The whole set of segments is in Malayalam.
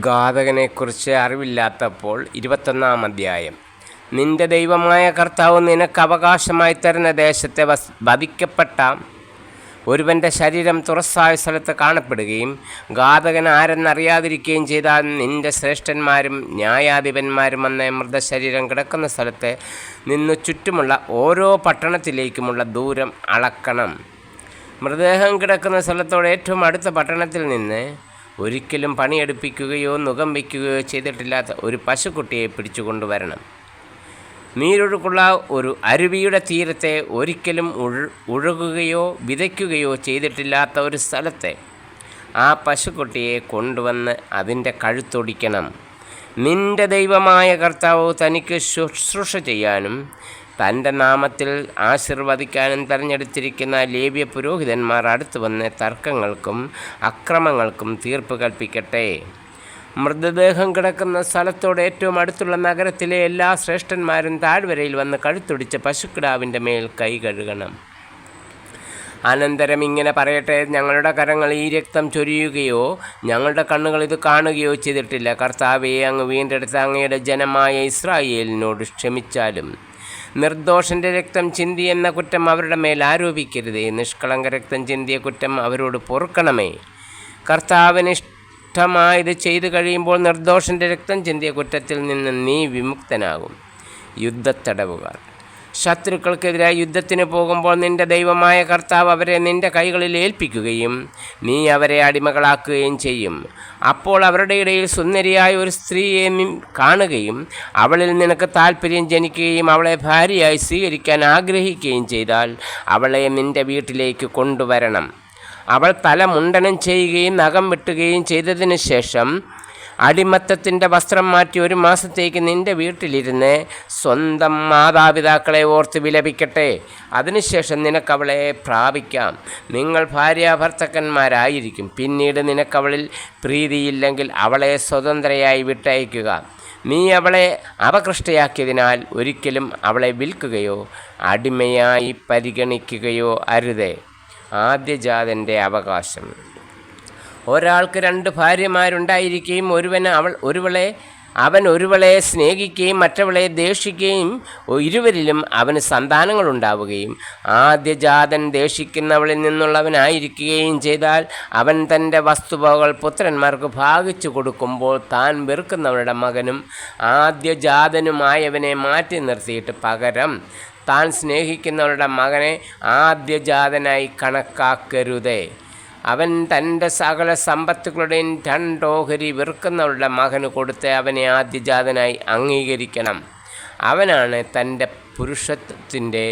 ഘാതകനെക്കുറിച്ച് അറിവില്ലാത്തപ്പോൾ 21 അധ്യായം. നിന്റെ ദൈവമായ കർത്താവ് നിനക്ക് അവകാശമായി തരുന്ന ദേശത്തെ വധിക്കപ്പെട്ട ഒരുവൻ്റെ ശരീരം തുറസായ സ്ഥലത്ത് കാണപ്പെടുകയും ഘാതകൻ ആരെന്നറിയാതിരിക്കുകയും ചെയ്താൽ നിന്റെ ശ്രേഷ്ഠന്മാരും ന്യായാധിപന്മാരും വന്ന് മൃതശരീരം കിടക്കുന്ന സ്ഥലത്ത് നിന്നു ചുറ്റുമുള്ള ഓരോ പട്ടണത്തിലേക്കുമുള്ള ദൂരം അളക്കണം. മൃതദേഹം കിടക്കുന്ന സ്ഥലത്തോട് ഏറ്റവും അടുത്ത പട്ടണത്തിൽ നിന്ന് ഒരിക്കലും പണിയെടുപ്പിക്കുകയോ നുകം വയ്ക്കുകയോ ചെയ്തിട്ടില്ലാത്ത ഒരു പശുക്കുട്ടിയെ പിടിച്ചു കൊണ്ടുവരണം. നീരൊഴുക്കുള്ള ഒരു അരുവിയുടെ തീരത്തെ ഒരിക്കലും ഉഴുകുകയോ വിതയ്ക്കുകയോ ചെയ്തിട്ടില്ലാത്ത ഒരു സ്ഥലത്തെ ആ പശുക്കുട്ടിയെ കൊണ്ടുവന്ന് അതിൻ്റെ കഴുത്തൊടിക്കണം. നിന്റെ ദൈവമായ കർത്താവ് തനിക്ക് ശുശ്രൂഷ ചെയ്യാനും തൻ്റെ നാമത്തിൽ ആശീർവദിക്കാനും തിരഞ്ഞെടുത്തിരിക്കുന്ന ലേവ്യ പുരോഹിതന്മാർ അടുത്തു വന്ന് തർക്കങ്ങൾക്കും അക്രമങ്ങൾക്കും തീർപ്പ് കൽപ്പിക്കട്ടെ. മൃതദേഹം കിടക്കുന്ന സ്ഥലത്തോട് ഏറ്റവും അടുത്തുള്ള നഗരത്തിലെ എല്ലാ ശ്രേഷ്ഠന്മാരും താഴ്വരയിൽ വന്ന് കഴുത്തൊടിച്ച പശുക്കിടാവിൻ്റെ മേൽ കൈ കഴുകണം. അനന്തരം ഇങ്ങനെ പറയട്ടെ: ഞങ്ങളുടെ കരങ്ങൾ ഈ രക്തം ചൊരിയുകയോ ഞങ്ങളുടെ കണ്ണുകൾ ഇത് കാണുകയോ ചെയ്തിട്ടില്ല. കർത്താവെ, അങ്ങ് വീണ്ടെടുത്ത അങ്ങയുടെ ജനമായ ഇസ്രായേലിനോട് ക്ഷമിച്ചാലും നിർദോഷൻ്റെ രക്തം ചിന്തി എന്ന കുറ്റം അവരുടെ മേൽ ആരോപിക്കരുതേ. നിഷ്കളങ്ക രക്തം ചിന്തിയ കുറ്റം അവരോട് പൊറുക്കണമേ. കർത്താവിന് ഇഷ്ടമായത് ചെയ്തു കഴിയുമ്പോൾ നിർദോഷൻ്റെ രക്തം ചിന്തിയ കുറ്റത്തിൽ നിന്ന് നീ വിമുക്തനാകും. യുദ്ധത്തടവുകാർ ശത്രുക്കൾക്കെതിരായി യുദ്ധത്തിന് പോകുമ്പോൾ നിന്റെ ദൈവമായ കർത്താവ് അവരെ നിന്റെ കൈകളിൽ ഏൽപ്പിക്കുകയും നീ അവരെ അടിമകളാക്കുകയും ചെയ്യും. അപ്പോൾ അവരുടെ ഇടയിൽ സുന്ദരിയായ ഒരു സ്ത്രീയെ കാണുകയും അവളിൽ നിനക്ക് താല്പര്യം ജനിക്കുകയും അവളെ ഭാര്യയായി സ്വീകരിക്കാൻ ആഗ്രഹിക്കുകയും ചെയ്താൽ അവളെ നിന്റെ വീട്ടിലേക്ക് കൊണ്ടുവരണം. അവൾ തല മുണ്ടനം ചെയ്യുകയും നഖം വെട്ടുകയും ചെയ്തതിന് ശേഷം അടിമത്തത്തിൻ്റെ വസ്ത്രം മാറ്റി 1 മാസത്തേക്ക് നിന്റെ വീട്ടിലിരുന്ന് സ്വന്തം മാതാപിതാക്കളെ ഓർത്ത് വിലപിക്കട്ടെ. അതിനുശേഷം നിനക്കവളെ പ്രാപിക്കാം. നിങ്ങൾ ഭാര്യാഭർത്തക്കന്മാരായിരിക്കും. പിന്നീട് നിനക്കവളിൽ പ്രീതിയില്ലെങ്കിൽ അവളെ സ്വതന്ത്രയായി വിട്ടയക്കുക. നീ അവളെ അപകൃഷ്ടയാക്കിയതിനാൽ ഒരിക്കലും അവളെ വിൽക്കുകയോ അടിമയായി പരിഗണിക്കുകയോ അരുതേ. ആദ്യജാതൻ്റെ അവകാശം. ഒരാൾക്ക് 2 ഭാര്യമാരുണ്ടായിരിക്കുകയും അവൻ ഒരുവളെ സ്നേഹിക്കുകയും മറ്റവളെ ദേഷിക്കുകയും ഇരുവരിലും അവന് സന്താനങ്ങളുണ്ടാവുകയും ആദ്യജാതൻ ദേഷിക്കുന്നവളിൽ നിന്നുള്ളവനായിരിക്കുകയും ചെയ്താൽ അവൻ തൻ്റെ വസ്തുവകകൾ പുത്രന്മാർക്ക് ഭാഗിച്ചു കൊടുക്കുമ്പോൾ താൻ വെറുക്കുന്നവരുടെ മകനും ആദ്യജാതനുമായവനെ മാറ്റി നിർത്തിയിട്ട് പകരം താൻ സ്നേഹിക്കുന്നവരുടെ മകനെ ആദ്യജാതനായി കണക്കാക്കരുതേ. അവൻ തൻ്റെ സകല സമ്പത്തുകളുടെയും 2 ഓഹരി വെറുക്കുന്നവരുടെ മകന് കൊടുത്ത് അവനെ ആദ്യജാതനായി അംഗീകരിക്കണം. അവനാണ് തൻ്റെ പുരുഷത്വത്തിൻ്റെ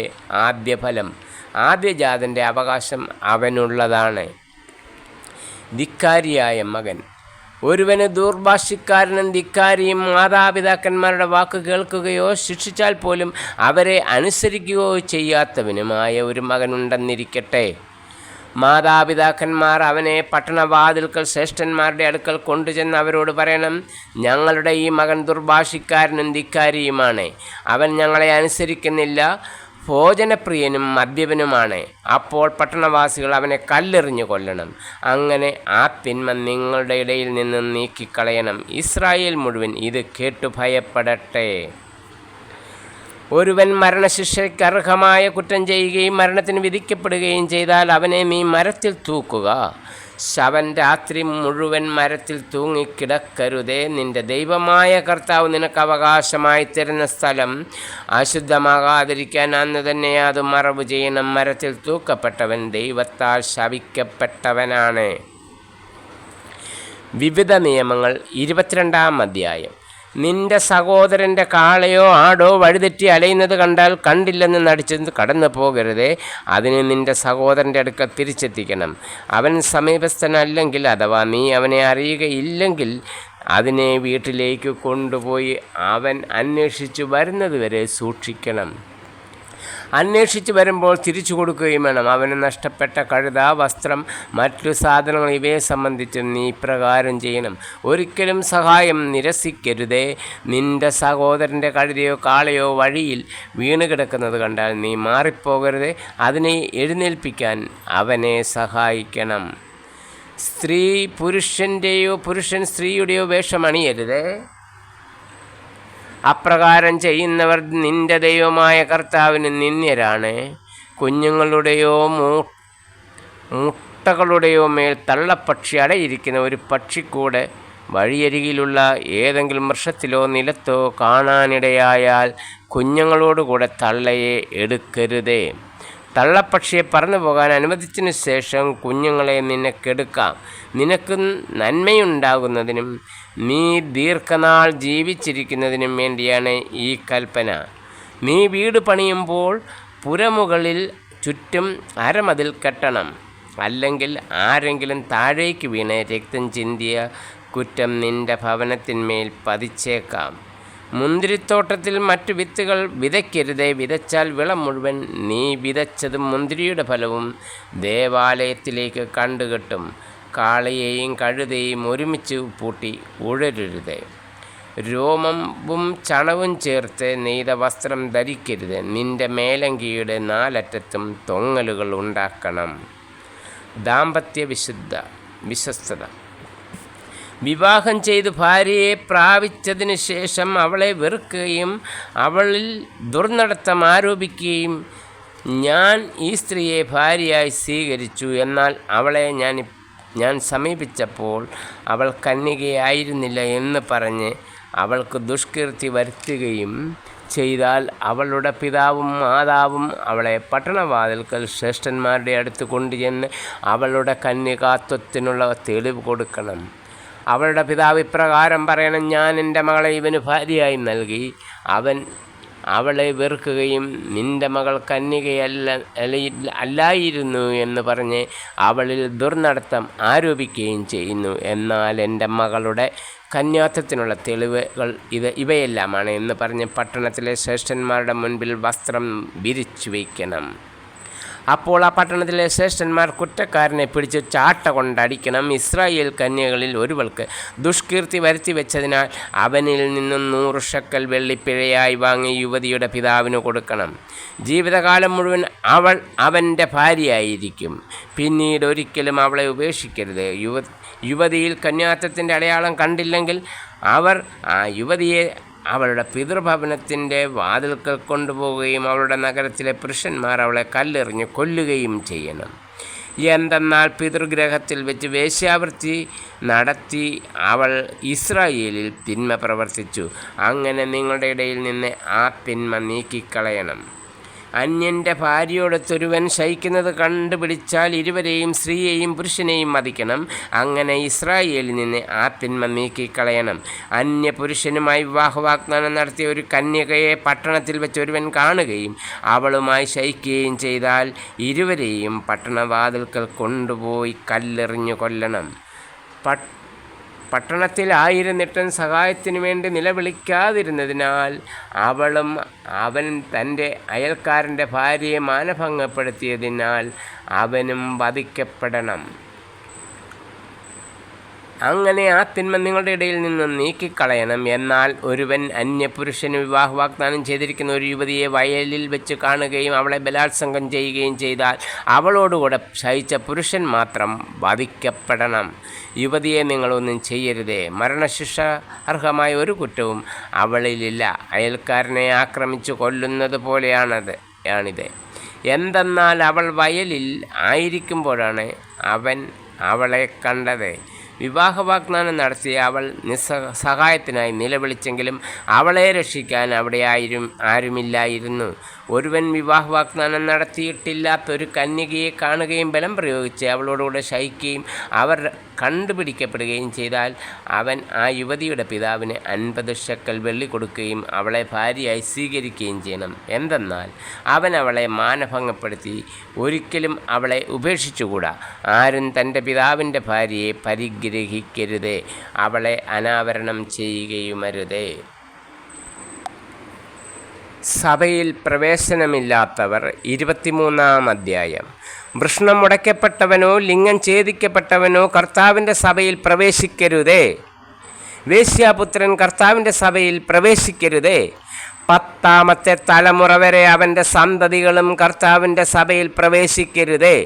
ആദ്യഫലം. ആദ്യജാതൻ്റെ അവകാശം അവനുള്ളതാണ്. ധിക്കാരിയായ മകൻ. ഒരുവന് ദുർഭാഷ്യക്കാരനും ധിക്കാരിയും മാതാപിതാക്കന്മാരുടെ വാക്ക് കേൾക്കുകയോ ശിക്ഷിച്ചാൽ പോലും അവരെ അനുസരിക്കുകയോ ചെയ്യാത്തവനുമായ ഒരു മകനുണ്ടെന്നിരിക്കട്ടെ. മാതാപിതാക്കന്മാർ അവനെ പട്ടണവാതിൽക്കൽ ശ്രേഷ്ഠന്മാരുടെ അടുക്കൽ കൊണ്ടുചെന്ന് അവരോട് പറയണം: ഞങ്ങളുടെ ഈ മകൻ ദുർഭാഷിക്കാരനും ധിക്കാരിയുമാണ്. അവൻ ഞങ്ങളെ അനുസരിക്കുന്നില്ല, ഭോജനപ്രിയനും മദ്യപനുമാണ്. അപ്പോൾ പട്ടണവാസികൾ അവനെ കല്ലെറിഞ്ഞു കൊല്ലണം. അങ്ങനെ ആ തിന്മ നിങ്ങളുടെ ഇടയിൽ നിന്ന് നീക്കിക്കളയണം. ഇസ്രായേൽ മുഴുവൻ ഇത് കേട്ടു ഭയപ്പെടട്ടെ. ഒരുവൻ മരണശിക്ഷയ്ക്ക് അർഹമായ കുറ്റം ചെയ്യുകയും മരണത്തിന് വിധിക്കപ്പെടുകയും ചെയ്താൽ അവനെ നീ മരത്തിൽ തൂക്കുക. ശവൻ രാത്രി മുഴുവൻ മരത്തിൽ തൂങ്ങിക്കിടക്കരുതേ. നിന്റെ ദൈവമായ കർത്താവ് നിനക്ക് അവകാശമായി തരുന്ന സ്ഥലം അശുദ്ധമാകാതിരിക്കാൻ അന്ന് തന്നെ അത് മറവ് ചെയ്യണം. മരത്തിൽ തൂക്കപ്പെട്ടവൻ ദൈവത്താൽ ശപിക്കപ്പെട്ടവനാണ്. വിവിധ നിയമങ്ങൾ. 22 അധ്യായം. നിന്റെ സഹോദരൻ്റെ കാളയോ ആടോ വഴിതെറ്റി അലയുന്നത് കണ്ടാൽ കണ്ടില്ലെന്ന് നടിച്ച് കടന്നു പോകരുതേ. അതിന് നിന്റെ സഹോദരൻ്റെ അടുക്കൽ തിരിച്ചെത്തിക്കണം. അവൻ സമീപസ്ഥനല്ലെങ്കിൽ അഥവാ നീ അവനെ അറിയുകയില്ലെങ്കിൽ അതിനെ വീട്ടിലേക്ക് കൊണ്ടുപോയി അവൻ അന്വേഷിച്ചു വരുന്നതുവരെ സൂക്ഷിക്കണം. അന്വേഷിച്ച് വരുമ്പോൾ തിരിച്ചു കൊടുക്കുകയും വേണം. അവന് നഷ്ടപ്പെട്ട കഴുത, വസ്ത്രം, മറ്റു സാധനങ്ങൾ ഇവയെ സംബന്ധിച്ച് നീ ഇപ്രകാരം ചെയ്യണം: ഒരിക്കലും സഹായം നിരസിക്കരുതേ. നിന്റെ സഹോദരൻ്റെ കഴുതയോ കാളയോ വഴിയിൽ വീണ് കിടക്കുന്നത് കണ്ടാൽ നീ മാറിപ്പോകരുതേ. അതിനെ എഴുന്നേൽപ്പിക്കാൻ അവനെ സഹായിക്കണം. സ്ത്രീ പുരുഷൻ്റെയോ പുരുഷൻ സ്ത്രീയുടെയോ വേഷമണിയരുത്. അപ്രകാരം ചെയ്യുന്നവർ നിന്റെ ദൈവമായ കർത്താവിന് നിന്ദ്യരാണ്. കുഞ്ഞുങ്ങളുടെയോ മുട്ടകളുടെയോ മേൽ തള്ളപ്പക്ഷി അടയിരിക്കുന്ന ഒരു പക്ഷിക്കൂട് വഴിയരികിലുള്ള ഏതെങ്കിലും വൃക്ഷത്തിലോ നിലത്തോ കാണാനിടയായാൽ കുഞ്ഞുങ്ങളോടുകൂടെ തള്ളയെ എടുക്കരുതേ. തള്ളപ്പക്ഷിയെ പറന്നു പോകാൻ അനുവദിച്ചതിന് ശേഷം കുഞ്ഞുങ്ങളെ നിനക്കെടുക്കാം. നിനക്ക് നന്മയുണ്ടാകുന്നതിനും നീ ദീർഘനാൾ ജീവിച്ചിരിക്കുന്നതിനും വേണ്ടിയാണ് ഈ കൽപ്പന. നീ വീട് പണിയുമ്പോൾ പുരമുകളിൽ ചുറ്റും അരമതിൽ കെട്ടണം. അല്ലെങ്കിൽ ആരെങ്കിലും താഴേക്ക് വീണ് രക്തം ചിന്തിയ കുറ്റം നിന്റെ ഭവനത്തിന്മേൽ പതിച്ചേക്കാം. മുന്തിരിത്തോട്ടത്തിൽ മറ്റു വിത്തുകൾ വിതയ്ക്കരുത്. വിതച്ചാൽ വിള മുഴുവൻ നീ വിതച്ചതും മുന്തിരിയുടെ ഫലവും ദേവാലയത്തിലേക്ക് കണ്ടുകെട്ടും. കാളയെയും കഴുതയും ഒരുമിച്ച് പൂട്ടി ഉഴരരുത്. രോമവും ചണവും ചേർത്ത് നെയ്ത വസ്ത്രം ധരിക്കരുത്. നിന്റെ മേലങ്കിയുടെ 4 അറ്റത്തും തൊങ്ങലുകൾ ഉണ്ടാക്കണം. ദാമ്പത്യ വിശ്വസ്തത. വിവാഹം ചെയ്ത് ഭാര്യയെ പ്രാപിച്ചതിന് ശേഷം അവളെ വെറുക്കുകയും അവളിൽ ദുർനടത്തം ആരോപിക്കുകയും ഞാൻ ഈ സ്ത്രീയെ ഭാര്യയായി സ്വീകരിച്ചു, എന്നാൽ അവളെ ഞാൻ സമീപിച്ചപ്പോൾ അവൾ കന്യകയായിരുന്നില്ല എന്ന് പറഞ്ഞ് അവൾക്ക് ദുഷ്കീർത്തി വരുത്തുകയും ചെയ്താൽ അവളുടെ പിതാവും മാതാവും അവളെ പട്ടണവാതിൽക്കൽ ശ്രേഷ്ഠന്മാരുടെ അടുത്ത് കൊണ്ടുചെന്ന് അവളുടെ കന്യകാത്വത്തിനുള്ള തെളിവ് കൊടുക്കണം. അവളുടെ പിതാവ് ഇപ്രകാരം പറയണം: ഞാൻ എൻ്റെ മകളെ ഇവന് ഭാര്യയായി നൽകി. അവൻ അവളെ വെറുക്കുകയും നിൻ്റെ മകൾ അല്ലായിരുന്നു എന്ന് പറഞ്ഞ് അവളിൽ ദുർനടത്തം ആരോപിക്കുകയും ചെയ്യുന്നു. എന്നാൽ എൻ്റെ മകളുടെ കന്യാത്വത്തിനുള്ള തെളിവുകൾ ഇവയെല്ലാമാണ് എന്ന് പറഞ്ഞ് പട്ടണത്തിലെ ശ്രേഷ്ഠന്മാരുടെ മുൻപിൽ വസ്ത്രം വിരിച്ചു വയ്ക്കണം. അപ്പോൾ ആ പട്ടണത്തിലെ ശ്രേഷ്ഠന്മാർ കുറ്റക്കാരനെ പിടിച്ച് ചാട്ട കൊണ്ടടിക്കണം. ഇസ്രായേൽ കന്യകളിൽ ഒരുവൾക്ക് ദുഷ്കീർത്തി വരുത്തി വെച്ചതിനാൽ അവനിൽ നിന്നും 100 ഷെക്കൽ വെള്ളിപ്പിഴയായി വാങ്ങി യുവതിയുടെ പിതാവിന് കൊടുക്കണം. ജീവിതകാലം മുഴുവൻ അവൾ അവൻ്റെ ഭാര്യയായിരിക്കും. പിന്നീട് ഒരിക്കലും അവളെ ഉപേക്ഷിക്കരുത്. യുവതിയിൽ കന്യാത്വത്തിൻ്റെ അടയാളം കണ്ടില്ലെങ്കിൽ അവർ ആ യുവതിയെ അവളുടെ പിതൃഭവനത്തിൻ്റെ വാതിൽക്കൽ കൊണ്ടുപോവുകയും അവളുടെ നഗരത്തിലെ പുരുഷന്മാർ അവളെ കല്ലെറിഞ്ഞ് കൊല്ലുകയും ചെയ്യണം. എന്തെന്നാൽ പിതൃഗ്രഹത്തിൽ വെച്ച് വേശ്യാവൃത്തി നടത്തി അവൾ ഇസ്രായേലിൽ തിന്മ പ്രവർത്തിച്ചു. അങ്ങനെ നിങ്ങളുടെ ഇടയിൽ നിന്ന് ആ തിന്മ നീക്കിക്കളയണം. അന്യൻ്റെ ഭാര്യയോടൊത്തൊരുവൻ ശയിക്കുന്നത് കണ്ടുപിടിച്ചാൽ ഇരുവരെയും, സ്ത്രീയെയും പുരുഷനെയും മതിക്കണം. അങ്ങനെ ഇസ്രായേലിൽ നിന്ന് ആ തിന്മ നീക്കിക്കളയണം. അന്യപുരുഷനുമായി വിവാഹവാഗ്ദാനം നടത്തിയ ഒരു കന്യകയെ പട്ടണത്തിൽ വെച്ച് ഒരുവൻ കാണുകയും അവളുമായി ശയിക്കുകയും ചെയ്താൽ ഇരുവരെയും പട്ടണവാതിൽക്കൽ കൊണ്ടുപോയി കല്ലെറിഞ്ഞു കൊല്ലണം. പട്ടണത്തിൽ ആയിരുന്നിട്ടും സഹായത്തിനു വേണ്ടി നിലവിളിക്കാതിരുന്നതിനാൽ അവളും അവൻ തൻ്റെ അയൽക്കാരൻ്റെ ഭാര്യയെ മാനഭംഗപ്പെടുത്തിയതിനാൽ അവനും വധിക്കപ്പെടണം. അങ്ങനെ ആ തിന്മ നിങ്ങളുടെ ഇടയിൽ നിന്ന് നീക്കിക്കളയണം. എന്നാൽ ഒരുവൻ അന്യപുരുഷന് വിവാഹ വാഗ്ദാനം ചെയ്തിരിക്കുന്ന ഒരു യുവതിയെ വയലിൽ വെച്ച് കാണുകയും അവളെ ബലാത്സംഗം ചെയ്യുകയും ചെയ്താൽ അവളോടുകൂടെ ശയിച്ച പുരുഷൻ മാത്രം വധിക്കപ്പെടണം. യുവതിയെ നിങ്ങളൊന്നും ചെയ്യരുതേ. മരണശിക്ഷ അർഹമായ ഒരു കുറ്റവും അവളിലില്ല. അയൽക്കാരനെ ആക്രമിച്ചു കൊല്ലുന്നത് പോലെയാണിത്. എന്തെന്നാൽ അവൾ വയലിൽ ആയിരിക്കുമ്പോഴാണ് അവൻ അവളെ കണ്ടത്. വിവാഹ വാഗ്ദാനം നടത്തിയ അവൾ സഹായത്തിനായി നിലവിളിച്ചെങ്കിലും അവളെ രക്ഷിക്കാൻ അവിടെ ആരുമില്ലായിരുന്നു. ഒരുവൻ വിവാഹ വാഗ്ദാനം നടത്തിയിട്ടില്ലാത്തൊരു കന്യകയെ കാണുകയും ബലം പ്രയോഗിച്ച് അവളോടുകൂടെ ശയിക്കുകയും അവർ കണ്ടുപിടിക്കപ്പെടുകയും ചെയ്താൽ അവൻ ആ യുവതിയുടെ പിതാവിന് 50 ഷെക്കൽ വെള്ളി കൊടുക്കുകയും അവളെ ഭാര്യയായി സ്വീകരിക്കുകയും ചെയ്യണം. എന്തെന്നാൽ അവൻ അവളെ മാനഭംഗപ്പെടുത്തി ഒരിക്കലും അവളെ ഉപേക്ഷിച്ചുകൂടാ. ആരും തൻ്റെ പിതാവിൻ്റെ ഭാര്യയെ പരിഗ്രഹിക്കരുതേ. അവളെ അനാവരണം ചെയ്യുകയുമരുതേ. സഭയിൽ പ്രവേശനമില്ലാത്തവർ. 23-ാം അധ്യായം. വൃഷണം മുടക്കപ്പെട്ടവനോ ലിംഗം ഛേദിക്കപ്പെട്ടവനോ കർത്താവിൻ്റെ സഭയിൽ പ്രവേശിക്കരുതേ. വേശ്യാപുത്രൻ കർത്താവിൻ്റെ സഭയിൽ പ്രവേശിക്കരുതേ. 10ാമത്തെ തലമുറ വരെ അവൻ്റെ സന്തതികളും കർത്താവിൻ്റെ സഭയിൽ പ്രവേശിക്കരുതേ.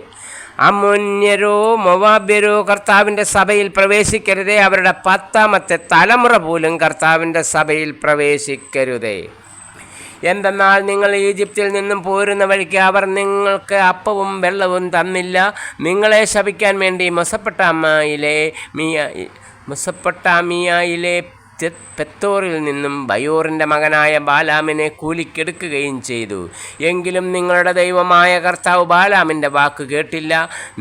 അമ്മോന്യരോ മൊവാബ്യരോ കർത്താവിൻ്റെ സഭയിൽ പ്രവേശിക്കരുതേ. അവരുടെ 10ാമത്തെ തലമുറ പോലും കർത്താവിൻ്റെ സഭയിൽ പ്രവേശിക്കരുതേ. എന്തെന്നാൽ നിങ്ങൾ ഈജിപ്തിൽ നിന്നും പോരുന്ന വഴിക്ക് അവർ നിങ്ങൾക്ക് അപ്പവും വെള്ളവും തന്നില്ല. നിങ്ങളെ ശപിക്കാൻ വേണ്ടി മെസൊപ്പൊട്ടാമിയയിലെ പെത്തോറിൽ നിന്നും ബയോറിൻ്റെ മകനായ ബാലാമിനെ കൂലിക്കെടുക്കുകയും ചെയ്തു. എങ്കിലും നിങ്ങളുടെ ദൈവമായ കർത്താവ് ബാലാമിൻ്റെ വാക്ക് കേട്ടില്ല.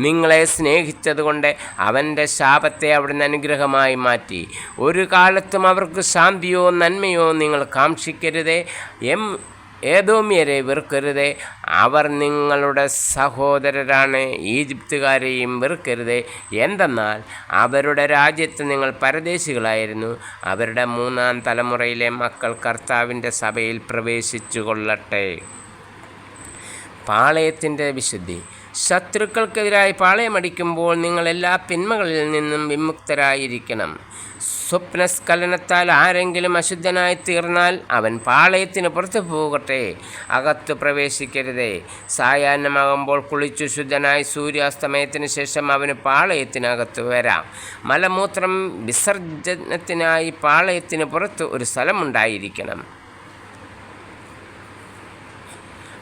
നിങ്ങളെ സ്നേഹിച്ചതുകൊണ്ട് അവൻ്റെ ശാപത്തെ അവിടുന്ന് അനുഗ്രഹമായി മാറ്റി. ഒരു കാലത്തും അവർക്ക് ശാന്തിയോ നന്മയോ നിങ്ങൾ കാക്ഷിക്കരുതേ. ഏദോമ്യരെ വെറുക്കരുതേ, അവർ നിങ്ങളുടെ സഹോദരരാണ്. ഈജിപ്തുകാരെയും വെറുക്കരുതേ, എന്തെന്നാൽ അവരുടെ രാജ്യത്ത് നിങ്ങൾ പരദേശികളായിരുന്നു. അവരുടെ 3ാം തലമുറയിലെ മക്കൾ കർത്താവിൻ്റെ സഭയിൽ പ്രവേശിച്ചു കൊള്ളട്ടെ. പാളയത്തിൻ്റെ വിശുദ്ധി. ശത്രുക്കൾക്കെതിരായി പാളയമടിക്കുമ്പോൾ നിങ്ങൾ എല്ലാ തിന്മകളിൽ നിന്നും വിമുക്തരായിരിക്കണം. സ്വപ്നസ്ഖലനത്താൽ ആരെങ്കിലും അശുദ്ധനായി തീർന്നാൽ അവൻ പാളയത്തിന് പുറത്തു പോകട്ടെ, അകത്ത് പ്രവേശിക്കരുതേ. സായാഹ്നമാകുമ്പോൾ കുളിച്ചു ശുദ്ധനായി സൂര്യാസ്തമയത്തിന് ശേഷം അവന് പാളയത്തിനകത്ത് വരാം. മലമൂത്രം വിസർജനത്തിനായി പാളയത്തിന് പുറത്ത് ഒരു സ്ഥലമുണ്ടായിരിക്കണം.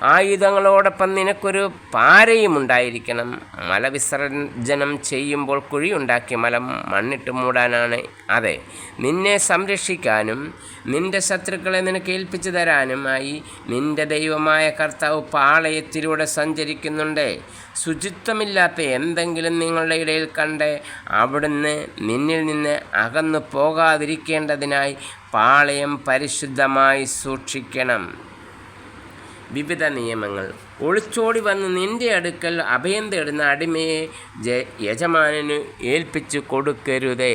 ആയുധങ്ങളോടൊപ്പം നിനക്കൊരു പാരയും ഉണ്ടായിരിക്കണം. മലവിസർജനം ചെയ്യുമ്പോൾ കുഴിയുണ്ടാക്കി മലം മണ്ണിട്ട് മൂടാനാണ്. അതെ, നിന്നെ സംരക്ഷിക്കാനും നിന്റെ ശത്രുക്കളെ നിനക്ക് ഏൽപ്പിച്ചു തരാനുമായി നിന്റെ ദൈവമായ കർത്താവ് പാളയത്തിലൂടെ സഞ്ചരിക്കുന്നുണ്ട്. ശുചിത്വമില്ലാത്ത എന്തെങ്കിലും നിങ്ങളുടെ ഇടയിൽ കണ്ട് അവിടുന്ന് നിന്നിൽ നിന്ന് അകന്നു പോകാതിരിക്കേണ്ടതിനായി പാളയം പരിശുദ്ധമായി സൂക്ഷിക്കണം. വിവിധ നിയമങ്ങൾ. ഒളിച്ചോടി വന്ന് നിന്റെ അടുക്കൽ അഭയം തേടുന്ന അടിമയെ യജമാനന് ഏൽപ്പിച്ചു കൊടുക്കരുതേ.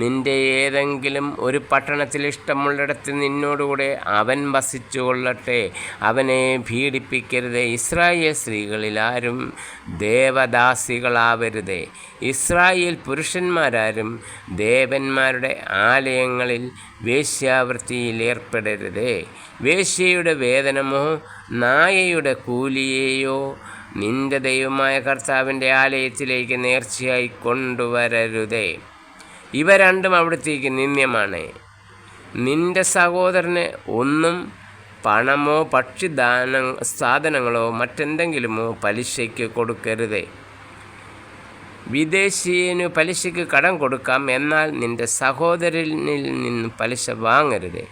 നിന്റെ ഏതെങ്കിലും ഒരു പട്ടണത്തിൽ ഇഷ്ടമുള്ളിടത്ത് നിന്നോടുകൂടെ അവൻ വസിച്ചു കൊള്ളട്ടെ. അവനെ പീഡിപ്പിക്കരുതേ. ഇസ്രായേൽ സ്ത്രീകളിൽ ആരും ദേവദാസികളാവരുതേ. ഇസ്രായേൽ പുരുഷന്മാരാരും ദേവന്മാരുടെ ആലയങ്ങളിൽ വേശ്യാവൃത്തിയിൽ ഏർപ്പെടരുതേ. വേശ്യയുടെ വേതനമോ നായയുടെ കൂലിയെയോ നിന്റെ ദൈവമായ കർത്താവിൻ്റെ ആലയത്തിലേക്ക് നേർച്ചയായി കൊണ്ടുവരരുതേ. ഇവ രണ്ടും അവിടത്തേക്ക് നിന്ദ്യമാണ്. നിന്റെ സഹോദരന് ഒന്നും പണമോ സാധനങ്ങളോ മറ്റെന്തെങ്കിലുമോ പലിശയ്ക്ക് കൊടുക്കരുതേ. വിദേശീയനു പലിശയ്ക്ക് കടം കൊടുക്കാം, എന്നാൽ നിന്റെ സഹോദരനിൽ നിന്ന് പലിശ വാങ്ങരുത്.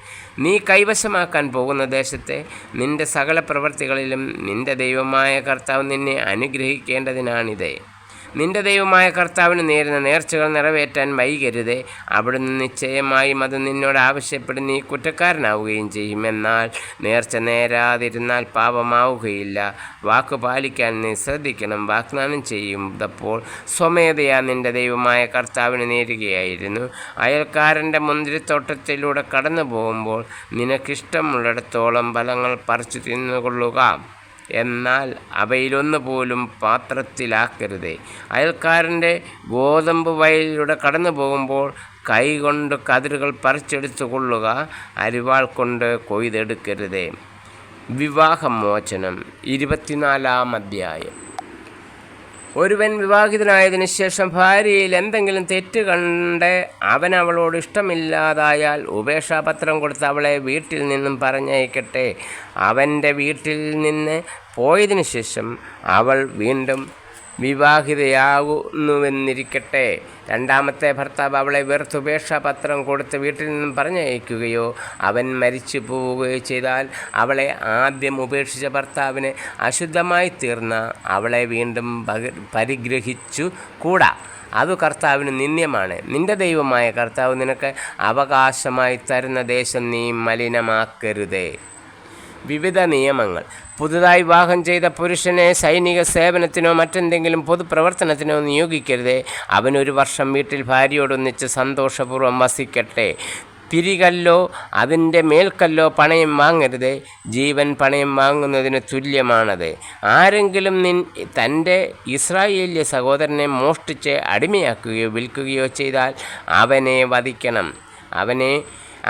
നീ കൈവശമാക്കാൻ പോകുന്ന ദേശത്തെ നിന്റെ സകല പ്രവൃത്തികളിലും നിന്റെ ദൈവമായ കർത്താവ് നിന്നെ അനുഗ്രഹിക്കേണ്ടതിനാണിത്. നിന്റെ ദൈവമായ കർത്താവിന് നേരുന്ന നേർച്ചകൾ നിറവേറ്റാൻ വൈകരുത്. അവിടുന്ന് നിശ്ചയമായും അത് നിന്നോട് ആവശ്യപ്പെടും. നീ കുറ്റക്കാരനാവുകയും ചെയ്യും. എന്നാൽ നേർച്ച നേരാതിരുന്നാൽ പാപമാവുകയില്ല. വാക്ക് പാലിക്കാൻ നീ ശ്രദ്ധിക്കണം. വാഗ്ദാനം ചെയ്യുമ്പോൾ സ്വമേധയാ നിന്റെ ദൈവമായ കർത്താവിന് നേരുകയായിരുന്നു. അയൽക്കാരൻ്റെ മുന്തിരിത്തോട്ടത്തിലൂടെ കടന്നു പോകുമ്പോൾ നിനക്കിഷ്ടമുള്ളിടത്തോളം ഫലങ്ങൾ പറിച്ചു തിന്നുകൊള്ളുക. എന്നാൽ അവയിലൊന്നുപോലും പാത്രത്തിലാക്കരുതേ. അയൽക്കാരൻ്റെ ഗോതമ്പ് വയലിലൂടെ കടന്നു പോകുമ്പോൾ കൈകൊണ്ട് കതിരുകൾ പറിച്ചെടുത്തു കൊള്ളുക, അരിവാൾ കൊണ്ട് കൊയ്തെടുക്കരുതേ. വിവാഹമോചനം. 24-ാം അധ്യായം. ഒരുവൻ വിവാഹിതനായതിനു ശേഷം ഭാര്യയിൽ എന്തെങ്കിലും തെറ്റ് കണ്ട് അവൻ അവളോട് ഇഷ്ടമില്ലാതായാൽ ഉപേക്ഷാപത്രം കൊടുത്ത് അവളെ വീട്ടിൽ നിന്നും പറഞ്ഞയക്കട്ടെ. അവൻ്റെ വീട്ടിൽ നിന്ന് പോയതിനു ശേഷം അവൾ വീണ്ടും വിവാഹിതയാകുന്നുവെന്നിരിക്കട്ടെ. രണ്ടാമത്തെ ഭർത്താവ് അവളെ വെറുത്ത് ഉപേക്ഷാപത്രം കൊടുത്ത് വീട്ടിൽ നിന്നും പറഞ്ഞയക്കുകയോ അവൻ മരിച്ചു പോവുകയോ ചെയ്താൽ അവളെ ആദ്യം ഉപേക്ഷിച്ച ഭർത്താവിന് അശുദ്ധമായി തീർന്ന അവളെ വീണ്ടും പരിഗ്രഹിച്ചു കൂടാ. അത് കർത്താവിന് നിന്ദ്യമാണ്. നിന്റെ ദൈവമായ കർത്താവ് നിനക്ക് അവകാശമായി തരുന്ന ദേശം നീ മലിനമാക്കരുതേ. വിവിധ നിയമങ്ങൾ. പുതുതായി വിവാഹം ചെയ്ത പുരുഷനെ സൈനിക സേവനത്തിനോ മറ്റെന്തെങ്കിലും പൊതുപ്രവർത്തനത്തിനോ നിയോഗിക്കരുതേ. അവൻ 1 വർഷം വീട്ടിൽ ഭാര്യയോടൊന്നിച്ച് സന്തോഷപൂർവ്വം വസിക്കട്ടെ. പിരികല്ലോ അതിൻ്റെ മേൽക്കല്ലോ പണയം വാങ്ങരുത്. ജീവൻ പണയം വാങ്ങുന്നതിന് തുല്യമാണത്. ആരെങ്കിലും തൻ്റെ ഇസ്രായേല്യ സഹോദരനെ മോഷ്ടിച്ച് അടിമയാക്കുകയോ വിൽക്കുകയോ ചെയ്താൽ അവനെ വധിക്കണം. അവനെ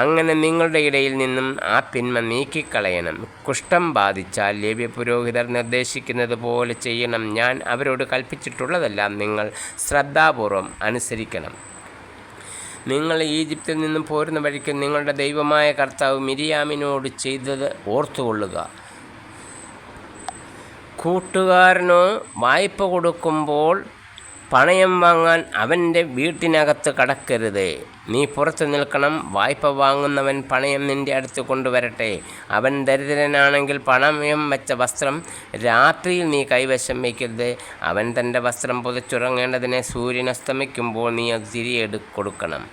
അങ്ങനെ നിങ്ങളുടെ ഇടയിൽ നിന്നും ആ തിന്മ നീക്കിക്കളയണം. കുഷ്ഠം ബാധിച്ചാൽ ലേവ്യപുരോഹിതർ നിർദ്ദേശിക്കുന്നത് പോലെ ചെയ്യണം. ഞാൻ അവരോട് കൽപ്പിച്ചിട്ടുള്ളതെല്ലാം നിങ്ങൾ ശ്രദ്ധാപൂർവം അനുസരിക്കണം. നിങ്ങൾ ഈജിപ്തിൽ നിന്നും പോരുന്ന വഴിക്ക് നിങ്ങളുടെ ദൈവമായ കർത്താവ് മിരിയാമിനോട് ചെയ്തത് ഓർത്തുകൊള്ളുക. കൂട്ടുകാരനോ വായ്പ കൊടുക്കുമ്പോൾ പണയം വാങ്ങാൻ അവൻ്റെ വീട്ടിനകത്ത് കടക്കരുത്. നീ പുറത്തു നിൽക്കണം. വായ്പ വാങ്ങുന്നവൻ പണയം നിൻ്റെ അടുത്ത് കൊണ്ടുവരട്ടെ. അവൻ ദരിദ്രനാണെങ്കിൽ പണയം വെച്ച വസ്ത്രം രാത്രിയിൽ നീ കൈവശം വയ്ക്കരുത്. അവൻ തൻ്റെ വസ്ത്രം പുതച്ചുറങ്ങേണ്ടതിനെ സൂര്യൻ അസ്തമിക്കുമ്പോൾ നീ അത് തിരികെ കൊടുക്കണം.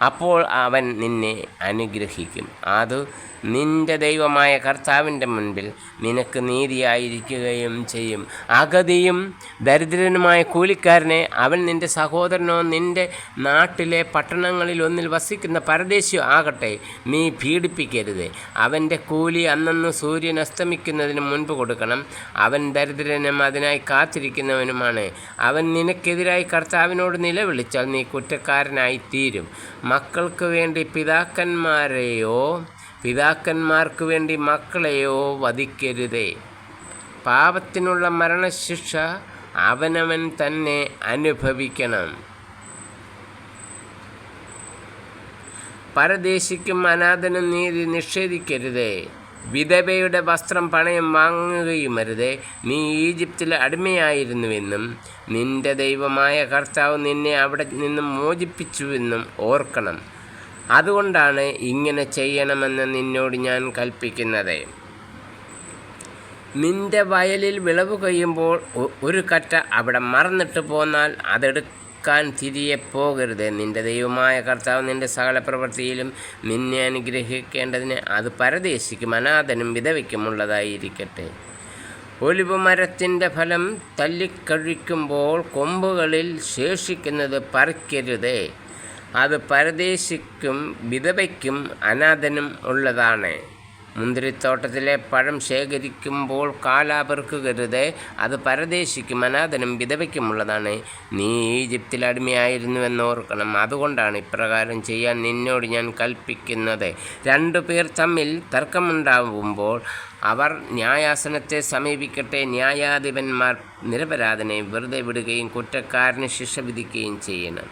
അപ്പോൾ അവൻ നിന്നെ അനുഗ്രഹിക്കും. അത് നിന്റെ ദൈവമായ കർത്താവിൻ്റെ മുൻപിൽ നിനക്ക് നീതിയായിരിക്കുകയും ചെയ്യും. അഗതിയും ദരിദ്രനുമായ കൂലിക്കാരനെ, അവൻ നിന്റെ സഹോദരനോ നിന്റെ നാട്ടിലെ പട്ടണങ്ങളിൽ ഒന്നിൽ വസിക്കുന്ന പരദേശിയോ ആകട്ടെ, നീ പീഡിപ്പിക്കരുത്. അവൻ്റെ കൂലി അന്നന്ന് സൂര്യൻ അസ്തമിക്കുന്നതിന് മുൻപ് കൊടുക്കണം. അവൻ ദരിദ്രനും അതിനായി കാത്തിരിക്കുന്നവനുമാണ്. അവൻ നിനക്കെതിരായി കർത്താവിനോട് നിലവിളിച്ചാൽ നീ കുറ്റക്കാരനായി തീരും. മക്കൾക്ക് വേണ്ടി പിതാക്കന്മാർക്ക് വേണ്ടി മക്കളെയോ വധിക്കരുതേ. പാപത്തിനുള്ള മരണശിക്ഷ അവനവൻ തന്നെ അനുഭവിക്കണം. പരദേശിക്കും അനാഥനും നീതി നിഷേധിക്കരുതേ. വിധവയുടെ വസ്ത്രം പണയം വാങ്ങുകയുമരുതേ. നീ ഈജിപ്തിൽ അടിമയായിരുന്നുവെന്നും നിന്റെ ദൈവമായ കർത്താവ് നിന്നെ അവിടെ നിന്നും മോചിപ്പിച്ചുവെന്നും ഓർക്കണം. അതുകൊണ്ടാണ് ഇങ്ങനെ ചെയ്യണമെന്ന് നിന്നോട് ഞാൻ കൽപ്പിക്കുന്നത്. നിന്റെ വയലിൽ വിളവ് കൊയ്യുമ്പോൾ ഒരു കറ്റ അവിടെ മറന്നിട്ട് പോന്നാൽ അതെടുക്കാൻ തിരികെ പോകരുത്. നിന്റെ ദൈവമായ കർത്താവ് നിന്റെ സകല പ്രവൃത്തിയിലും നിന്നെ അനുഗ്രഹിക്കേണ്ടതിന് അത് പരദേശിക്കും അനാഥനും വിധവയ്ക്കുമുള്ളതായിരിക്കട്ടെ. ഒലിവ് മരത്തിൻ്റെ ഫലം തല്ലിക്കഴിക്കുമ്പോൾ കൊമ്പുകളിൽ ശേഷിക്കുന്നത് പറിക്കരുത്. അത് പരദേശിക്കും വിധവയ്ക്കും അനാഥനും ഉള്ളതാണ്. മുന്തിരിത്തോട്ടത്തിലെ പഴം ശേഖരിക്കുമ്പോൾ കാലാ പെറുക്കരുത്. അത് പരദേശിക്കും അനാഥനും വിധവയ്ക്കുമുള്ളതാണ്. നീ ഈജിപ്തിൽ അടിമയായിരുന്നുവെന്നോർക്കണം. അതുകൊണ്ടാണ് ഇപ്രകാരം ചെയ്യാൻ നിന്നോട് ഞാൻ കൽപ്പിക്കുന്നത്. 2 പേർ തമ്മിൽ തർക്കമുണ്ടാകുമ്പോൾ അവർ ന്യായാസനത്തെ സമീപിക്കട്ടെ. ന്യായാധിപന്മാർ നിരപരാധനെ വെറുതെ വിടുകയും കുറ്റക്കാരന് ശിക്ഷ വിധിക്കുകയും ചെയ്യണം.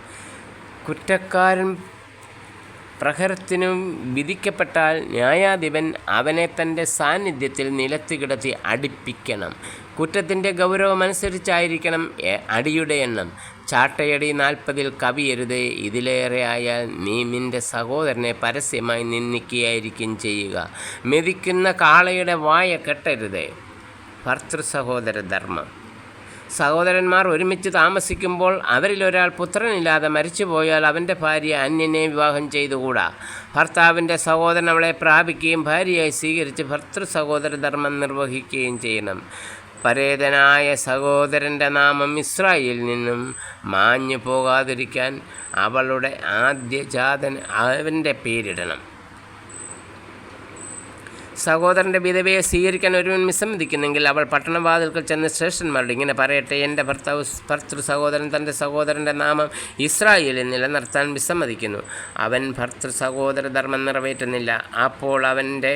കുറ്റക്കാരൻ പ്രഹരത്തിനും വിധിക്കപ്പെട്ടാൽ ന്യായാധിപൻ അവനെ തൻ്റെ സാന്നിധ്യത്തിൽ നിലത്ത് കിടത്തി അടിപ്പിക്കണം. കുറ്റത്തിൻ്റെ ഗൗരവമനുസരിച്ചായിരിക്കണം അടിയുടെ എണ്ണം. ചാട്ടയടി 40 കവിയരുത്. ഇതിലേറെ ആയാൽ നീ നിൻ്റെ സഹോദരനെ പരസ്യമായി നിന്ദിക്കുകയായിരിക്കും ചെയ്യുക. മെതിക്കുന്ന കാളയുടെ വായ കെട്ടരുത്. ഭർതൃസഹോദര ധർമ്മം. സഹോദരന്മാർ ഒരുമിച്ച് താമസിക്കുമ്പോൾ അവരിലൊരാൾ പുത്രനില്ലാതെ മരിച്ചുപോയാൽ അവൻ്റെ ഭാര്യ അന്യനെ വിവാഹം ചെയ്തുകൂടാ. ഭർത്താവിൻ്റെ സഹോദരൻ അവളെ പ്രാപിക്കുകയും ഭാര്യയായി സ്വീകരിച്ച് ഭർതൃസഹോദര ധർമ്മം നിർവഹിക്കുകയും ചെയ്യണം. പരേതനായ സഹോദരൻ്റെ നാമം ഇസ്രായേലിൽ നിന്നും മാഞ്ഞു പോകാതിരിക്കാൻ അവളുടെ ആദ്യജാതൻ അവൻ്റെ പേരിടണം. സഹോദരൻ്റെ വിധവയെ സ്വീകരിക്കാൻ ഒരുവൻ വിസമ്മതിക്കുന്നെങ്കിൽ അവൾ പട്ടണവാതിൽക്കൽ ചെന്ന് ശ്രേഷ്ഠന്മാരോട് ഇങ്ങനെ പറയട്ടെ: എൻ്റെ ഭർത്തൃ സഹോദരൻ തൻ്റെ സഹോദരൻ്റെ നാമം ഇസ്രായേലിൽ നിലനിർത്താൻ വിസമ്മതിക്കുന്നു. അവൻ ഭർതൃ സഹോദര ധർമ്മം നിറവേറ്റുന്നില്ല. അപ്പോൾ അവൻ്റെ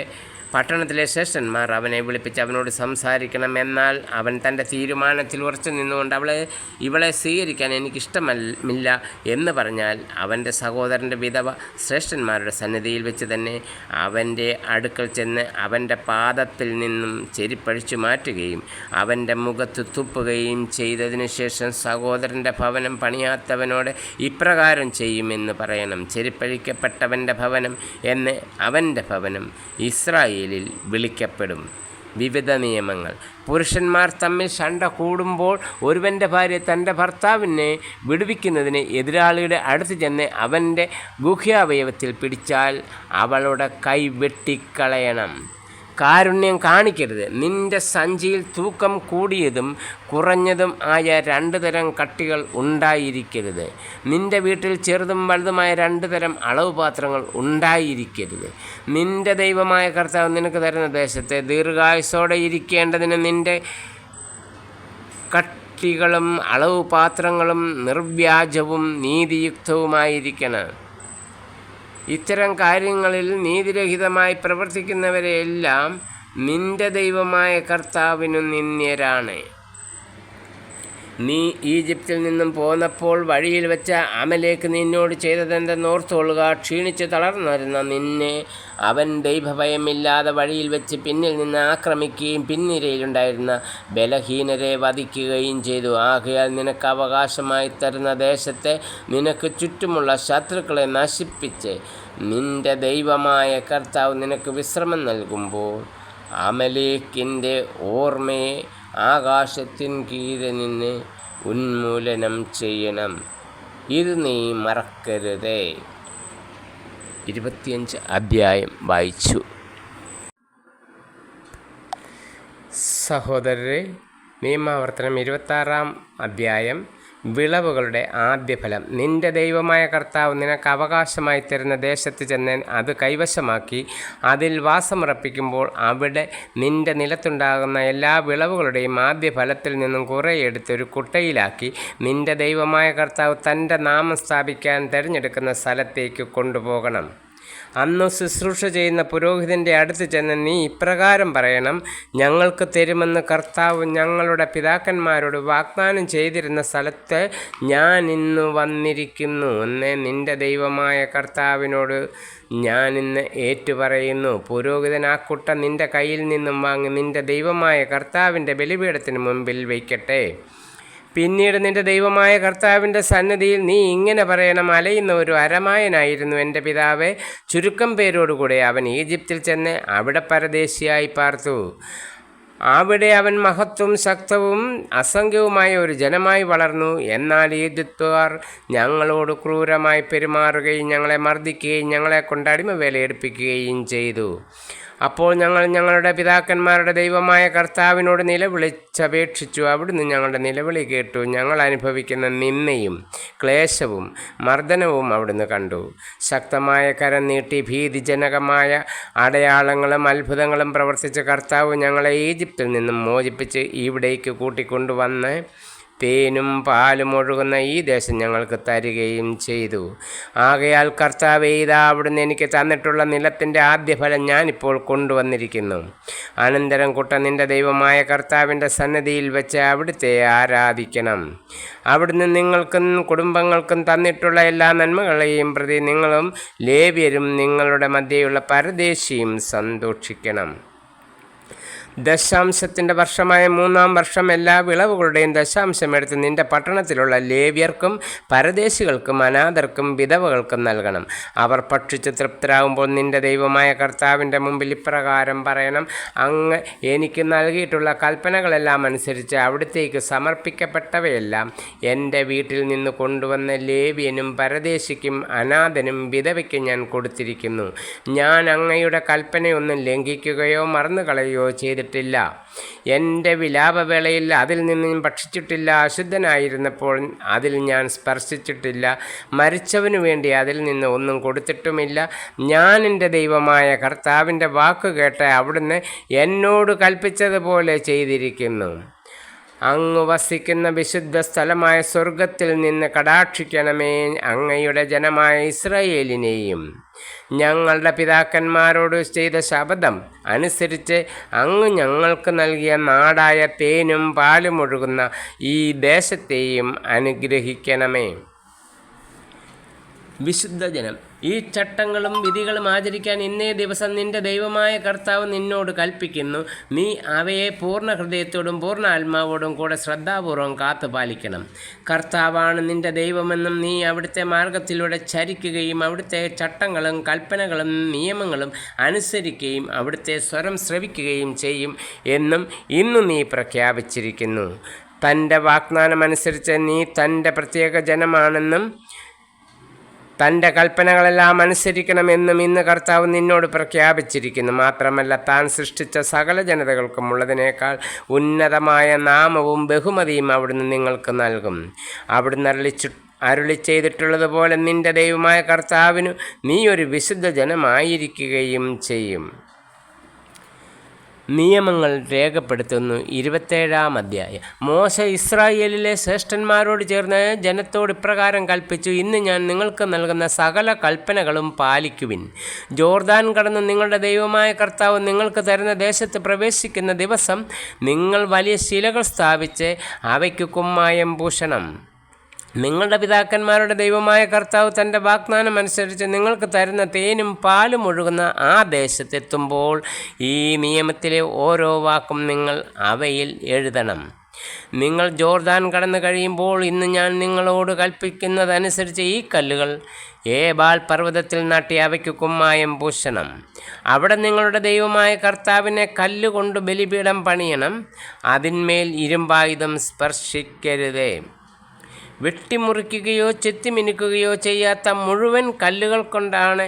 പട്ടണത്തിലെ ശ്രേഷ്ഠന്മാർ അവനെ വിളിപ്പിച്ച് അവനോട് സംസാരിക്കണം. എന്നാൽ അവൻ തൻ്റെ തീരുമാനത്തിൽ ഉറച്ചു നിന്നുകൊണ്ട് ഇവളെ സ്വീകരിക്കാൻ എനിക്കിഷ്ടമില്ല എന്ന് പറഞ്ഞാൽ അവൻ്റെ സഹോദരൻ്റെ വിധവ ശ്രേഷ്ഠന്മാരുടെ സന്നിധിയിൽ വെച്ച് തന്നെ അവൻ്റെ അടുക്കൽ ചെന്ന് അവൻ്റെ പാദത്തിൽ നിന്നും ചെരിപ്പഴിച്ചു മാറ്റുകയും അവൻ്റെ മുഖത്ത് തുപ്പുകയും ചെയ്തതിനു ശേഷം സഹോദരൻ്റെ ഭവനം പണിയാത്തവനോട് ഇപ്രകാരം ചെയ്യുമെന്ന് പറയണം: ചെരിപ്പഴിക്കപ്പെട്ടവൻ്റെ ഭവനം എന്ന് അവൻ്റെ ഭവനം ഇസ്രായേലിൽ വിളിക്കപ്പെടും. വിവിധ നിയമങ്ങൾ. പുരുഷന്മാർ തമ്മിൽ ശണ്ട കൂടുമ്പോൾ ഒരുവൻ്റെ ഭാര്യ തൻ്റെ ഭർത്താവിനെ വിടുവിക്കുന്നതിന് എതിരാളിയുടെ അടുത്ത് ചെന്ന് അവൻ്റെ ഗുഹ്യാവയവത്തിൽ പിടിച്ചാൽ അവളുടെ കൈ വെട്ടിക്കളയണം. കാരുണ്യം കാണിക്കരുത്. നിന്റെ സഞ്ചിയിൽ തൂക്കം കൂടിയതും കുറഞ്ഞതും ആയ 2 തരം കട്ടികൾ ഉണ്ടായിരിക്കരുത്. നിന്റെ വീട്ടിൽ ചെറുതും വലുതുമായ 2 തരം അളവ് പാത്രങ്ങൾ ഉണ്ടായിരിക്കരുത്. നിന്റെ ദൈവമായ കർത്താവ് നിനക്ക് തരുന്ന ദേശത്തെ ദീർഘായുസ്സോടെ ഇരിക്കേണ്ടതിന് നിന്റെ കട്ടികളും അളവ് പാത്രങ്ങളും നിർവ്യാജവും നീതിയുക്തവുമായിരിക്കണം. ഇത്തരം കാര്യങ്ങളിൽ നീതിരഹിതമായി പ്രവർത്തിക്കുന്നവരെല്ലാം നിന്റെ ദൈവമായ കർത്താവിനു നിന്ദ്യരാണ്. നീ ഈജിപ്തിൽ നിന്നും പോന്നപ്പോൾ വഴിയിൽ വെച്ച അമലേക്ക് നിന്നോട് ചെയ്തതെന്തെന്നോർത്തുകൊള്ളുക. ക്ഷീണിച്ച് തളർന്നിരുന്ന നിന്നെ അവൻ ദൈവഭയമില്ലാതെ വഴിയിൽ വെച്ച് പിന്നിൽ നിന്ന് ആക്രമിക്കുകയും പിൻനിരയിലുണ്ടായിരുന്ന ബലഹീനരെ വധിക്കുകയും ചെയ്തു. ആകയാൽ നിനക്ക് അവകാശമായി തരുന്ന ദേശത്തെ നിനക്ക് ചുറ്റുമുള്ള ശത്രുക്കളെ നശിപ്പിച്ച് നിന്റെ ദൈവമായ കർത്താവ് നിനക്ക് വിശ്രമം നൽകുമ്പോൾ അമലേക്കിൻ്റെ ഓർമ്മയെ ആകാശത്തിൻ കീഴിൽ നിന്ന് ഉന്മൂലനം ചെയ്യണം. ഇത് നീ മറക്കരുതേ. 25 അധ്യായം വായിച്ചു. സഹോദരരെ, നിയമാവർത്തനം 26 അധ്യായം. വിളവുകളുടെ ആദ്യഫലം. നിന്റെ ദൈവമായ കർത്താവ് നിനക്ക് അവകാശമായി തരുന്ന ദേശത്ത് ചെന്ന് അത് കൈവശമാക്കി അതിൽ വാസമുറപ്പിക്കുമ്പോൾ അവിടെ നിന്റെ നിലത്തുണ്ടാകുന്ന എല്ലാ വിളവുകളുടെയും ആദ്യഫലത്തിൽ നിന്നും കുറേ എടുത്ത് ഒരു കുട്ടയിലാക്കി നിന്റെ ദൈവമായ കർത്താവ് തൻ്റെ നാമം സ്ഥാപിക്കാൻ തിരഞ്ഞെടുക്കുന്ന സ്ഥലത്തേക്ക് കൊണ്ടുപോകണം. അന്ന് ശുശ്രൂഷ ചെയ്യുന്ന പുരോഹിതൻ്റെ അടുത്ത് ചെന്ന് നീ ഇപ്രകാരം പറയണം: ഞങ്ങൾക്ക് തരുമെന്ന് കർത്താവ് ഞങ്ങളുടെ പിതാക്കന്മാരോട് വാഗ്ദാനം ചെയ്തിരുന്ന സ്ഥലത്ത് ഞാൻ ഇന്ന് വന്നിരിക്കുന്നു എന്ന് നിന്റെ ദൈവമായ കർത്താവിനോട് ഞാൻ ഇന്ന് ഏറ്റുപറയുന്നു. പുരോഹിതൻ ആ കുട്ട നിന്റെ കയ്യിൽ നിന്നും വാങ്ങി നിന്റെ ദൈവമായ കർത്താവിൻ്റെ ബലിപീഠത്തിന് മുമ്പിൽ വയ്ക്കട്ടെ. പിന്നീട് നിന്റെ ദൈവമായ കർത്താവിൻ്റെ സന്നിധിയിൽ നീ ഇങ്ങനെ പറയണം: അലയുന്ന ഒരു അരമായനായിരുന്നു എൻ്റെ പിതാവേ. ചുരുക്കം പേരോടുകൂടെ അവൻ ഈജിപ്തിൽ ചെന്ന് അവിടെ പരദേശിയായി പാർത്തു. അവിടെ അവൻ മഹത്വവും ശക്തവും അസംഖ്യവുമായ ഒരു ജനമായി വളർന്നു. എന്നാൽ ഈജിപ്തുകാർ ഞങ്ങളോട് ക്രൂരമായി പെരുമാറുകയും ഞങ്ങളെ മർദ്ദിക്കുകയും ഞങ്ങളെ കൊണ്ട് അടിമവേല എടുപ്പിക്കുകയും ചെയ്തു. അപ്പോൾ ഞങ്ങൾ ഞങ്ങളുടെ പിതാക്കന്മാരുടെ ദൈവമായ കർത്താവിനോട് നിലവിളിച്ചപേക്ഷിച്ചു. അവിടുന്ന് ഞങ്ങളുടെ നിലവിളി കേട്ടു. ഞങ്ങൾ അനുഭവിക്കുന്ന നിന്ദയും ക്ലേശവും മർദ്ദനവും അവിടുന്ന് കണ്ടു. ശക്തമായ കരം നീട്ടി ഭീതിജനകമായ അടയാളങ്ങളും അത്ഭുതങ്ങളും പ്രവർത്തിച്ച കർത്താവ് ഞങ്ങളെ ഈജിപ്തിൽ നിന്നും മോചിപ്പിച്ച് ഇവിടേക്ക് കൂട്ടിക്കൊണ്ടുവന്ന് തേനും പാലും ഒഴുകുന്ന ഈ ദേശം ഞങ്ങൾക്ക് തരികയും ചെയ്തു. ആകയാൽ കർത്താവേ, ഇതാ അവിടുന്ന് എനിക്ക് തന്നിട്ടുള്ള നിലത്തിൻ്റെ ആദ്യഫലം ഞാനിപ്പോൾ കൊണ്ടുവന്നിരിക്കുന്നു. അനന്തരം കുട്ട നിൻ്റെ ദൈവമായ കർത്താവിൻ്റെ സന്നിധിയിൽ വെച്ച് അവിടുത്തെ ആരാധിക്കണം. അവിടുന്ന് നിങ്ങൾക്കും കുടുംബങ്ങൾക്കും തന്നിട്ടുള്ള എല്ലാ നന്മകളെയും പ്രതി നിങ്ങളും ലേവ്യരും നിങ്ങളുടെ മധ്യയുള്ള പരദേശിയും സന്തോഷിക്കണം. ദശാംശത്തിൻ്റെ വർഷമായ 3-ാം വർഷം എല്ലാ വിളവുകളുടെയും ദശാംശം എടുത്ത് നിന്റെ പട്ടണത്തിലുള്ള ലേവ്യർക്കും പരദേശികൾക്കും അനാഥർക്കും വിധവകൾക്കും നൽകണം. അവർ ഭക്ഷിച്ച് തൃപ്തരാകുമ്പോൾ നിന്റെ ദൈവമായ കർത്താവിൻ്റെ മുമ്പിൽ ഇപ്രകാരം പറയണം: അങ്ങ് എനിക്ക് നൽകിയിട്ടുള്ള കൽപ്പനകളെല്ലാം അനുസരിച്ച് അവിടത്തേക്ക് സമർപ്പിക്കപ്പെട്ടവയെല്ലാം എൻ്റെ വീട്ടിൽ നിന്ന് കൊണ്ടുവന്ന ലേവ്യനും പരദേശിക്കും അനാഥനും വിധവയ്ക്കും ഞാൻ കൊടുത്തിരിക്കുന്നു. ഞാൻ അങ്ങയുടെ കൽപ്പനയൊന്നും ലംഘിക്കുകയോ മറന്നുകളയുകയോ ചെയ്തിട്ടില്ല. എൻ്റെ വിലാപവേളയിൽ അതിൽ നിന്നും ഭക്ഷിച്ചിട്ടില്ല. അശുദ്ധനായിരുന്നപ്പോൾ അതിൽ ഞാൻ സ്പർശിച്ചിട്ടില്ല. മരിച്ചവനു വേണ്ടി അതിൽ നിന്ന് ഒന്നും കൊടുത്തിട്ടുമില്ല. ഞാൻ എൻ്റെ ദൈവമായ കർത്താവിൻ്റെ വാക്ക് കേട്ട് അവിടുന്ന് എന്നോട് കൽപ്പിച്ചതുപോലെ ചെയ്തിരിക്കുന്നു. അങ്ങ് വസിക്കുന്ന വിശുദ്ധ സ്ഥലമായ സ്വർഗത്തിൽ നിന്ന് കടാക്ഷിക്കണമേ. അങ്ങയുടെ ജനമായ ഇസ്രായേലിനെയും ഞങ്ങളുടെ പിതാക്കന്മാരോട് ചെയ്ത ശപഥം അനുസരിച്ച് അങ്ങ് ഞങ്ങൾക്ക് നൽകിയ നാടായ തേനും പാലും ഒഴുകുന്ന ഈ ദേശത്തെയും അനുഗ്രഹിക്കണമേ. വിശുദ്ധജനം. ഈ ചട്ടങ്ങളും വിധികളും ആചരിക്കാൻ ഇന്നേ ദിവസം നിന്റെ ദൈവമായ കർത്താവ് നിന്നോട് കൽപ്പിക്കുന്നു. നീ അവയെ പൂർണ്ണ ഹൃദയത്തോടും പൂർണ്ണ ആത്മാവോടും കൂടെ ശ്രദ്ധാപൂർവം കാത്തു പാലിക്കണം. കർത്താവാണ് നിന്റെ ദൈവമെന്നും നീ അവിടുത്തെ മാർഗത്തിലൂടെ ചരിക്കുകയും അവിടുത്തെ ചട്ടങ്ങളും കൽപ്പനകളും നിയമങ്ങളും അനുസരിക്കുകയും അവിടുത്തെ സ്വരം ശ്രവിക്കുകയും ചെയ്യും എന്നും ഇന്നു നീ പ്രഖ്യാപിച്ചിരിക്കുന്നു. തൻ്റെ വാഗ്ദാനമനുസരിച്ച് നീ തൻ്റെ പ്രത്യേക ജനമാണെന്നും തൻ്റെ കൽപ്പനകളെല്ലാം അനുസരിക്കണമെന്നും ഇന്ന് കർത്താവ് നിന്നോട് പ്രഖ്യാപിച്ചിരിക്കുന്നു. മാത്രമല്ല, താൻ സൃഷ്ടിച്ച സകല ജനതകൾക്കും ഉള്ളതിനേക്കാൾ ഉന്നതമായ നാമവും ബഹുമതിയും അവിടുന്ന് നിങ്ങൾക്ക് നൽകും. അവിടുന്ന് അരുളി ചെയ്തിട്ടുള്ളതുപോലെ നിന്റെ ദൈവമായ കർത്താവിനു നീ ഒരു വിശുദ്ധ ജനമായിരിക്കുകയും ചെയ്യും. നിയമങ്ങൾ രേഖപ്പെടുത്തുന്നു. 27-ാം അധ്യായം. മോശ ഇസ്രായേലിലെ ശ്രേഷ്ഠന്മാരോട് ചേർന്ന് ജനത്തോട് ഇപ്രകാരം കൽപ്പിച്ചു: ഇന്ന് ഞാൻ നിങ്ങൾക്ക് നൽകുന്ന സകല കൽപ്പനകളും പാലിക്കുവിൻ. ജോർദാൻ കടന്ന് നിങ്ങളുടെ ദൈവമായ കർത്താവ് നിങ്ങൾക്ക് തരുന്ന ദേശത്ത് പ്രവേശിക്കുന്ന ദിവസം നിങ്ങൾ വലിയ ശിലകൾ സ്ഥാപിച്ച് അവയ്ക്ക് കുമ്മായം പൂശണം. നിങ്ങളുടെ പിതാക്കന്മാരുടെ ദൈവമായ കർത്താവ് തൻ്റെ വാഗ്ദാനം അനുസരിച്ച് നിങ്ങൾക്ക് തരുന്ന തേനും പാലും ഒഴുകുന്ന ആ ദേശത്തെത്തുമ്പോൾ ഈ നിയമത്തിലെ ഓരോ വാക്കും നിങ്ങൾ അവയിൽ എഴുതണം. നിങ്ങൾ ജോർദാൻ കടന്നു കഴിയുമ്പോൾ ഇന്ന് ഞാൻ നിങ്ങളോട് കൽപ്പിക്കുന്നതനുസരിച്ച് ഈ കല്ലുകൾ ഏബാൽ പർവ്വതത്തിൽ നാട്ടി അവയ്ക്ക് കുമ്മായം പൂശണം. അവിടെ നിങ്ങളുടെ ദൈവമായ കർത്താവിനെ കല്ലുകൊണ്ട് ബലിപീഠം പണിയണം. അതിന്മേൽ ഇരുമ്പായുധം സ്പർശിക്കരുതേ. വെട്ടിമുറിക്കുകയോ ചെത്തിമിനുക്കുകയോ ചെയ്യാത്ത മുഴുവൻ കല്ലുകൾ കൊണ്ടാണ്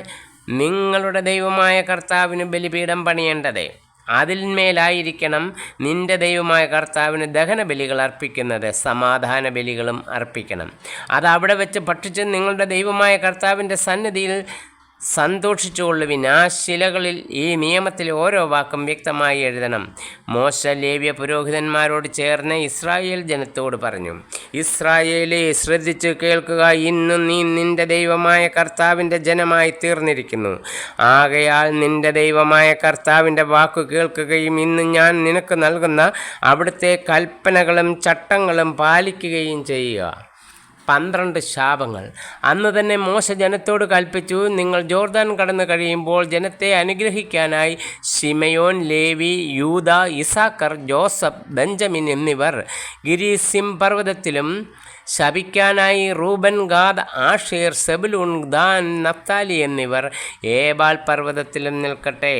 നിങ്ങളുടെ ദൈവമായ കർത്താവിന് ബലിപീഠം പണിയേണ്ടത്. അതിന്മേലായിരിക്കണം നിന്റെ ദൈവമായ കർത്താവിന് ദഹനബലികൾ അർപ്പിക്കുന്നത്. സമാധാന ബലികളും അർപ്പിക്കണം. അത് അവിടെ വെച്ച് ഭക്ഷിച്ച് നിങ്ങളുടെ ദൈവമായ കർത്താവിൻ്റെ സന്നിധിയിൽ സന്തോഷിച്ചുകൊള്ളുവിൻ. ആ ശിലകളിൽ ഈ നിയമത്തിലെ ഓരോ വാക്കും വ്യക്തമായി എഴുതണം. മോശ ലേവ്യ പുരോഹിതന്മാരോട് ചേർന്ന് ഇസ്രായേൽ ജനത്തോട് പറഞ്ഞു: ഇസ്രായേലേ, ശ്രദ്ധിച്ച് കേൾക്കുക. ഇന്ന് നീ നിന്റെ ദൈവമായ കർത്താവിൻ്റെ ജനമായി തീർന്നിരിക്കുന്നു. ആകയാൽ നിന്റെ ദൈവമായ കർത്താവിൻ്റെ വാക്കു കേൾക്കുകയും ഇന്ന് ഞാൻ നിനക്ക് നൽകുന്ന അവിടുത്തെ കൽപ്പനകളും ചട്ടങ്ങളും പാലിക്കുകയും ചെയ്യുക. 12 ശാപങ്ങൾ. അന്ന് തന്നെ മോശ ജനത്തോട് കൽപ്പിച്ചു: നിങ്ങൾ ജോർദാൻ കടന്നു കഴിയുമ്പോൾ ജനത്തെ അനുഗ്രഹിക്കാനായി Simeon, Levi, Judah, Issachar, Joseph, Benjamin എന്നിവർ ഗിരിസിം പർവ്വതത്തിലും, ശപിക്കാനായി Reuben, Gad, Asher, Zebulun, Dan, Naphtali എന്നിവർ ഏബാൽ പർവ്വതത്തിലും നിൽക്കട്ടെ.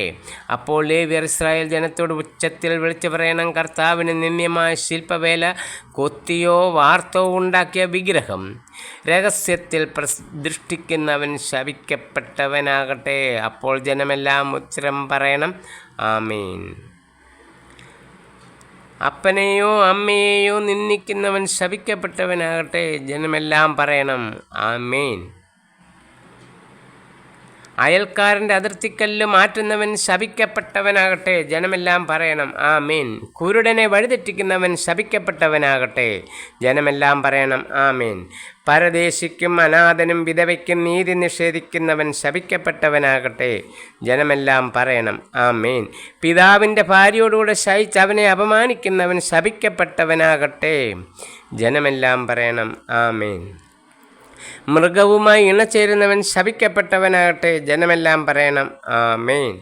അപ്പോൾ ലേവ്യർ ഇസ്രായേൽ ജനത്തോട് ഉച്ചത്തിൽ വിളിച്ചു പറയണം: കർത്താവിന് നിന്ദ്യമായ ശില്പവേല, കൊത്തിയോ വാർത്തോ ഉണ്ടാക്കിയ വിഗ്രഹം രഹസ്യത്തിൽ പ്രതിഷ്ഠിക്കുന്നവൻ ശപിക്കപ്പെട്ടവനാകട്ടെ. അപ്പോൾ ജനമെല്ലാം ഉച്ചരം പറയണം: ആമേൻ. അപ്പനെയോ അമ്മയെയോ നിന്ദിക്കുന്നവൻ ശപിക്കപ്പെട്ടവനാകട്ടെ. ജനമെല്ലാം പറയണം: ആമേൻ. അയൽക്കാരൻ്റെ അതിർത്തിക്കല്ല് മാറ്റുന്നവൻ ശപിക്കപ്പെട്ടവനാകട്ടെ. ജനമെല്ലാം പറയണം: ആമേൻ. കുരുടനെ വഴിതെറ്റിക്കുന്നവൻ ശപിക്കപ്പെട്ടവനാകട്ടെ. ജനമെല്ലാം പറയണം: ആമേൻ. പരദേശിക്കും അനാഥനും വിധവയ്ക്കും നീതി നിഷേധിക്കുന്നവൻ ശപിക്കപ്പെട്ടവനാകട്ടെ. ജനമെല്ലാം പറയണം: ആമേൻ. പിതാവിൻ്റെ ഭാര്യയോടുകൂടെ ശയിച്ച് അവനെ അപമാനിക്കുന്നവൻ ശപിക്കപ്പെട്ടവനാകട്ടെ. ജനമെല്ലാം പറയണം: ആമേൻ. മൃഗവുമായി ഇണചേരുന്നവൻ ശപിക്കപ്പെട്ടവനാകട്ടെ. ജനമെല്ലാം പറയണം: ആമേൻ.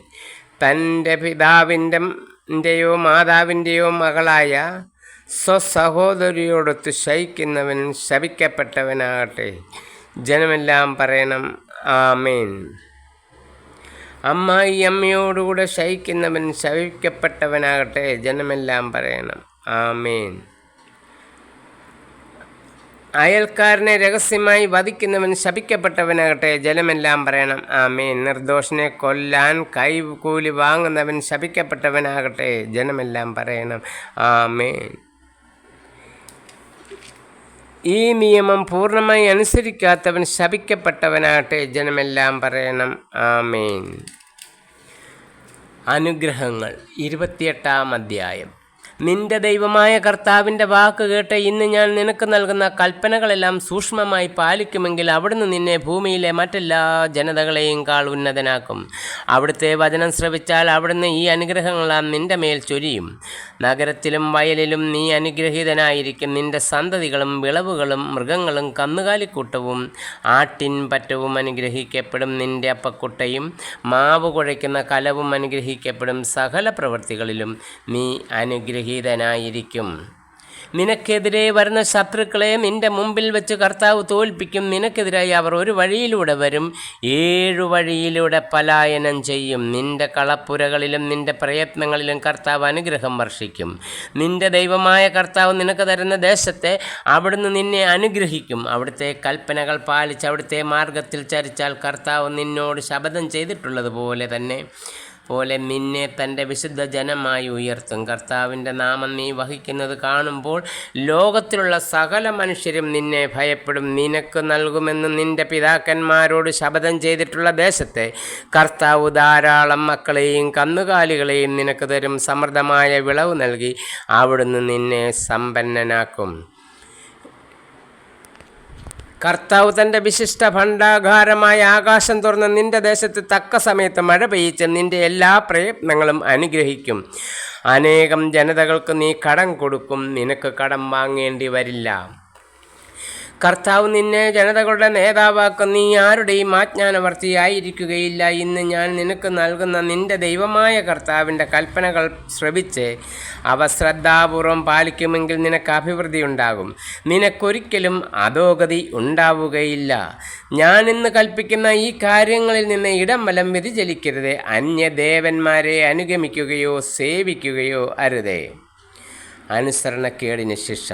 തൻ്റെ പിതാവിൻ്റെയോ മാതാവിൻ്റെയോ മകളായ സ്വസഹോദരിയോടൊത്ത് ശയിക്കുന്നവൻ ശപിക്കപ്പെട്ടവനാകട്ടെ. ജനമെല്ലാം പറയണം: ആമേൻ. അമ്മായി അമ്മയോടുകൂടെ ശയിക്കുന്നവൻ ശപിക്കപ്പെട്ടവനാകട്ടെ. ജനമെല്ലാം പറയണം: ആമേൻ. അയൽക്കാരനെ രഹസ്യമായി വധിക്കുന്നവൻ ശപിക്കപ്പെട്ടവനാകട്ടെ. ജനമെല്ലാം പറയണം: ആമേൻ. നിർദോഷനെ കൊല്ലാൻ കൈക്കൂലി വാങ്ങുന്നവൻ ശപിക്കപ്പെട്ടവനാകട്ടെ. ജനമെല്ലാം പറയണം: ആമേൻ. ഈ നിയമം പൂർണ്ണമായി അനുസരിക്കാത്തവൻ ശപിക്കപ്പെട്ടവനാകട്ടെ. ജനമെല്ലാം പറയണം: ആമേൻ. അനുഗ്രഹങ്ങൾ. 28-ാം അധ്യായം. നിന്റെ ദൈവമായ കർത്താവിൻ്റെ വാക്ക് കേട്ട് ഇന്ന് ഞാൻ നിനക്ക് നൽകുന്ന കൽപ്പനകളെല്ലാം സൂക്ഷ്മമായി പാലിക്കുമെങ്കിൽ അവിടുന്ന് നിന്നെ ഭൂമിയിലെ മറ്റെല്ലാ ജനതകളെയും ഉന്നതനാക്കും. അവിടുത്തെ വചനം ശ്രവിച്ചാൽ അവിടുന്ന് ഈ അനുഗ്രഹങ്ങളെല്ലാം നിന്റെ മേൽ ചൊരിയും. നഗരത്തിലും വയലിലും നീ അനുഗ്രഹീതനായിരിക്കും. നിന്റെ സന്തതികളും വിളവുകളും മൃഗങ്ങളും കന്നുകാലിക്കൂട്ടവും ആട്ടിൻ പറ്റവും അനുഗ്രഹിക്കപ്പെടും. നിന്റെ അപ്പക്കുട്ടയും മാവ് കുഴയ്ക്കുന്ന കലവും അനുഗ്രഹിക്കപ്പെടും. സകല പ്രവൃത്തികളിലും നീ അനുഗ്രഹീതനായിരിക്കും. നിനക്കെതിരെ വരുന്ന ശത്രുക്കളെ നിന്റെ മുമ്പിൽ വെച്ച് കർത്താവ് തോൽപ്പിക്കും. നിനക്കെതിരായി അവർ ഒരു വഴിയിലൂടെ വരും, 7 വഴിയിലൂടെ പലായനം ചെയ്യും. നിന്റെ കളപ്പുരകളിലും നിന്റെ പ്രയത്നങ്ങളിലും കർത്താവ് അനുഗ്രഹം വർഷിക്കും. നിന്റെ ദൈവമായ കർത്താവ് നിനക്ക് തരുന്ന ദേശത്തെ അവിടുന്ന് നിന്നെ അനുഗ്രഹിക്കും. അവിടുത്തെ കൽപ്പനകൾ പാലിച്ച് അവിടുത്തെ മാർഗത്തിൽ ചരിച്ചാൽ കർത്താവ് നിന്നോട് ശപഥം ചെയ്തിട്ടുള്ളതുപോലെ തന്നെ പോലെ നിന്നെ തൻ്റെ വിശുദ്ധ ജനമായി ഉയർത്തും. കർത്താവിൻ്റെ നാമം നീ വഹിക്കുന്നത് കാണുമ്പോൾ ലോകത്തിലുള്ള സകല മനുഷ്യരും നിന്നെ ഭയപ്പെടും. നിനക്ക് നൽകുമെന്ന് നിൻ്റെ പിതാക്കന്മാരോട് ശപഥം ചെയ്തിട്ടുള്ള ദേശത്തെ കർത്താവ് ധാരാളം മക്കളെയും കന്നുകാലികളെയും നിനക്ക് തരും. സമൃദ്ധമായ വിളവ് നൽകി അവിടുന്ന് നിന്നെ സമ്പന്നനാക്കും. കർത്താവ് തൻ്റെ വിശിഷ്ട ഭണ്ഡാകാരമായ ആകാശം തുറന്ന് നിന്റെ ദേശത്ത് തക്ക സമയത്ത് മഴ പെയ്യിച്ച് നിന്റെ എല്ലാ പ്രയത്നങ്ങളും അനുഗ്രഹിക്കും. അനേകം ജനതകൾക്ക് നീ കടം കൊടുക്കും, നിനക്ക് കടം വാങ്ങേണ്ടി വരില്ല. കർത്താവ് നിന്നെ ജനതകളുടെ നേതാവാക്കും. നീ ആരുടെയും ആജ്ഞാനവർത്തിയായിരിക്കുകയില്ല. ഇന്ന് ഞാൻ നിനക്ക് നൽകുന്ന നിന്റെ ദൈവമായ കർത്താവിൻ്റെ കൽപ്പനകൾ ശ്രവിച്ച് അവ ശ്രദ്ധാപൂർവം പാലിക്കുമെങ്കിൽ നിനക്ക് അഭിവൃദ്ധി ഉണ്ടാകും, നിനക്കൊരിക്കലും അധോഗതി ഉണ്ടാവുകയില്ല. ഞാൻ ഇന്ന് കൽപ്പിക്കുന്ന ഈ കാര്യങ്ങളിൽ നിന്ന് ഇടം വലം വ്യതിചലിക്കരുത്. അന്യദേവന്മാരെ അനുഗമിക്കുകയോ സേവിക്കുകയോ അരുതേ. അനുസരണക്കേടിന് ശിക്ഷ.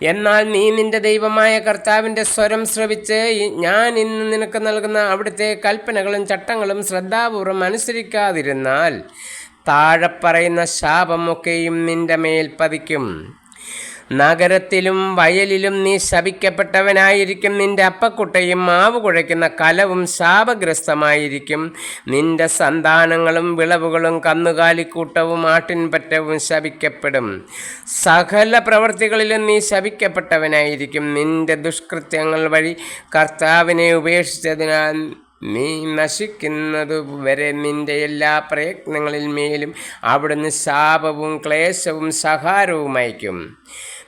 എന്നാൽ നീ നിന്റെ ദൈവമായ കർത്താവിൻ്റെ സ്വരം ശ്രവിച്ച് ഞാൻ ഇന്ന് നിനക്ക് നൽകുന്ന അവിടുത്തെ കൽപ്പനകളും ചട്ടങ്ങളും ശ്രദ്ധാപൂർവം അനുസരിക്കാതിരുന്നാൽ താഴെ പറയുന്ന ശാപമൊക്കെയും നിന്റെ മേൽ പതിക്കും. നഗരത്തിലും വയലിലും നീ ശപിക്കപ്പെട്ടവനായിരിക്കും. നിന്റെ അപ്പക്കുട്ടയും മാവ് കുഴയ്ക്കുന്ന കലവും ശാപഗ്രസ്തമായിരിക്കും. നിന്റെ സന്താനങ്ങളും വിളവുകളും കന്നുകാലിക്കൂട്ടവും ആട്ടിൻപറ്റവും ശപിക്കപ്പെടും. സകല പ്രവൃത്തികളിലും നീ ശപിക്കപ്പെട്ടവനായിരിക്കും. നിന്റെ ദുഷ്കൃത്യങ്ങൾ വഴി കർത്താവിനെ ഉപേക്ഷിച്ചതിനാൽ നീ നശിക്കുന്നതുവരെ നിന്റെ എല്ലാ പ്രയത്നങ്ങളിൽ മേലും അവിടുന്ന് ശാപവും ക്ലേശവും സഹാരവും അയക്കും.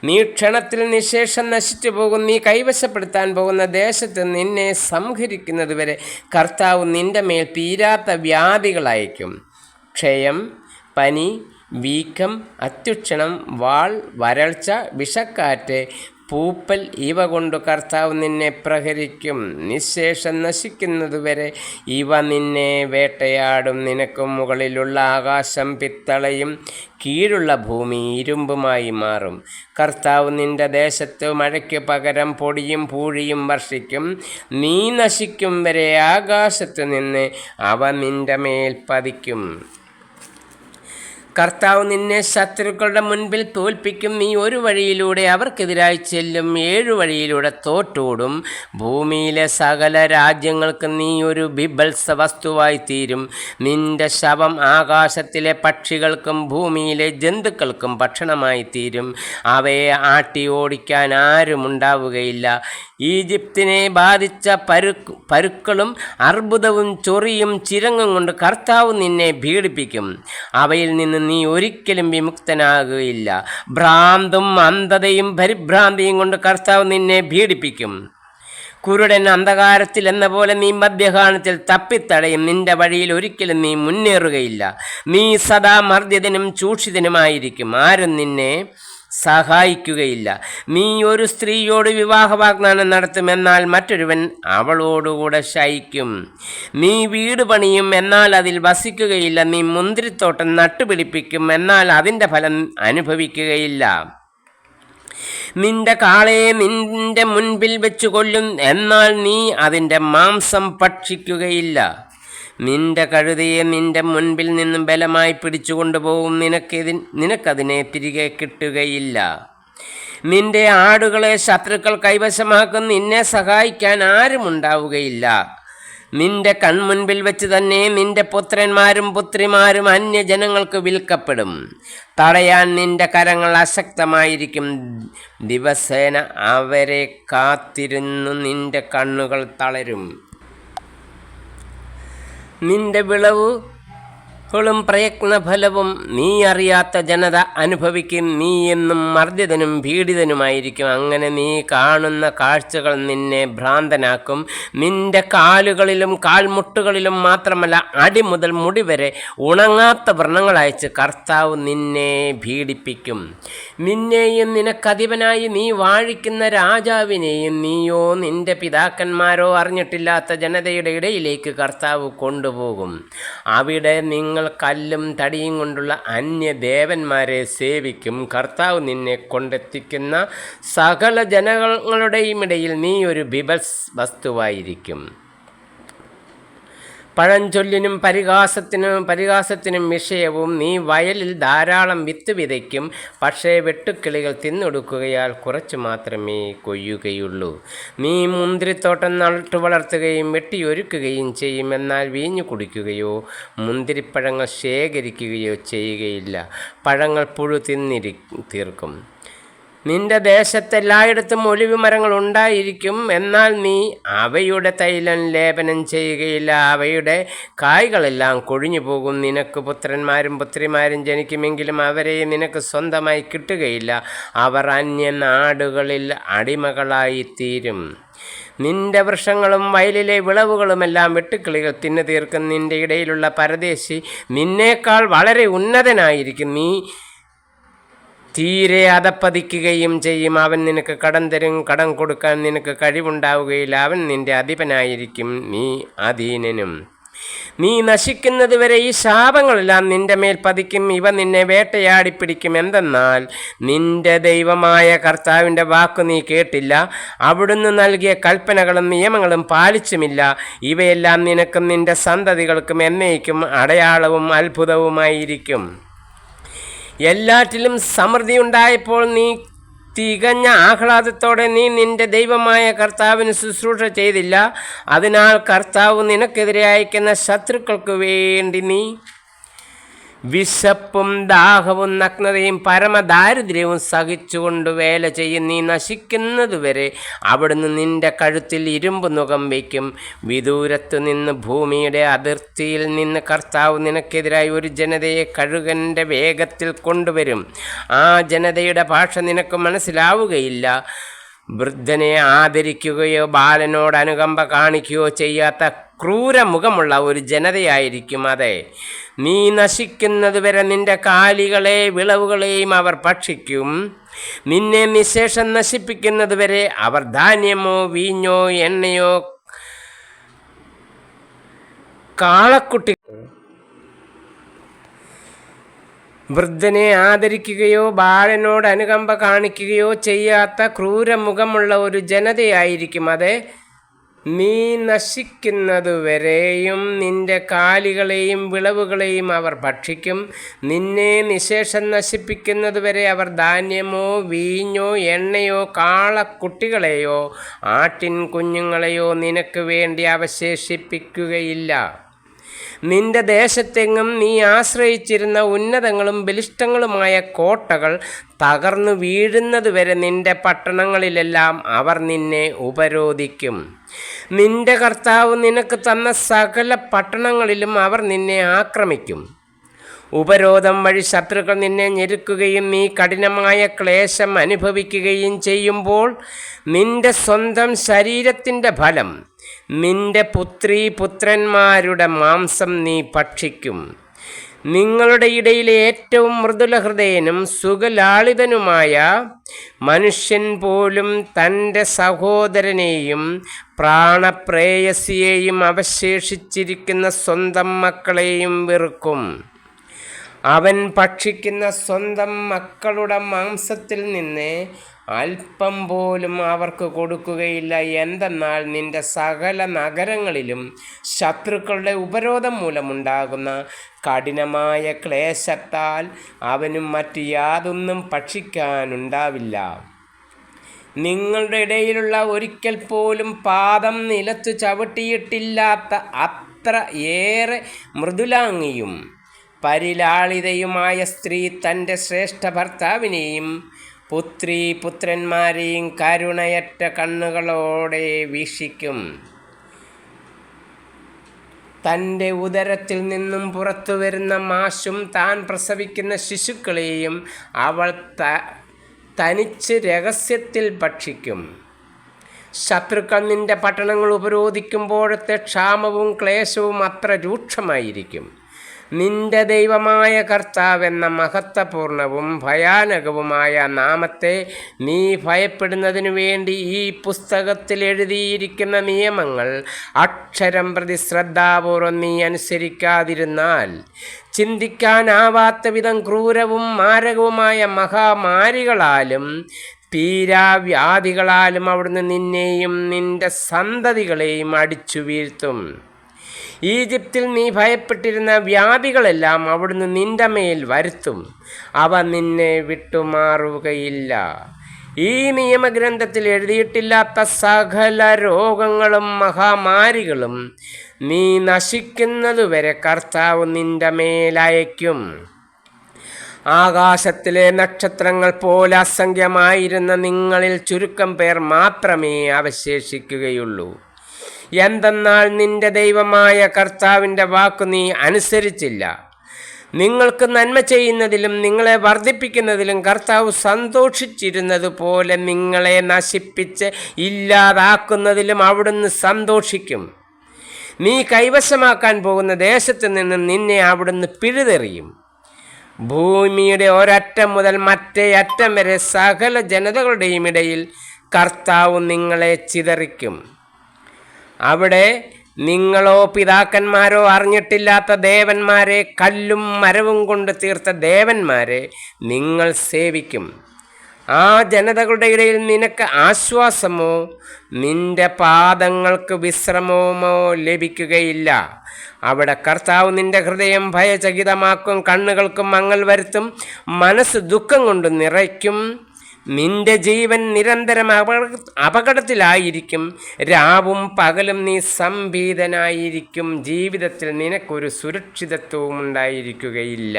നീ ക്ഷണത്തിൽ നിശേഷം നശിച്ചു പോകും. നീ കൈവശപ്പെടുത്താൻ പോകുന്ന ദേശത്ത് നിന്നെ സംഹരിക്കുന്നതുവരെ കർത്താവ് നിന്റെ മേൽ തീരാത്ത വ്യാധികൾ അയക്കും. ക്ഷയം, പനി, വീക്കം, അത്യുക്ഷണം, വാൾ, വരൾച്ച, വിഷക്കാറ്റ്, പൂപ്പൽ ഇവ കൊണ്ട് കർത്താവ് നിന്നെ പ്രഹരിക്കും. നിശേഷം നശിക്കുന്നതുവരെ ഇവ നിന്നെ വേട്ടയാടും. നിനക്ക് മുകളിലുള്ള ആകാശം പിത്തളയും കീഴുള്ള ഭൂമി ഇരുമ്പുമായി മാറും. കർത്താവ് നിന്റെ ദേശത്ത് മഴയ്ക്ക് പകരം പൊടിയും പൂഴിയും വർഷിക്കും. നീ നശിക്കും വരെ ആകാശത്ത് നിന്ന് അവ നിന്റെ മേൽ പതിക്കും. കർത്താവ് നിന്നെ ശത്രുക്കളുടെ മുൻപിൽ തോൽപ്പിക്കും. നീ ഒരു വഴിയിലൂടെ അവർക്കെതിരായി ചെല്ലും, 7 വഴിയിലൂടെ തോറ്റോടും. ഭൂമിയിലെ സകല രാജ്യങ്ങൾക്ക് നീ ഒരു ബിഭത്സ വസ്തുവായി തീരും. നിന്റെ ശവം ആകാശത്തിലെ പക്ഷികൾക്കും ഭൂമിയിലെ ജന്തുക്കൾക്കും ഭക്ഷണമായി തീരും. അവയെ ആട്ടി ഓടിക്കാൻ ആരും ഉണ്ടാവുകയില്ല. ഈജിപ്തിനെ ബാധിച്ച പരുക്കളും അർബുദവും ചൊറിയും ചിരങ്ങും കൊണ്ട് കർത്താവ് നിന്നെ പീഡിപ്പിക്കും. അവയിൽ നിന്ന് നീ ഒരിക്കലും വിമുക്തനാകുകയില്ല. ഭ്രാന്തും അന്ധതയും പരിഭ്രാന്തിയും കൊണ്ട് കർത്താവ് നിന്നെ പീഡിപ്പിക്കും. കുരുടൻ അന്ധകാരത്തിൽ എന്ന പോലെ നീ മധ്യകാലത്തിൽ തപ്പിത്തടയും. നിന്റെ വഴിയിൽ ഒരിക്കലും നീ മുന്നേറുകയില്ല. നീ സദാ മർദ്ദിതനും ചൂഷിതനുമായിരിക്കും. ആരും നിന്നെ സഹായിക്കുകയില്ല. നീ ഒരു സ്ത്രീയോട് വിവാഹ വാഗ്ദാനം നടത്തും, എന്നാൽ മറ്റൊരുവൻ അവളോടുകൂടെ ശയിക്കും. നീ വീട് പണിയും, എന്നാൽ അതിൽ വസിക്കുകയില്ല. നീ മുന്തിരിത്തോട്ടം നട്ടുപിടിപ്പിക്കും, എന്നാൽ അതിൻ്റെ ഫലം അനുഭവിക്കുകയില്ല. നിന്റെ കാളയെ നിന്റെ മുൻപിൽ വെച്ച് കൊല്ലും, എന്നാൽ നീ അതിൻ്റെ മാംസം ഭക്ഷിക്കുകയില്ല. നിന്റെ കഴുതയെ നിന്റെ മുൻപിൽ നിന്നും ബലമായി പിടിച്ചു കൊണ്ടുപോകും, നിനക്കതിനെ തിരികെ കിട്ടുകയില്ല. നിന്റെ ആടുകളെ ശത്രുക്കൾ കൈവശമാക്കും, നിന്നെ സഹായിക്കാൻ ആരും ഉണ്ടാവുകയില്ല. നിന്റെ കൺമുൻപിൽ വെച്ച് തന്നെ നിന്റെ പുത്രന്മാരും പുത്രിമാരും അന്യജനങ്ങൾക്ക് വിൽക്കപ്പെടും. തടയാൻ നിന്റെ കരങ്ങൾ അശക്തമായിരിക്കും. ദിവസേന അവരെ കാത്തിരുന്നു നിന്റെ കണ്ണുകൾ തളരും. നിന്റെ വിളവുകളും പ്രയത്നഫലവും നീ അറിയാത്ത ജനത അനുഭവിക്കും. നീ എന്നും മർദ്ദിതനും പീഡിതനുമായിരിക്കും. അങ്ങനെ നീ കാണുന്ന കാഴ്ചകൾ നിന്നെ ഭ്രാന്തനാക്കും. നിന്റെ കാലുകളിലും കാൽമുട്ടുകളിലും മാത്രമല്ല, അടി മുതൽ മുടി വരെ ഉണങ്ങാത്ത വ്രണങ്ങൾ അയച്ച് കർത്താവ് നിന്നെ പീഡിപ്പിക്കും. നിന്നെയും നിനക്കധിപനായി നീ വാഴിക്കുന്ന രാജാവിനെയും നീയോ നിന്റെ പിതാക്കന്മാരോ അറിഞ്ഞിട്ടില്ലാത്ത ജനതയുടെ ഇടയിലേക്ക് കർത്താവ് കൊണ്ടുപോകും. അവിടെ നിങ്ങൾ കല്ലും തടിയും കൊണ്ടുള്ള അന്യദേവന്മാരെ സേവിക്കും. കർത്താവ് നിന്നെ കൊണ്ടെത്തിക്കുന്ന സകല ജനങ്ങളുടെയും ഇടയിൽ നീ ഒരു ബിഭത്സ വസ്തുവായിരിക്കും. പഴഞ്ചൊല്ലിനും പരിഹാസത്തിനും വിഷയവും നീ വയലിൽ ധാരാളം വിത്ത് വിതയ്ക്കും, പക്ഷേ വെട്ടുക്കിളികൾ തിന്നൊടുക്കുകയാൽ കുറച്ചു മാത്രമേ കൊയ്യുകയുള്ളൂ. നീ മുന്തിരിത്തോട്ടം നട്ടു വളർത്തുകയും വെട്ടിയൊരുക്കുകയും ചെയ്യും, എന്നാൽ വീഞ്ഞു കുടിക്കുകയോ മുന്തിരിപ്പഴങ്ങൾ ശേഖരിക്കുകയോ ചെയ്യുകയില്ല. പഴങ്ങൾ പുഴു തീർക്കും. നിന്റെ ദേശത്തെല്ലായിടത്തും ഒലിവ് മരങ്ങൾ ഉണ്ടായിരിക്കും, എന്നാൽ നീ അവയുടെ തൈലം ലേപനം ചെയ്യുകയില്ല. അവയുടെ കായ്കളെല്ലാം കൊഴിഞ്ഞു പോകും. നിനക്ക് പുത്രന്മാരും പുത്രിമാരും ജനിക്കുമെങ്കിലും അവരെ നിനക്ക് സ്വന്തമായി കിട്ടുകയില്ല. അവർ അന്യനാടുകളിൽ അടിമകളായിത്തീരും. നിന്റെ വൃക്ഷങ്ങളും വയലിലെ വിളവുകളുമെല്ലാം വെട്ടുക്കിളികൾ തിന്നു തീർക്കും. നിന്റെ ഇടയിലുള്ള പരദേശി നിന്നേക്കാൾ വളരെ ഉന്നതനായിരിക്കും. നീ തീരെ അധപ്പതിക്കുകയും ചെയ്യും. അവൻ നിനക്ക് കടം തരും. കടം കൊടുക്കാൻ നിനക്ക് കഴിവുണ്ടാവുകയില്ല. അവൻ നിന്റെ അധിപനായിരിക്കും, നീ അധീനനും. നീ നശിക്കുന്നതുവരെ ഈ ശാപങ്ങളെല്ലാം നിന്റെ മേൽ പതിക്കും. ഇവ നിന്നെ വേട്ടയാടിപ്പിടിക്കും. എന്തെന്നാൽ നിന്റെ ദൈവമായ കർത്താവിൻ്റെ വാക്കു നീ കേട്ടില്ല, അവിടുന്ന് നൽകിയ കൽപ്പനകളും നിയമങ്ങളും പാലിച്ചുമില്ല. ഇവയെല്ലാം നിനക്കും നിന്റെ സന്തതികൾക്കും എന്നേക്കും അടയാളവും അത്ഭുതവുമായിരിക്കും. എല്ലാറ്റിലും സമൃദ്ധി ഉണ്ടായപ്പോൾ നീ തികഞ്ഞ ആഹ്ലാദത്തോടെ നീ നിന്റെ ദൈവമായ കർത്താവിന് ശുശ്രൂഷ ചെയ്തില്ല. അതിനാൽ കർത്താവ് നിനക്കെതിരെ അയക്കുന്ന ശത്രുക്കൾക്ക് വേണ്ടി നീ വിശപ്പും ദാഹവും നഗ്നതയും പരമദാരിദ്ര്യവും സഹിച്ചുകൊണ്ട് വേല ചെയ്യും. നീ നശിക്കുന്നതുവരെ അവിടുന്ന് നിന്റെ കഴുത്തിൽ ഇരുമ്പ് നുകം വയ്ക്കും. വിദൂരത്തു നിന്ന് ഭൂമിയുടെ അതിർത്തിയിൽ നിന്ന് കർത്താവ് നിനക്കെതിരായി ഒരു ജനതയെ കഴുകൻ്റെ വേഗത്തിൽ കൊണ്ടുവരും. ആ ജനതയുടെ ഭാഷ നിനക്ക് മനസ്സിലാവുകയില്ല. വൃദ്ധനെ ആദരിക്കുകയോ ബാലനോട് അനുകമ്പ കാണിക്കുകയോ ചെയ്യാത്ത ക്രൂരമുഖമുള്ള ഒരു ജനതയായിരിക്കും അതെ. നീ നശിക്കുന്നതുവരെ നിന്റെ കാലികളെ വിളവുകളെയും അവർ ഭക്ഷിക്കും. നിന്നെ നിശേഷം നശിപ്പിക്കുന്നതുവരെ അവർ ധാന്യമോ വീഞ്ഞോ എണ്ണയോ കാളക്കുട്ടി വൃദ്ധനെ ആദരിക്കുകയോ ബാലനോട് അനുകമ്പ കാണിക്കുകയോ ചെയ്യാത്ത ക്രൂരമുഖമുള്ള ഒരു ജനതയായിരിക്കും അതെ. നീ നശിക്കുന്നതുവരെയും നിന്റെ കാലികളെയും വിളവുകളെയും അവർ ഭക്ഷിക്കും. നിന്നെ നിശേഷം നശിപ്പിക്കുന്നതുവരെ അവർ ധാന്യമോ വീഞ്ഞോ എണ്ണയോ കാളക്കുട്ടികളെയോ ആട്ടിൻ കുഞ്ഞുങ്ങളെയോ നിനക്ക് വേണ്ടി അവശേഷിപ്പിക്കുകയില്ല. നിന്റെ ദേശത്തെങ്ങും നീ ആശ്രയിച്ചിരുന്ന ഉന്നതങ്ങളും ബലിഷ്ഠങ്ങളുമായ കോട്ടകൾ തകർന്നു വീഴുന്നതുവരെ നിന്റെ പട്ടണങ്ങളിലെല്ലാം അവർ നിന്നെ ഉപരോധിക്കും. നിന്റെ കർത്താവ് നിനക്ക് തന്ന സകല പട്ടണങ്ങളിലും അവർ നിന്നെ ആക്രമിക്കും. ഉപരോധം വഴി ശത്രുക്കൾ നിന്നെ ഞെരുക്കുകയും നീ കഠിനമായ ക്ലേശം അനുഭവിക്കുകയും ചെയ്യുമ്പോൾ നിന്റെ സ്വന്തം ശരീരത്തിൻ്റെ ഫലം, നിന്റെ പുത്രന്മാരുടെ മാംസം നീ ഭക്ഷിക്കും. നിങ്ങളുടെ ഇടയിലെ ഏറ്റവും മൃദുലഹൃദയനും സുഖലാളിതനുമായ മനുഷ്യൻ പോലും തൻ്റെ സഹോദരനെയും പ്രാണപ്രേയസിയെയും അവശേഷിച്ചിരിക്കുന്ന സ്വന്തം മക്കളെയും വെറുക്കും. അവൻ ഭക്ഷിക്കുന്ന സ്വന്തം മക്കളുടെ മാംസത്തിൽ നിന്ന് അല്പം പോലും അവർക്ക് കൊടുക്കുകയില്ല. എന്തെന്നാൽ നിന്റെ സകല നഗരങ്ങളിലും ശത്രുക്കളുടെ ഉപരോധം മൂലമുണ്ടാകുന്ന കഠിനമായ ക്ലേശത്താൽ അവനും മറ്റു യാതൊന്നും ഭക്ഷിക്കാനുണ്ടാവില്ല. നിങ്ങളുടെ ഇടയിലുള്ള ഒരിക്കൽ പോലും പാദം നിലത്ത് ചവിട്ടിയിട്ടില്ലാത്ത അത്ര ഏറെ മൃദുലാംഗിയും പരിലാളിതയുമായ സ്ത്രീ തൻ്റെ ശ്രേഷ്ഠ ഭർത്താവിനെയും പുത്രന്മാരെയും കരുണയറ്റ കണ്ണുകളോടെ വീക്ഷിക്കും. തൻ്റെ ഉദരത്തിൽ നിന്നും പുറത്തു വരുന്ന മാശും താൻ പ്രസവിക്കുന്ന ശിശുക്കളെയും അവൾ തനിച്ച് രഹസ്യത്തിൽ ഭക്ഷിക്കും. ശത്രുക്കൾ നിന്റെ പട്ടണങ്ങൾ ഉപരോധിക്കുമ്പോഴത്തെ ക്ഷാമവും ക്ലേശവും അത്ര രൂക്ഷമായിരിക്കും. നിന്റെ ദൈവമായ കർത്താവെന്ന മഹത്വപൂർണവും ഭയാനകവുമായ നാമത്തെ നീ ഭയപ്പെടുന്നതിനു വേണ്ടി ഈ പുസ്തകത്തിൽ എഴുതിയിരിക്കുന്ന നിയമങ്ങൾ അക്ഷരം പ്രതി ശ്രദ്ധാപൂർവം നീ അനുസരിക്കാതിരുന്നാൽ ചിന്തിക്കാനാവാത്ത വിധം ക്രൂരവും മാരകവുമായ മഹാമാരികളാലും തീരാവ്യാധികളാലും അവിടുന്ന് നിന്നെയും നിന്റെ സന്തതികളെയും അടിച്ചു വീഴ്ത്തും. ഈജിപ്തിൽ നീ ഭയപ്പെട്ടിരുന്ന വ്യാധികളെല്ലാം അവിടുന്ന് നിന്റെ മേൽ വരുത്തും. അവ നിന്നെ വിട്ടുമാറുകയില്ല. ഈ നിയമഗ്രന്ഥത്തിൽ എഴുതിയിട്ടില്ലാത്ത സകല രോഗങ്ങളും മഹാമാരികളും നീ നശിക്കുന്നതുവരെ കർത്താവ് നിന്റെ മേലയക്കും. ആകാശത്തിലെ നക്ഷത്രങ്ങൾ പോലെ അസംഖ്യമായിരുന്ന നിങ്ങളിൽ ചുരുക്കം പേർ മാത്രമേ അവശേഷിക്കുകയുള്ളൂ. എന്തെന്നാൽ നിന്റെ ദൈവമായ കർത്താവിൻ്റെ വാക്കു നീ അനുസരിച്ചില്ല. നിങ്ങൾക്ക് നന്മ ചെയ്യുന്നതിലും നിങ്ങളെ വർദ്ധിപ്പിക്കുന്നതിലും കർത്താവ് സന്തോഷിച്ചിരുന്നത് പോലെ നിങ്ങളെ നശിപ്പിച്ച് ഇല്ലാതാക്കുന്നതിലും അവിടുന്ന് സന്തോഷിക്കും. നീ കൈവശമാക്കാൻ പോകുന്ന ദേശത്ത് നിന്ന് നിന്നെ അവിടുന്ന് പിഴുതെറിയും. ഭൂമിയുടെ ഒരറ്റം മുതൽ മറ്റേ അറ്റം വരെ സകല ജനതകളുടെയും ഇടയിൽ കർത്താവ് നിങ്ങളെ ചിതറിക്കും. അവിടെ നിങ്ങളോ പിതാക്കന്മാരോ അറിഞ്ഞിട്ടില്ലാത്ത ദേവന്മാരെ, കല്ലും മരവും കൊണ്ട് തീർത്ത ദേവന്മാരെ നിങ്ങൾ സേവിക്കും. ആ ജനതകളുടെ ഇടയിൽ നിനക്ക് ആശ്വാസമോ നിന്റെ പാദങ്ങൾക്ക് വിശ്രമമോ ലഭിക്കുകയില്ല. അവിടെ കർത്താവ് നിന്റെ ഹൃദയം ഭയചകിതമാക്കും, കണ്ണുകൾക്ക് മങ്ങൽ വരുത്തും, മനസ്സ് ദുഃഖം കൊണ്ട് നിറയ്ക്കും. നിന്റെ ജീവൻ നിരന്തരം അപകടത്തിലായിരിക്കും. രാവും പകലും നീ സംഭീതനായിരിക്കും. ജീവിതത്തിൽ നിനക്കൊരു സുരക്ഷിതത്വവും ഉണ്ടായിരിക്കുകയില്ല.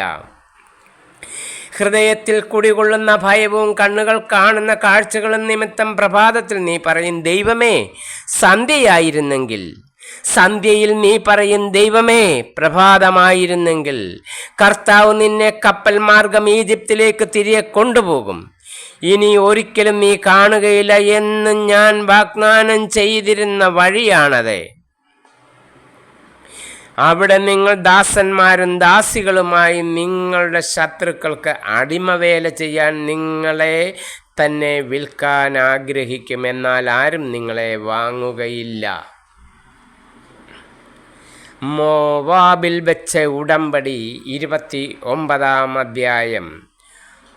ഹൃദയത്തിൽ കുടികൊള്ളുന്ന ഭയവും കണ്ണുകൾ കാണുന്ന കാഴ്ചകളും നിമിത്തം പ്രഭാതത്തിൽ നീ പറയും, ദൈവമേ സന്ധ്യയായിരുന്നെങ്കിൽ. സന്ധ്യയിൽ നീ പറയും, ദൈവമേ പ്രഭാതമായിരുന്നെങ്കിൽ. കർത്താവ് നിന്നെ കപ്പൽ മാർഗം ഈജിപ്തിലേക്ക് തിരികെ കൊണ്ടുപോകും. ഇനി ഒരിക്കലും നീ കാണുകയില്ല എന്ന് ഞാൻ വാഗ്ദാനം ചെയ്തിരുന്ന വഴിയാണത്. അവിടെ നിങ്ങൾ ദാസന്മാരും ദാസികളുമായി നിങ്ങളുടെ ശത്രുക്കൾക്ക് അടിമവേല ചെയ്യാൻ നിങ്ങളെ തന്നെ വിൽക്കാൻ ആഗ്രഹിക്കും. എന്നാൽ ആരും നിങ്ങളെ വാങ്ങുകയില്ല. മോവാബിൽ വെച്ച ഉടമ്പടി 29-ാം അധ്യായം.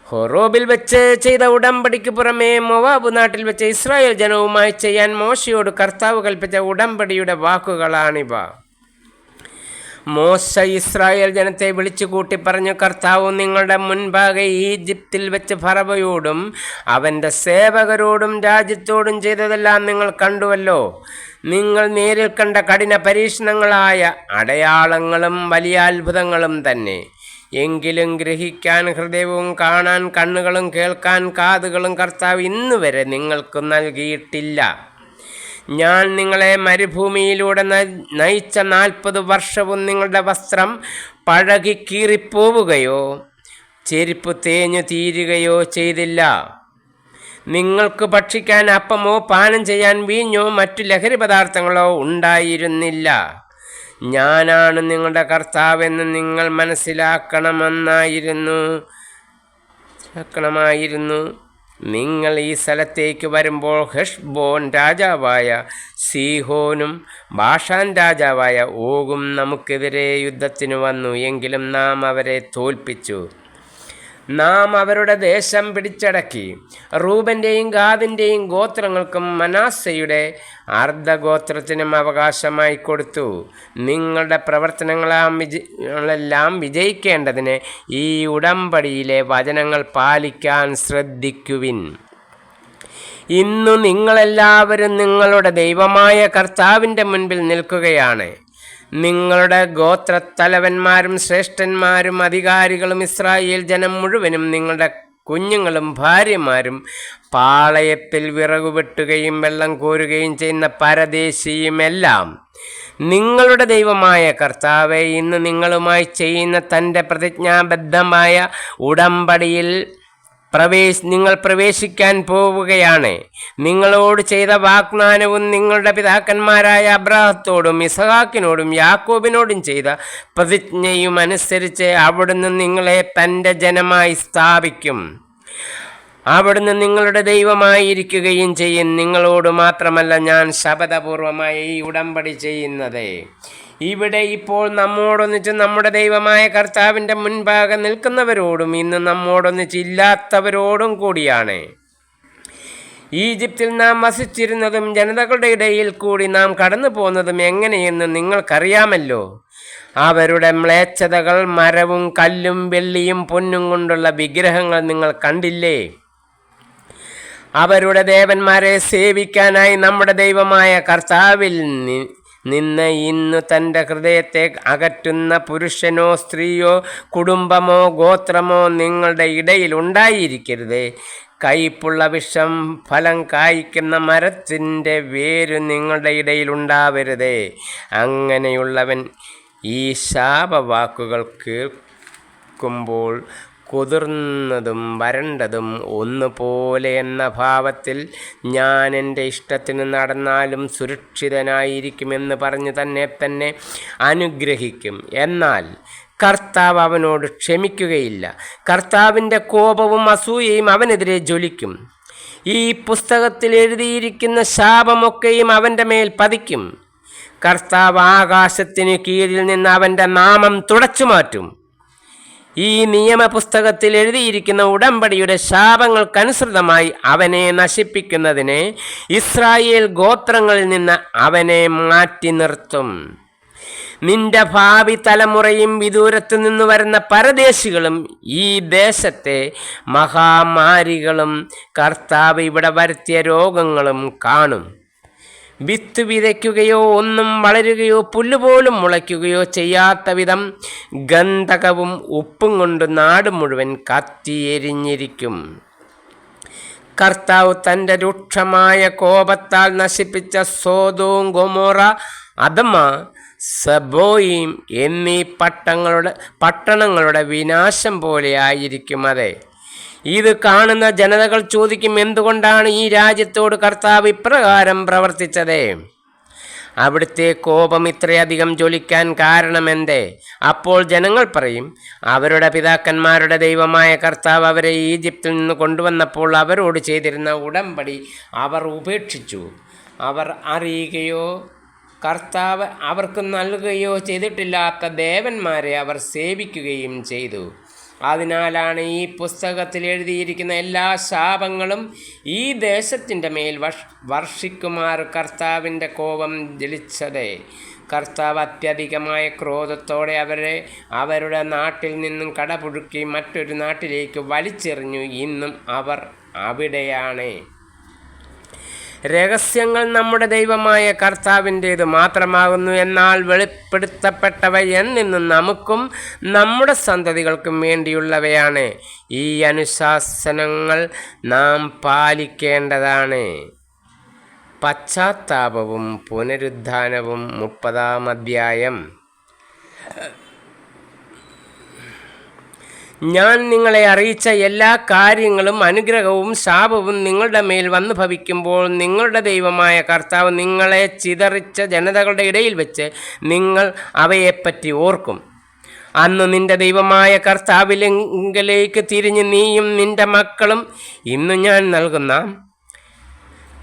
ഹോറോബിൽ വെച്ച് ചെയ്ത ഉടമ്പടിക്ക് പുറമേ മോവാബ് നാട്ടിൽ വെച്ച് ഇസ്രായേൽ ജനവുമായി ചെയ്യാൻ മോശയോട് കർത്താവ് കൽപ്പിച്ച ഉടമ്പടിയുടെ വാക്കുകളാണിവ. മോശ ഇസ്രായേൽ ജനത്തെ വിളിച്ചു കൂട്ടി പറഞ്ഞു, കർത്താവ് നിങ്ങളുടെ മുൻപാകെ ഈജിപ്തിൽ വെച്ച് ഫറവയോടും അവൻ്റെ സേവകരോടും രാജ്യത്തോടും ചെയ്തതെല്ലാം നിങ്ങൾ കണ്ടുവല്ലോ. നിങ്ങൾ നേരിൽ കണ്ട കഠിന പരീക്ഷണങ്ങളായ അടയാളങ്ങളും വലിയ അത്ഭുതങ്ങളും തന്നെ. എങ്കിലും ഗ്രഹിക്കാൻ ഹൃദയവും കാണാൻ കണ്ണുകളും കേൾക്കാൻ കാതുകളും കർത്താവ് ഇന്നുവരെ നിങ്ങൾക്ക് നൽകിയിട്ടില്ല. ഞാൻ നിങ്ങളെ മരുഭൂമിയിലൂടെ നയിച്ച 40 വർഷവും നിങ്ങളുടെ വസ്ത്രം പഴകി കീറിപ്പോവുകയോ ചെരുപ്പ് തേഞ്ഞു തീരുകയോ ചെയ്തില്ല. നിങ്ങൾക്ക് ഭക്ഷിക്കാൻ അപ്പമോ പാനം ചെയ്യാൻ വീഞ്ഞോ മറ്റു ലഹരി പദാർത്ഥങ്ങളോ ഉണ്ടായിരുന്നില്ല. ഞാനാണ് നിങ്ങളുടെ കർത്താവെന്ന് നിങ്ങൾ മനസ്സിലാക്കണമായിരുന്നു. നിങ്ങൾ ഈ സ്ഥലത്തേക്ക് വരുമ്പോൾ ഹെഷ്ബോൻ രാജാവായ സീഹോനും ബാഷാൻ രാജാവായ ഓഗും നമുക്കെതിരെ യുദ്ധത്തിന് വന്നു. എങ്കിലും നാം അവരെ തോൽപ്പിച്ചു. നാം അവരുടെ ദേശം പിടിച്ചടക്കി. റൂബൻ്റെയും ഗാദിൻ്റെയും ഗോത്രങ്ങൾക്കും മനാസയുടെ അർദ്ധഗോത്രത്തിനും അവകാശമായി കൊടുത്തു. നിങ്ങളുടെ പ്രവർത്തനങ്ങളെല്ലാം വിജയിക്കേണ്ടതിന് ഈ ഉടമ്പടിയിലെ വചനങ്ങൾ പാലിക്കാൻ ശ്രദ്ധിക്കുവിൻ. ഇന്നു നിങ്ങളെല്ലാവരും നിങ്ങളുടെ ദൈവമായ കർത്താവിൻ്റെ മുൻപിൽ നിൽക്കുകയാണ്. നിങ്ങളുടെ ഗോത്രത്തലവന്മാരും ശ്രേഷ്ഠന്മാരും അധികാരികളും ഇസ്രായേൽ ജനം മുഴുവനും നിങ്ങളുടെ കുഞ്ഞുങ്ങളും ഭാര്യമാരും പാളയത്തിൽ വിറകുവെട്ടുകയും വെള്ളം കോരുകയും ചെയ്യുന്ന പരദേശിയുമെല്ലാം നിങ്ങളുടെ ദൈവമായ കർത്താവെ ഇന്ന് നിങ്ങളുമായി ചെയ്യുന്ന തൻ്റെ പ്രതിജ്ഞാബദ്ധമായ ഉടമ്പടിയിൽ നിങ്ങൾ പ്രവേശിക്കാൻ പോവുകയാണ്. നിങ്ങളോട് ചെയ്ത വാഗ്ദാനവും നിങ്ങളുടെ പിതാക്കന്മാരായ അബ്രാഹത്തോടും ഇസഹാക്കിനോടും യാക്കോബിനോടും ചെയ്ത പ്രതിജ്ഞയും അനുസരിച്ച് അവിടുന്ന് നിങ്ങളെ തൻ്റെ ജനമായി സ്ഥാപിക്കും. അവിടുന്ന് നിങ്ങളുടെ ദൈവമായിരിക്കുകയും ചെയ്യും. നിങ്ങളോട് മാത്രമല്ല ഞാൻ ശപഥപൂർവമായി ഈ ഉടമ്പടി ചെയ്യുന്നത്. ഇവിടെ ഇപ്പോൾ നമ്മോടൊന്നിച്ച് നമ്മുടെ ദൈവമായ കർത്താവിൻ്റെ മുൻപാകെ നിൽക്കുന്നവരോടും ഇന്ന് നമ്മോടൊന്നിച്ച് ഇല്ലാത്തവരോടും കൂടിയാണ്. ഈജിപ്തിൽ നാം വസിച്ചിരുന്നതും ജനതകളുടെ ഇടയിൽ കൂടി നാം കടന്നു പോകുന്നതും എങ്ങനെയെന്ന് നിങ്ങൾക്കറിയാമല്ലോ. അവരുടെ മ്ലേച്ഛതകൾ, മരവും കല്ലും വെള്ളിയും പൊന്നും കൊണ്ടുള്ള വിഗ്രഹങ്ങൾ നിങ്ങൾ കണ്ടില്ലേ? അവരുടെ ദേവന്മാരെ സേവിക്കാനായി നമ്മുടെ ദൈവമായ കർത്താവിൽ നിന്ന് ഇന്ന് തൻ്റെ ഹൃദയത്തെ അകറ്റുന്ന പുരുഷനോ സ്ത്രീയോ കുടുംബമോ ഗോത്രമോ നിങ്ങളുടെ ഇടയിൽ ഉണ്ടായിരിക്കരുത്. കയ്പുള്ള വിഷം ഫലം കായ്ക്കുന്ന മരത്തിൻ്റെ വേര് നിങ്ങളുടെ ഇടയിൽ ഉണ്ടാവരുത്. അങ്ങനെയുള്ളവൻ ഈ ശാപവാക്കുകൾ കേൾക്കുമ്പോൾ കുതിർന്നതും വരണ്ടതും ഒന്നുപോലെ എന്ന ഭാവത്തിൽ ഞാൻ എൻ്റെ ഇഷ്ടത്തിന് നടന്നാലും സുരക്ഷിതനായിരിക്കുമെന്ന് പറഞ്ഞ് തന്നെ അനുഗ്രഹിക്കും. എന്നാൽ കർത്താവ് അവനോട് ക്ഷമിക്കുകയില്ല. കർത്താവിൻ്റെ കോപവും അസൂയയും അവനെതിരെ ജ്വലിക്കും. ഈ പുസ്തകത്തിൽ എഴുതിയിരിക്കുന്ന ശാപമൊക്കെയും അവൻ്റെ മേൽ പതിക്കും. കർത്താവ് ആകാശത്തിന് കീഴിൽ നിന്ന് അവൻ്റെ നാമം തുടച്ചു മാറ്റും. ഈ നിയമപുസ്തകത്തിൽ എഴുതിയിരിക്കുന്ന ഉടമ്പടിയുടെ ശാപങ്ങൾക്കനുസൃതമായി അവനെ നശിപ്പിക്കുന്നതിന് ഇസ്രായേൽ ഗോത്രങ്ങളിൽ നിന്ന് അവനെ മാറ്റി നിർത്തും. നിന്റെ ഭാവി തലമുറയും വിദൂരത്തു നിന്ന് വരുന്ന പരദേശികളും ഈ ദേശത്തെ മഹാമാരികളും കർത്താവ് ഇവിടെ വരുത്തിയ രോഗങ്ങളും കാണും. വിത്ത് വിതയ്ക്കുകയോ ഒന്നും വളരുകയോ പുല്ലുപോലും മുളയ്ക്കുകയോ ചെയ്യാത്ത വിധം ഗന്ധകവും ഉപ്പും കൊണ്ട് നാട് മുഴുവൻ കത്തിയെരിഞ്ഞിരിക്കും. കർത്താവ് തൻ്റെ രൂക്ഷമായ കോപത്താൽ നശിപ്പിച്ച സോദോം, ഗൊമോറ, അദമ, സെബോയിം എന്നീ പട്ടണങ്ങളുടെ വിനാശം പോലെ ആയിരിക്കും അത്. ഇത് കാണുന്ന ജനതകൾ ചോദിക്കും, എന്തുകൊണ്ടാണ് ഈ രാജ്യത്തോട് കർത്താവ് ഇപ്രകാരം പ്രവർത്തിച്ചത്? അവിടുത്തെ കോപം ഇത്രയധികം ജ്വലിക്കാൻ കാരണമെന്തേ? അപ്പോൾ ജനങ്ങൾ പറയും, അവരുടെ പിതാക്കന്മാരുടെ ദൈവമായ കർത്താവ് അവരെ ഈജിപ്തിൽ നിന്ന് കൊണ്ടുവന്നപ്പോൾ അവരോട് ചെയ്തിരുന്ന ഉടമ്പടി അവർ ഉപേക്ഷിച്ചു. അവർ അറിയുകയോ കർത്താവ് അവർക്ക് നൽകുകയോ ചെയ്തിട്ടില്ലാത്ത ദേവന്മാരെ അവർ സേവിക്കുകയും ചെയ്തു. അതിനാലാണ് ഈ പുസ്തകത്തിൽ എഴുതിയിരിക്കുന്ന എല്ലാ ശാപങ്ങളും ഈ ദേശത്തിൻ്റെ മേൽ വർഷിക്കുമാർ കർത്താവിൻ്റെ കോപം ജ്വലിച്ചത്. കർത്താവ് അത്യധികമായ ക്രോധത്തോടെ അവരെ അവരുടെ നാട്ടിൽ നിന്നും കടപുഴുക്കി മറ്റൊരു നാട്ടിലേക്ക് വലിച്ചെറിഞ്ഞു. ഇന്നും അവർ അവിടെയാണ്. രഹസ്യങ്ങൾ നമ്മുടെ ദൈവമായ കർത്താവിൻ്റേത് മാത്രമാകുന്നു. എന്നാൽ വെളിപ്പെടുത്തപ്പെട്ടവ എന്നെന്നും നമുക്കും നമ്മുടെ സന്തതികൾക്കും വേണ്ടിയുള്ളവയാണ്. ഈ അനുശാസനങ്ങൾ നാം പാലിക്കേണ്ടതാണ്. പശ്ചാത്താപവും പുനരുദ്ധാനവും. 30-ാം അധ്യായം. ഞാൻ നിങ്ങളെ അറിയിച്ച എല്ലാ കാര്യങ്ങളും അനുഗ്രഹവും ശാപവും നിങ്ങളുടെ മേൽ വന്നു ഭവിക്കുമ്പോൾ നിങ്ങളുടെ ദൈവമായ കർത്താവ് നിങ്ങളെ ചിതറിച്ച ജനതകളുടെ ഇടയിൽ വെച്ച് നിങ്ങൾ അവയെപ്പറ്റി ഓർക്കും. അന്ന് നിന്റെ ദൈവമായ കർത്താവിലേക്ക് തിരിഞ്ഞ് നീയും നിന്റെ മക്കളും ഇന്ന് ഞാൻ നൽകുന്ന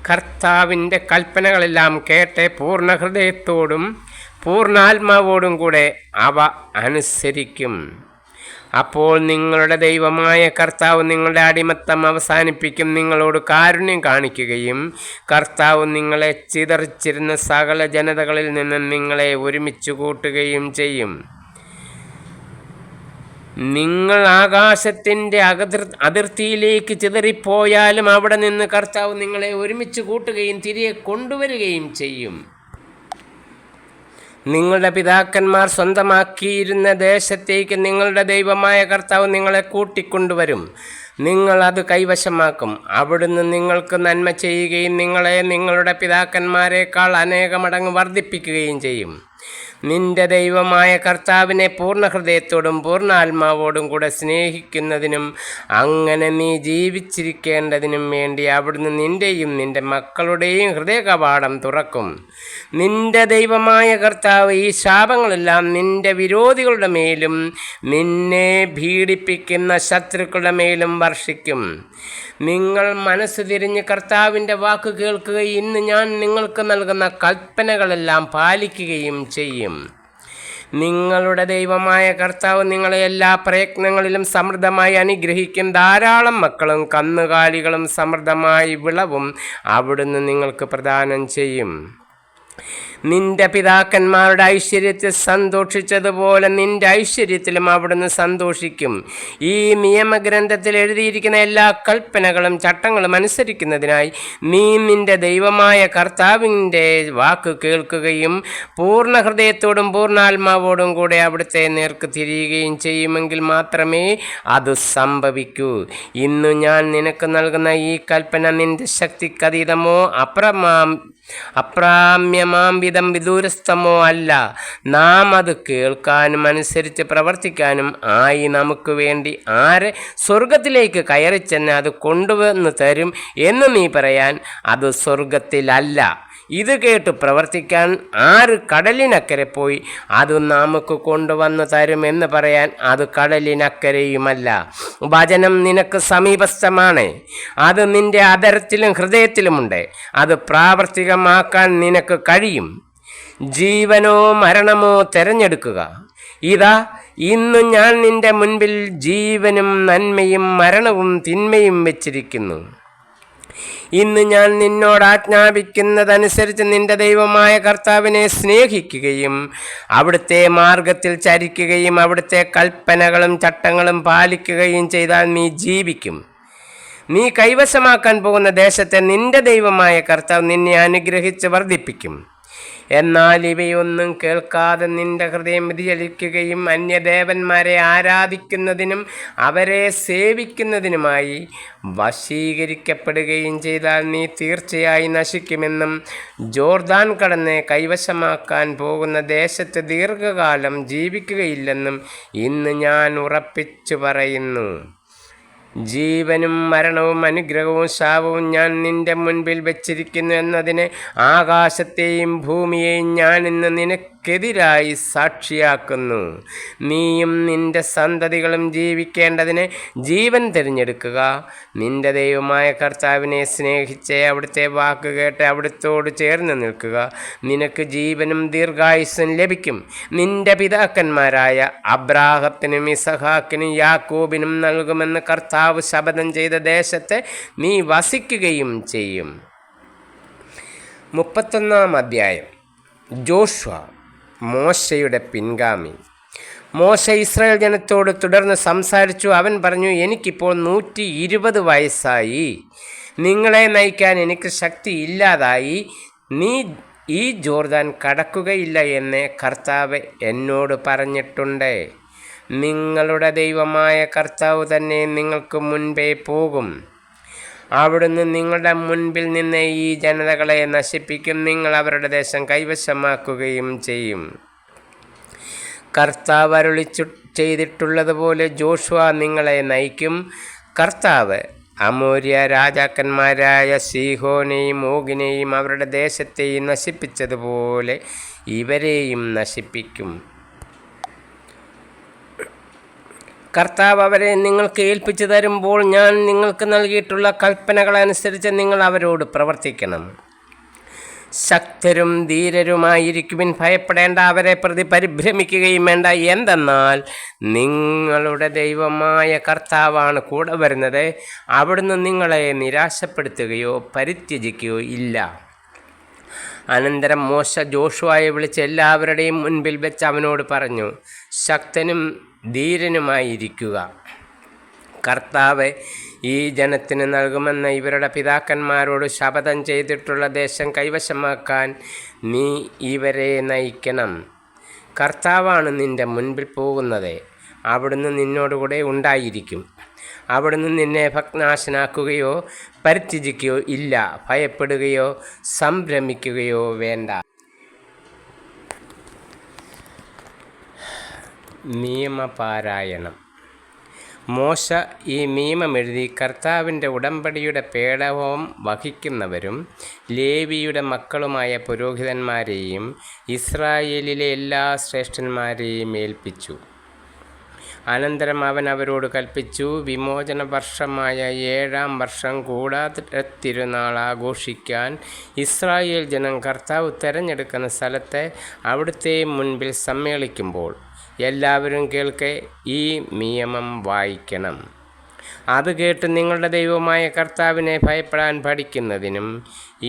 കർത്താവിൻ്റെ കൽപ്പനകളെല്ലാം കേട്ട് പൂർണ്ണ ഹൃദയത്തോടും പൂർണ്ണാത്മാവോടും കൂടെ അവ അനുസരിക്കും. അപ്പോൾ നിങ്ങളുടെ ദൈവമായ കർത്താവ് നിങ്ങളുടെ അടിമത്തം അവസാനിപ്പിക്കും, നിങ്ങളോട് കാരുണ്യം കാണിക്കുകയും കർത്താവ് നിങ്ങളെ ചിതറിച്ചിരുന്ന സകല ജനതകളിൽ നിന്ന് നിങ്ങളെ ഒരുമിച്ച് കൂട്ടുകയും ചെയ്യും. നിങ്ങൾ ആകാശത്തിൻ്റെ അതിർത്തിയിലേക്ക് ചിതറിപ്പോയാലും അവിടെ നിന്ന് കർത്താവ് നിങ്ങളെ ഒരുമിച്ച് കൂട്ടുകയും തിരികെ കൊണ്ടുവരികയും ചെയ്യും. നിങ്ങളുടെ പിതാക്കന്മാർ സ്വന്തമാക്കിയിരുന്ന ദേശത്തേക്ക് നിങ്ങളുടെ ദൈവമായ കർത്താവ് നിങ്ങളെ കൂട്ടിക്കൊണ്ടുവരും. നിങ്ങൾ അത് കൈവശമാക്കും. അവിടുന്ന് നിങ്ങൾക്ക് നന്മ ചെയ്യുകയും നിങ്ങളെ നിങ്ങളുടെ പിതാക്കന്മാരെക്കാൾ അനേകമടങ്ങ് വർദ്ധിപ്പിക്കുകയും ചെയ്യും. നിന്റെ ദൈവമായ കർത്താവിനെ പൂർണ്ണ ഹൃദയത്തോടും പൂർണ്ണാത്മാവോടും കൂടെ സ്നേഹിക്കുന്നതിനും അങ്ങനെ നീ ജീവിച്ചിരിക്കേണ്ടതിനും വേണ്ടി അവിടുന്ന് നിന്റെയും നിന്റെ മക്കളുടെയും ഹൃദയകവാടം തുറക്കും. നിന്റെ ദൈവമായ കർത്താവ് ഈ ശാപങ്ങളെല്ലാം നിന്റെ വിരോധികളുടെ മേലും നിന്നെ പീഡിപ്പിക്കുന്ന ശത്രുക്കളുടെ മേലും വർഷിക്കും. നിങ്ങൾ മനസ്സ് തിരിഞ്ഞ് കർത്താവിൻ്റെ വാക്ക് കേൾക്കുകയും ഇന്ന് ഞാൻ നിങ്ങൾക്ക് നൽകുന്ന കൽപ്പനകളെല്ലാം പാലിക്കുകയും ചെയ്യും. നിങ്ങളുടെ ദൈവമായ കർത്താവ് നിങ്ങളെ എല്ലാ പ്രയത്നങ്ങളിലും സമൃദ്ധമായി അനുഗ്രഹിക്കും. ധാരാളം മക്കളും കന്നുകാലികളും സമൃദ്ധമായി വിളവും അവിടുന്ന് നിങ്ങൾക്ക് പ്രദാനം ചെയ്യും. നിന്റെ പിതാക്കന്മാരുടെ ഐശ്വര്യത്തിൽ സന്തോഷിച്ചതുപോലെ നിന്റെ ഐശ്വര്യത്തിലും അവിടുന്ന് സന്തോഷിക്കും. ഈ നിയമഗ്രന്ഥത്തിൽ എഴുതിയിരിക്കുന്ന എല്ലാ കൽപ്പനകളും ചട്ടങ്ങളും അനുസരിക്കുന്നതിനായി നീ നിന്റെ ദൈവമായ കർത്താവിൻ്റെ വാക്ക് കേൾക്കുകയും പൂർണ്ണ ഹൃദയത്തോടും പൂർണ്ണാത്മാവോടും കൂടെ അവിടുത്തെ നേർക്ക് തിരിയുകയും ചെയ്യുമെങ്കിൽ മാത്രമേ അത് സംഭവിക്കൂ. ഇന്നു ഞാൻ നിനക്ക് നൽകുന്ന ഈ കൽപ്പന നിന്റെ ശക്തിക്കതീതമോ അപ്രാമ്യമാം വിധം വിദൂരസ്ഥമോ അല്ല. നാം അത് കേൾക്കാനും അനുസരിച്ച് പ്രവർത്തിക്കാനും ആയി നമുക്ക് വേണ്ടി ആരെ സ്വർഗത്തിലേക്ക് കയറിച്ചെന്ന് അത് കൊണ്ടുവന്ന് തരും എന്ന് നീ പറയാൻ അത് സ്വർഗത്തിലല്ല. ഇത് കേട്ട് പ്രവർത്തിക്കാൻ ആര് കടലിനക്കരെ പോയി അത് നമുക്ക് കൊണ്ടുവന്ന് തരുമെന്ന് പറയാൻ അത് കടലിനക്കരെയുമല്ല. വചനം നിനക്ക് സമീപസ്ഥമാണ്, അത് നിന്റെ അധരത്തിലും ഹൃദയത്തിലുമുണ്ട്. അത് പ്രാവർത്തികമാക്കാൻ നിനക്ക് കഴിയും. ജീവനോ മരണമോ തിരഞ്ഞെടുക്കുക. ഇതാ ഇന്ന് ഞാൻ നിന്റെ മുൻപിൽ ജീവനും നന്മയും മരണവും തിന്മയും വെച്ചിരിക്കുന്നു. ഇന്ന് ഞാൻ നിന്നോട് ആജ്ഞാപിക്കുന്നതനുസരിച്ച് നിന്റെ ദൈവമായ കർത്താവിനെ സ്നേഹിക്കുകയും അവിടുത്തെ മാർഗത്തിൽ ചരിക്കുകയും അവിടുത്തെ കൽപ്പനകളും ചട്ടങ്ങളും പാലിക്കുകയും ചെയ്താൽ നീ ജീവിക്കും. നീ കൈവശമാക്കാൻ പോകുന്ന ദേശത്തെ നിന്റെ ദൈവമായ കർത്താവ് നിന്നെ അനുഗ്രഹിച്ച് വർദ്ധിപ്പിക്കും. എന്നാൽ ഇവയൊന്നും കേൾക്കാതെ നിന്റെ ഹൃദയം വ്യതിചലിക്കുകയും അന്യദേവന്മാരെ ആരാധിക്കുന്നതിനും അവരെ സേവിക്കുന്നതിനുമായി വശീകരിക്കപ്പെടുകയും ചെയ്താൽ നീ തീർച്ചയായും നശിക്കുമെന്നും ജോർദാൻ കടന്ന് കൈവശമാക്കാൻ പോകുന്ന ദേശത്ത് ദീർഘകാലം ജീവിക്കുകയില്ലെന്നും ഇന്ന് ഞാൻ ഉറപ്പിച്ചു പറയുന്നു. ജീവനും മരണവും അനുഗ്രഹവും ശാപവും ഞാൻ നിന്റെ മുൻപിൽ വെച്ചിരിക്കുന്നു എന്നതിന് ആകാശത്തെയും ഭൂമിയെയും ഞാൻ ഇന്ന് നിനക്കെതിരായി സാക്ഷിയാക്കുന്നു. നീയും നിന്റെ സന്തതികളും ജീവിക്കേണ്ടതിന് ജീവൻ തിരഞ്ഞെടുക്കുക. നിന്റെ ദൈവമായ കർത്താവിനെ സ്നേഹിച്ച് അവിടുത്തെ വാക്ക് കേട്ട് അവിടുത്തോട് ചേർന്ന് നിൽക്കുക. നിനക്ക് ജീവനും ദീർഘായുസ്സും ലഭിക്കും. നിന്റെ പിതാക്കന്മാരായ അബ്രാഹത്തിനും ഇസഹാക്കിനും യാക്കോബിനും നൽകുമെന്ന് കർത്താവ് ശപഥം ചെയ്ത ദേശത്തെ നീ വസിക്കുകയും ചെയ്യും. 31-ാം അധ്യായം. ജോഷുവ, മോശയുടെ പിൻഗാമി. മോശ ഇസ്രായേൽ ജനത്തോട് തുടർന്ന് സംസാരിച്ചു. അവൻ പറഞ്ഞു, എനിക്കിപ്പോൾ 120 വയസ്സായി. നിങ്ങളെ നയിക്കാൻ എനിക്ക് ശക്തി ഇല്ലാതായി. നീ ഈ ജോർദാൻ കടക്കുകയില്ല എന്ന് കർത്താവ് എന്നോട് പറഞ്ഞിട്ടുണ്ട്. നിങ്ങളുടെ ദൈവമായ കർത്താവ് തന്നെ നിങ്ങൾക്ക് മുൻപേ പോകും. അവിടുന്ന് നിങ്ങളുടെ മുൻപിൽ നിന്ന് ഈ ജനതകളെ നശിപ്പിക്കും. നിങ്ങൾ അവരുടെ ദേശം കൈവശമാക്കുകയും ചെയ്യും. കർത്താവ് അരുളി ചെയ്തിട്ടുള്ളതുപോലെ ജോഷുവ നിങ്ങളെ നയിക്കും. കർത്താവ് അമോര്യ രാജാക്കന്മാരായ സീഹോനെയും ഓഗിനെയും അവരുടെ ദേശത്തെയും നശിപ്പിച്ചതുപോലെ ഇവരെയും നശിപ്പിക്കും. കർത്താവ് അവരെ നിങ്ങൾക്ക് ഏൽപ്പിച്ചു തരുമ്പോൾ ഞാൻ നിങ്ങൾക്ക് നൽകിയിട്ടുള്ള കൽപ്പനകളനുസരിച്ച് നിങ്ങൾ അവരോട് പ്രവർത്തിക്കണം. ശക്തരും ധീരരുമായിരിക്കുവിൻ. ഭയപ്പെടേണ്ട, അവരെ പ്രതി പരിഭ്രമിക്കുകയും വേണ്ട. എന്തെന്നാൽ നിങ്ങളുടെ ദൈവമായ കർത്താവാണ് കൂടെ വരുന്നത്. അവിടുന്ന് നിങ്ങളെ നിരാശപ്പെടുത്തുകയോ പരിത്യജിക്കുകയോ ഇല്ല. അനന്തരം മോശ ജോഷുവയെ വിളിച്ച് എല്ലാവരുടെയും മുൻപിൽ വെച്ച് അവനോട് പറഞ്ഞു, ശക്തനും ധീരനുമായിരിക്കുക. കർത്താവ് ഈ ജനത്തിന് നൽകുമെന്ന് ഇവരുടെ പിതാക്കന്മാരോട് ശപഥം ചെയ്തിട്ടുള്ള ദേശം കൈവശമാക്കാൻ നീ ഇവരെ നയിക്കണം. കർത്താവാണ് നിന്റെ മുൻപിൽ പോകുന്നത്. അവിടുന്ന് നിന്നോടുകൂടെ ഉണ്ടായിരിക്കും. അവിടുന്ന് നിന്നെ ഭഗ്നാശനാക്കുകയോ പരിത്യജിക്കുകയോ ഇല്ല. ഭയപ്പെടുകയോ സംഭ്രമിക്കുകയോ വേണ്ട. നിയമപാരായണം. മോശ ഈ നിയമമെഴുതി കർത്താവിൻ്റെ ഉടമ്പടിയുടെ പേടകം വഹിക്കുന്നവരും ലേവിയുടെ മക്കളുമായ പുരോഹിതന്മാരെയും ഇസ്രായേലിലെ എല്ലാ ശ്രേഷ്ഠന്മാരെയും ഏൽപ്പിച്ചു. അനന്തരം അവൻ അവരോട് കൽപ്പിച്ചു, വിമോചന വർഷമായ 7-ാം വർഷം കൂടാരത്തിരുന്നാൾ ആഘോഷിക്കാൻ ഇസ്രായേൽ ജനം കർത്താവ് തിരഞ്ഞെടുക്കുന്ന സ്ഥലത്തെ അവിടുത്തെ മുൻപിൽ സമ്മേളിക്കുമ്പോൾ എല്ലാവരും കേൾക്കെ ഈ നിയമം വായിക്കണം. അത് കേട്ട് നിങ്ങളുടെ ദൈവമായ കർത്താവിനെ ഭയപ്പെടാൻ പഠിക്കുന്നതിനും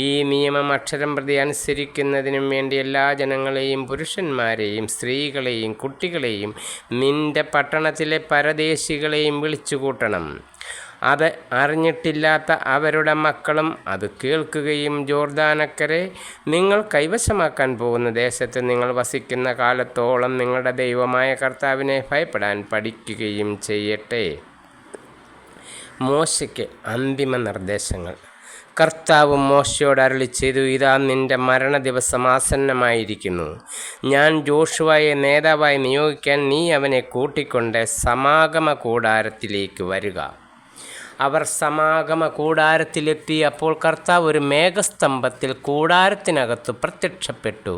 ഈ നിയമം അക്ഷരം പ്രതി അനുസരിക്കുന്നതിനും വേണ്ടി എല്ലാ ജനങ്ങളെയും, പുരുഷന്മാരെയും, സ്ത്രീകളെയും, കുട്ടികളെയും, നിന്റെ പട്ടണത്തിലെ പരദേശികളെയും വിളിച്ചു കൂട്ടണം. അത് അറിഞ്ഞിട്ടില്ലാത്ത അവരുടെ മക്കളും അത് കേൾക്കുകയും ജോർദാനക്കരെ നിങ്ങൾ കൈവശമാക്കാൻ പോകുന്ന ദേശത്ത് നിങ്ങൾ വസിക്കുന്ന കാലത്തോളം നിങ്ങളുടെ ദൈവമായ കർത്താവിനെ ഭയപ്പെടാൻ പഠിക്കുകയും ചെയ്യട്ടെ. മോശയ്ക്ക് അന്തിമ നിർദ്ദേശങ്ങൾ. കർത്താവ് മോശയോട് അരുളിച്ചെയ്തു, ഇതാ നിന്റെ മരണദിവസം ആസന്നമായിരിക്കുന്നു. ഞാൻ ജോഷുവയെ നേതാവായി നിയോഗിക്കാൻ നീ അവനെ കൂട്ടിക്കൊണ്ട് സമാഗമ കൂടാരത്തിലേക്ക് വരിക. അവർ സമാഗമ കൂടാരത്തിലെത്തി. അപ്പോൾ കർത്താവ് ഒരു മേഘസ്തംഭത്തിൽ കൂടാരത്തിനകത്ത് പ്രത്യക്ഷപ്പെട്ടു.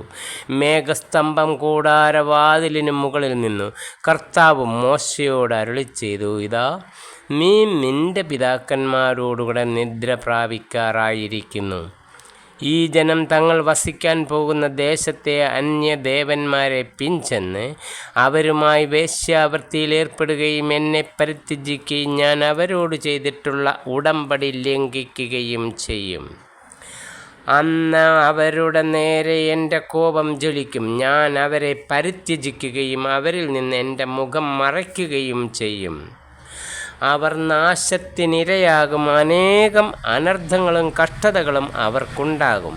മേഘസ്തംഭം കൂടാരവാതിലിന് മുകളിൽ നിന്നു. കർത്താവ് മോശയോട് അരുളിച്ചെയ്തു, ഇതാ നീ നിന്റെ പിതാക്കന്മാരോടുകൂടെ നിദ്ര പ്രാപിക്കാറായിരിക്കുന്നു. ഈ ജനം തങ്ങൾ വസിക്കാൻ പോകുന്ന ദേശത്തെ അന്യദേവന്മാരെ പിൻചെന്ന് അവരുമായി വേശ്യാവൃത്തിയിലേർപ്പെടുകയും എന്നെ പരിത്യജിക്കുകയും ഞാൻ അവരോട് ചെയ്തിട്ടുള്ള ഉടമ്പടി ലംഘിക്കുകയും ചെയ്യും. അന്ന് അവരുടെ നേരെ എൻ്റെ കോപം ജ്വലിക്കും. ഞാൻ അവരെ പരിത്യജിക്കുകയും അവരിൽ നിന്ന് എൻ്റെ മുഖം മറയ്ക്കുകയും ചെയ്യും. അവർ നാശത്തിനിരയാകും. അനേകം അനർത്ഥങ്ങളും കഷ്ടതകളും അവർക്കുണ്ടാകും.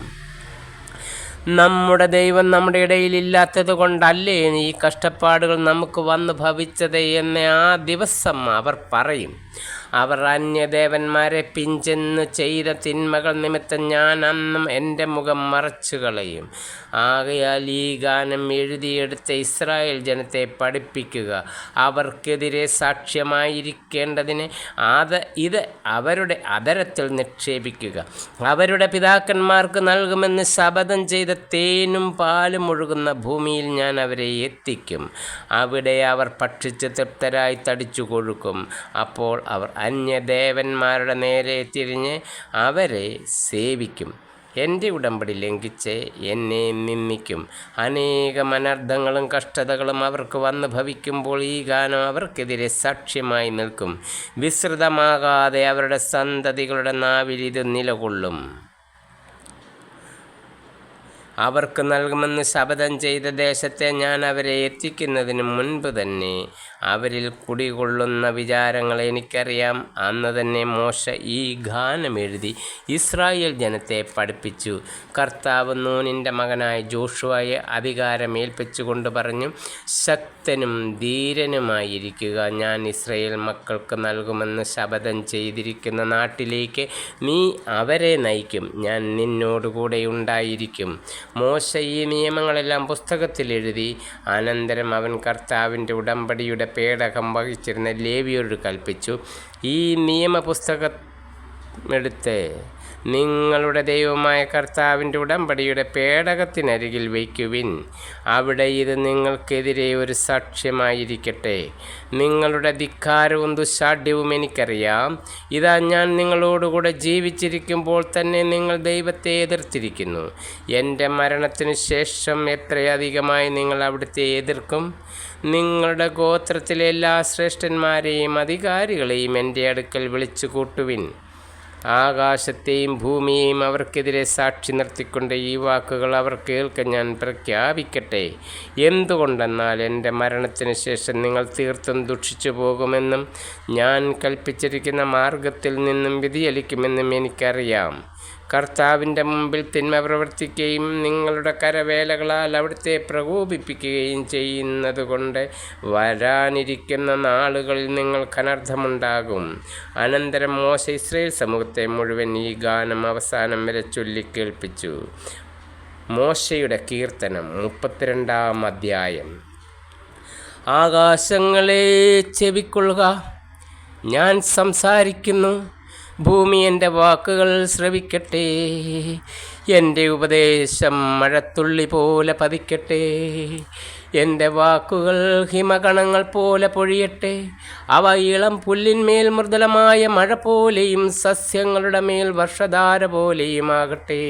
നമ്മുടെ ദൈവം നമ്മുടെ ഇടയിലില്ലാത്തത് കൊണ്ടല്ലേ ഈ കഷ്ടപ്പാടുകൾ നമുക്ക് വന്നു ഭവിച്ചത് എന്ന് ആ ദിവസം അവർ പറയും. അവർ അന്യദേവന്മാരെ പിഞ്ചെന്ന് ചെയ്ത തിന്മകൾ നിമിത്തം ഞാൻ അന്നും എൻ്റെ മുഖം മറച്ചു കളയും. ആകയാൽ ഈ ഗാനം എഴുതിയെടുത്ത ഇസ്രായേൽ ജനത്തെ പഠിപ്പിക്കുക. അവർക്കെതിരെ സാക്ഷ്യമായിരിക്കേണ്ടതിന് ഇത് അവരുടെ അധരത്തിൽ നിക്ഷേപിക്കുക. അവരുടെ പിതാക്കന്മാർക്ക് നൽകുമെന്ന് ശപഥം ചെയ്ത തേനും പാലും ഒഴുകുന്ന ഭൂമിയിൽ ഞാൻ അവരെ എത്തിക്കും. അവിടെ അവർ ഭക്ഷിച്ച് തൃപ്തരായി തടിച്ചു കൊഴുക്കും. അപ്പോൾ അവർ അന്യദേവന്മാരുടെ നേരെ തിരിഞ്ഞ് അവരെ സേവിക്കും. എൻ്റെ ഉടമ്പടി ലംഘിച്ച് എന്നെ നിന്ദിക്കും. അനേകം അനർത്ഥങ്ങളും കഷ്ടതകളും അവർക്ക് വന്നു ഭവിക്കുമ്പോൾ ഈ ഗാനം അവർക്കെതിരെ സാക്ഷ്യമായി നിൽക്കും. വിസ്തൃതമാകാതെ അവരുടെ സന്തതികളുടെ നാവിൽ ഇത് നിലകൊള്ളും. അവർക്ക് നൽകുമെന്ന് ശപഥം ചെയ്ത ദേശത്തെ ഞാൻ അവരെ എത്തിക്കുന്നതിന് മുൻപ് തന്നെ അവരിൽ കുടികൊള്ളുന്ന വിചാരങ്ങൾ എനിക്കറിയാം. അന്ന് തന്നെ മോശ ഈ ഗാനം എഴുതി ഇസ്രായേൽ ജനത്തെ പഠിപ്പിച്ചു. കർത്താവ് നൂനിൻ്റെ മകനായ ജോഷുവയെ അധികാരമേൽപ്പിച്ചുകൊണ്ട് പറഞ്ഞു, ശക്തനും ധീരനുമായിരിക്കുക. ഞാൻ ഇസ്രായേൽ മക്കൾക്ക് നൽകുമെന്ന് ശപഥം ചെയ്തിരിക്കുന്ന നാട്ടിലേക്ക് നീ അവരെ നയിക്കും. ഞാൻ നിന്നോടുകൂടെ ഉണ്ടായിരിക്കും. മോശ ഈ നിയമങ്ങളെല്ലാം പുസ്തകത്തിൽ എഴുതി. അനന്തരം അവൻ കർത്താവിൻ്റെ ഉടമ്പടിയുടെ പേടകം വഹിച്ചിരുന്ന ലേവിയോട് കൽപ്പിച്ചു, ഈ നിയമപുസ്തകമെടുത്ത് നിങ്ങളുടെ ദൈവമായ കർത്താവിൻ്റെ ഉടമ്പടിയുടെ പേടകത്തിനരികിൽ വയ്ക്കുവിൻ. അവിടെ ഇത് നിങ്ങൾക്കെതിരെ ഒരു സാക്ഷ്യമായിരിക്കട്ടെ. നിങ്ങളുടെ ധിക്കാരവും ദുശ്ശാഠ്യവും എനിക്കറിയാം. ഇതാ ഞാൻ നിങ്ങളോടുകൂടെ ജീവിച്ചിരിക്കുമ്പോൾ തന്നെ നിങ്ങൾ ദൈവത്തെ എതിർത്തിരിക്കുന്നു. എൻ്റെ മരണത്തിനു ശേഷം എത്രയധികമായി നിങ്ങൾ അവിടുത്തെ എതിർക്കും. നിങ്ങളുടെ ഗോത്രത്തിലെ എല്ലാ ശ്രേഷ്ഠന്മാരെയും അധികാരികളെയും എൻ്റെ അടുക്കൽ വിളിച്ചു കൂട്ടുവിൻ. ആകാശത്തെയും ഭൂമിയെയും അവർക്കെതിരെ സാക്ഷി നിർത്തിക്കൊണ്ട് ഈ വാക്കുകൾ അവർ കേൾക്കാൻ ഞാൻ പ്രഖ്യാപിക്കട്ടെ. എന്തുകൊണ്ടെന്നാൽ എൻ്റെ മരണത്തിന് ശേഷം നിങ്ങൾ തീർത്തും ദുഷിച്ചു പോകുമെന്നും ഞാൻ കൽപ്പിച്ചിരിക്കുന്ന മാർഗത്തിൽ നിന്നും വ്യതിചലിക്കുമെന്നും എനിക്കറിയാം. കർത്താവിൻ്റെ മുമ്പിൽ തിന്മ പ്രവർത്തിക്കുകയും നിങ്ങളുടെ കരവേലകളാൽ അവിടുത്തെ പ്രകോപിപ്പിക്കുകയും ചെയ്യുന്നതുകൊണ്ട് വരാനിരിക്കുന്ന നാളുകളിൽ നിങ്ങൾക്ക് അനർത്ഥമുണ്ടാകും. അനന്തരം മോശ ഇസ്രായേൽ സമൂഹത്തെ മുഴുവൻ ഈ ഗാനം അവസാനം വരെ ചൊല്ലിക്കേൾപ്പിച്ചു. മോശയുടെ കീർത്തനം 32-ാം അധ്യായം. ആകാശങ്ങളെ ചെവിക്കൊള്ളുക, ഞാൻ സംസാരിക്കുന്നു. ഭൂമി എൻ്റെ വാക്കുകൾ ശ്രവിക്കട്ടെ. എൻ്റെ ഉപദേശം മഴത്തുള്ളി പോലെ പതിക്കട്ടെ. എൻ്റെ വാക്കുകൾ ഹിമകണങ്ങൾ പോലെ പൊഴിയട്ടെ. അവ ഇളം പുല്ലിന്മേൽ മൃദുലമായ മഴ പോലെയും സസ്യങ്ങളുടെ മേൽ വർഷധാര പോലെയുമാകട്ടെ.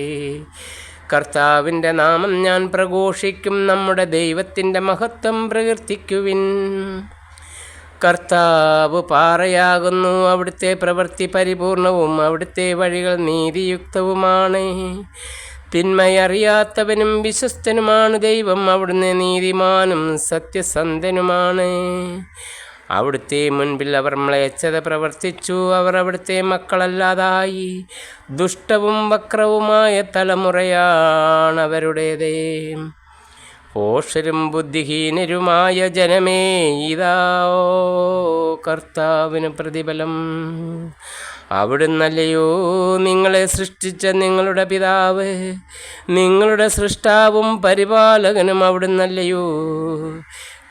കർത്താവിൻ്റെ നാമം ഞാൻ പ്രഘോഷിക്കും. നമ്മുടെ ദൈവത്തിൻ്റെ മഹത്വം പ്രകീർത്തിക്കുവിൻ. കർത്താവ് പാറയാകുന്നു, അവിടുത്തെ പ്രവൃത്തി പരിപൂർണവും, അവിടുത്തെ വഴികൾ നീതിയുക്തവുമാണ്. തിന്മയറിയാത്തവനും വിശ്വസ്തനുമാണ് ദൈവം. അവിടുന്ന് നീതിമാനും സത്യസന്ധനുമാണ്. അവിടുത്തെ മുൻപിൽ അവർ മ്ലേച്ഛത പ്രവർത്തിച്ചു. അവർ അവിടുത്തെ മക്കളല്ലാതായി. ദുഷ്ടവും വക്രവുമായ തലമുറയാണ് അവരുടേത്. ഭോഷരും ബുദ്ധിഹീനരുമായ ജനമേ, ഇതാ കർത്താവിന് പ്രതിഫലം. അവിടുന്നല്ലയോ നിങ്ങളെ സൃഷ്ടിച്ച നിങ്ങളുടെ പിതാവ്, നിങ്ങളുടെ സൃഷ്ടാവും പരിപാലകനും അവിടുന്നല്ലയോ.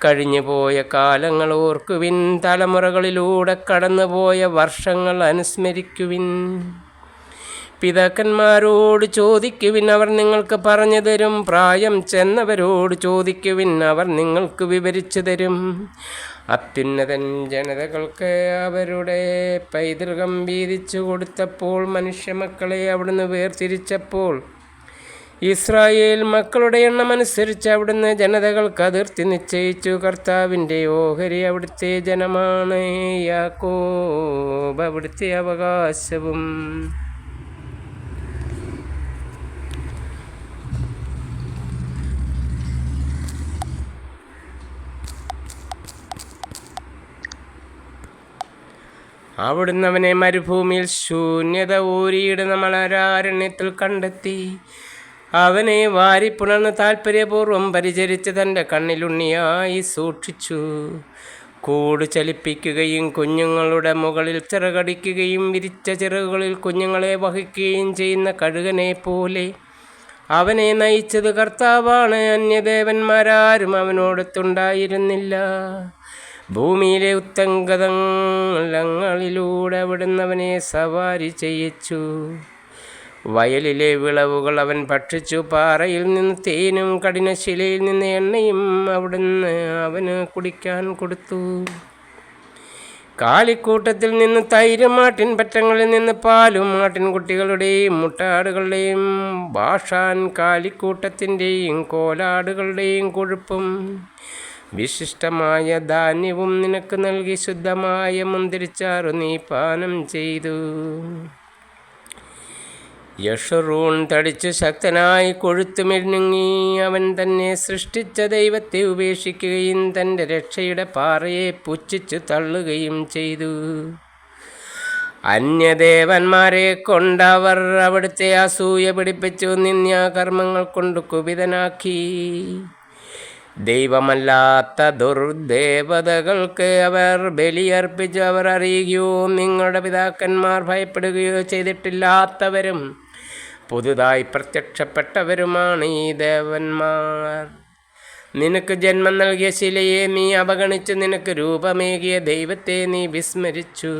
കഴിഞ്ഞുപോയ കാലങ്ങൾ ഓർക്കുവിൻ, തലമുറകളിലൂടെ കടന്നുപോയ വർഷങ്ങൾ അനുസ്മരിക്കുവിൻ. പിതാക്കന്മാരോട് ചോദിക്കുവിൻ, അവർ നിങ്ങൾക്ക് പറഞ്ഞു തരും. പ്രായം ചെന്നവരോട് ചോദിക്കുവിൻ, അവർ നിങ്ങൾക്ക് വിവരിച്ചു തരും. അത്യുന്നതൻ ജനതകൾക്ക് അവരുടെ പൈതൃകം വീതിച്ചു കൊടുത്തപ്പോൾ, മനുഷ്യമക്കളെ അവിടുന്ന് വേർതിരിച്ചപ്പോൾ, ഇസ്രായേൽ മക്കളുടെ എണ്ണം അനുസരിച്ച് അവിടുന്ന് ജനതകൾക്ക് അതിർത്തി നിശ്ചയിച്ചു. കർത്താവിൻ്റെ ഓഹരി അവിടുത്തെ ജനമാണ്, യാക്കോബ് അവിടുത്തെ അവകാശവും. അവിടുന്ന് അവനെ മരുഭൂമിയിൽ ശൂന്യത ഊരിയിടുന്ന മലരാരണ്യത്തിൽ കണ്ടെത്തി. അവനെ വാരിപ്പുണർന്ന് താൽപ്പര്യപൂർവ്വം പരിചരിച്ച് തൻ്റെ കണ്ണിലുണ്ണിയായി സൂക്ഷിച്ചു. കൂട് ചലിപ്പിക്കുകയും കുഞ്ഞുങ്ങളുടെ മുകളിൽ ചിറകടിക്കുകയും വിരിച്ച ചിറകുകളിൽ കുഞ്ഞുങ്ങളെ വഹിക്കുകയും ചെയ്യുന്ന കഴുകനെ പോലെ അവനെ നയിച്ചത് കർത്താവാണ്. അന്യദേവന്മാരാരും അവനോടൊത്തുണ്ടായിരുന്നില്ല. ഭൂമിയിലെ ഉത്തങ്കതങ്ങളിലൂടെ അവിടുന്ന് അവനെ സവാരി ചെയ്യിച്ചു. വയലിലെ വിളവുകൾ അവൻ ഭക്ഷിച്ചു. പാറയിൽ നിന്ന് തേനും കഠിനശിലയിൽ നിന്ന് എണ്ണയും അവിടുന്ന് അവന് കുടിക്കാൻ കൊടുത്തു. കാലിക്കൂട്ടത്തിൽ നിന്ന് തൈരും, ആട്ടിൻപറ്റങ്ങളിൽ നിന്ന് പാലും, ആട്ടിൻകുട്ടികളുടെയും മുട്ടാടുകളുടെയും ബാഷാൻ കാലിക്കൂട്ടത്തിൻ്റെയും കോലാടുകളുടെയും കൊഴുപ്പും വിശിഷ്ടമായ ധാന്യവും നിനക്ക് നൽകി. ശുദ്ധമായ മുന്തിരിച്ചാറു നീ പാനം ചെയ്തു. യഷറൂൺ തടിച്ചു ശക്തനായി കൊഴുത്തുമിഴുങ്ങി. അവൻ തന്നെ സൃഷ്ടിച്ച ദൈവത്തെ ഉപേക്ഷിക്കുകയും തൻ്റെ രക്ഷയുടെ പാറയെ പുച്ഛിച്ചു തള്ളുകയും ചെയ്തു. അന്യദേവന്മാരെ കൊണ്ടവർ അവിടുത്തെ അസൂയ പിടിപ്പിച്ചു. നിന്ദ്യാകർമ്മങ്ങൾ കൊണ്ട് കുപിതനാക്കി. ദൈവമല്ലാത്ത ദുർദേവതകൾക്ക് അവർ ബലിയർപ്പിച്ചു. അവർ അറിയുകയോ നിങ്ങളുടെ പിതാക്കന്മാർ ഭയപ്പെടുകയോ ചെയ്തിട്ടില്ലാത്തവരും പുതുതായി പ്രത്യക്ഷപ്പെട്ടവരുമാണ് ഈ ദേവന്മാർ. നിനക്ക് ജന്മം നൽകിയ ശിലയെ നീ അവഗണിച്ചു. നിനക്ക് രൂപമേകിയ ദൈവത്തെ നീ വിസ്മരിച്ചു.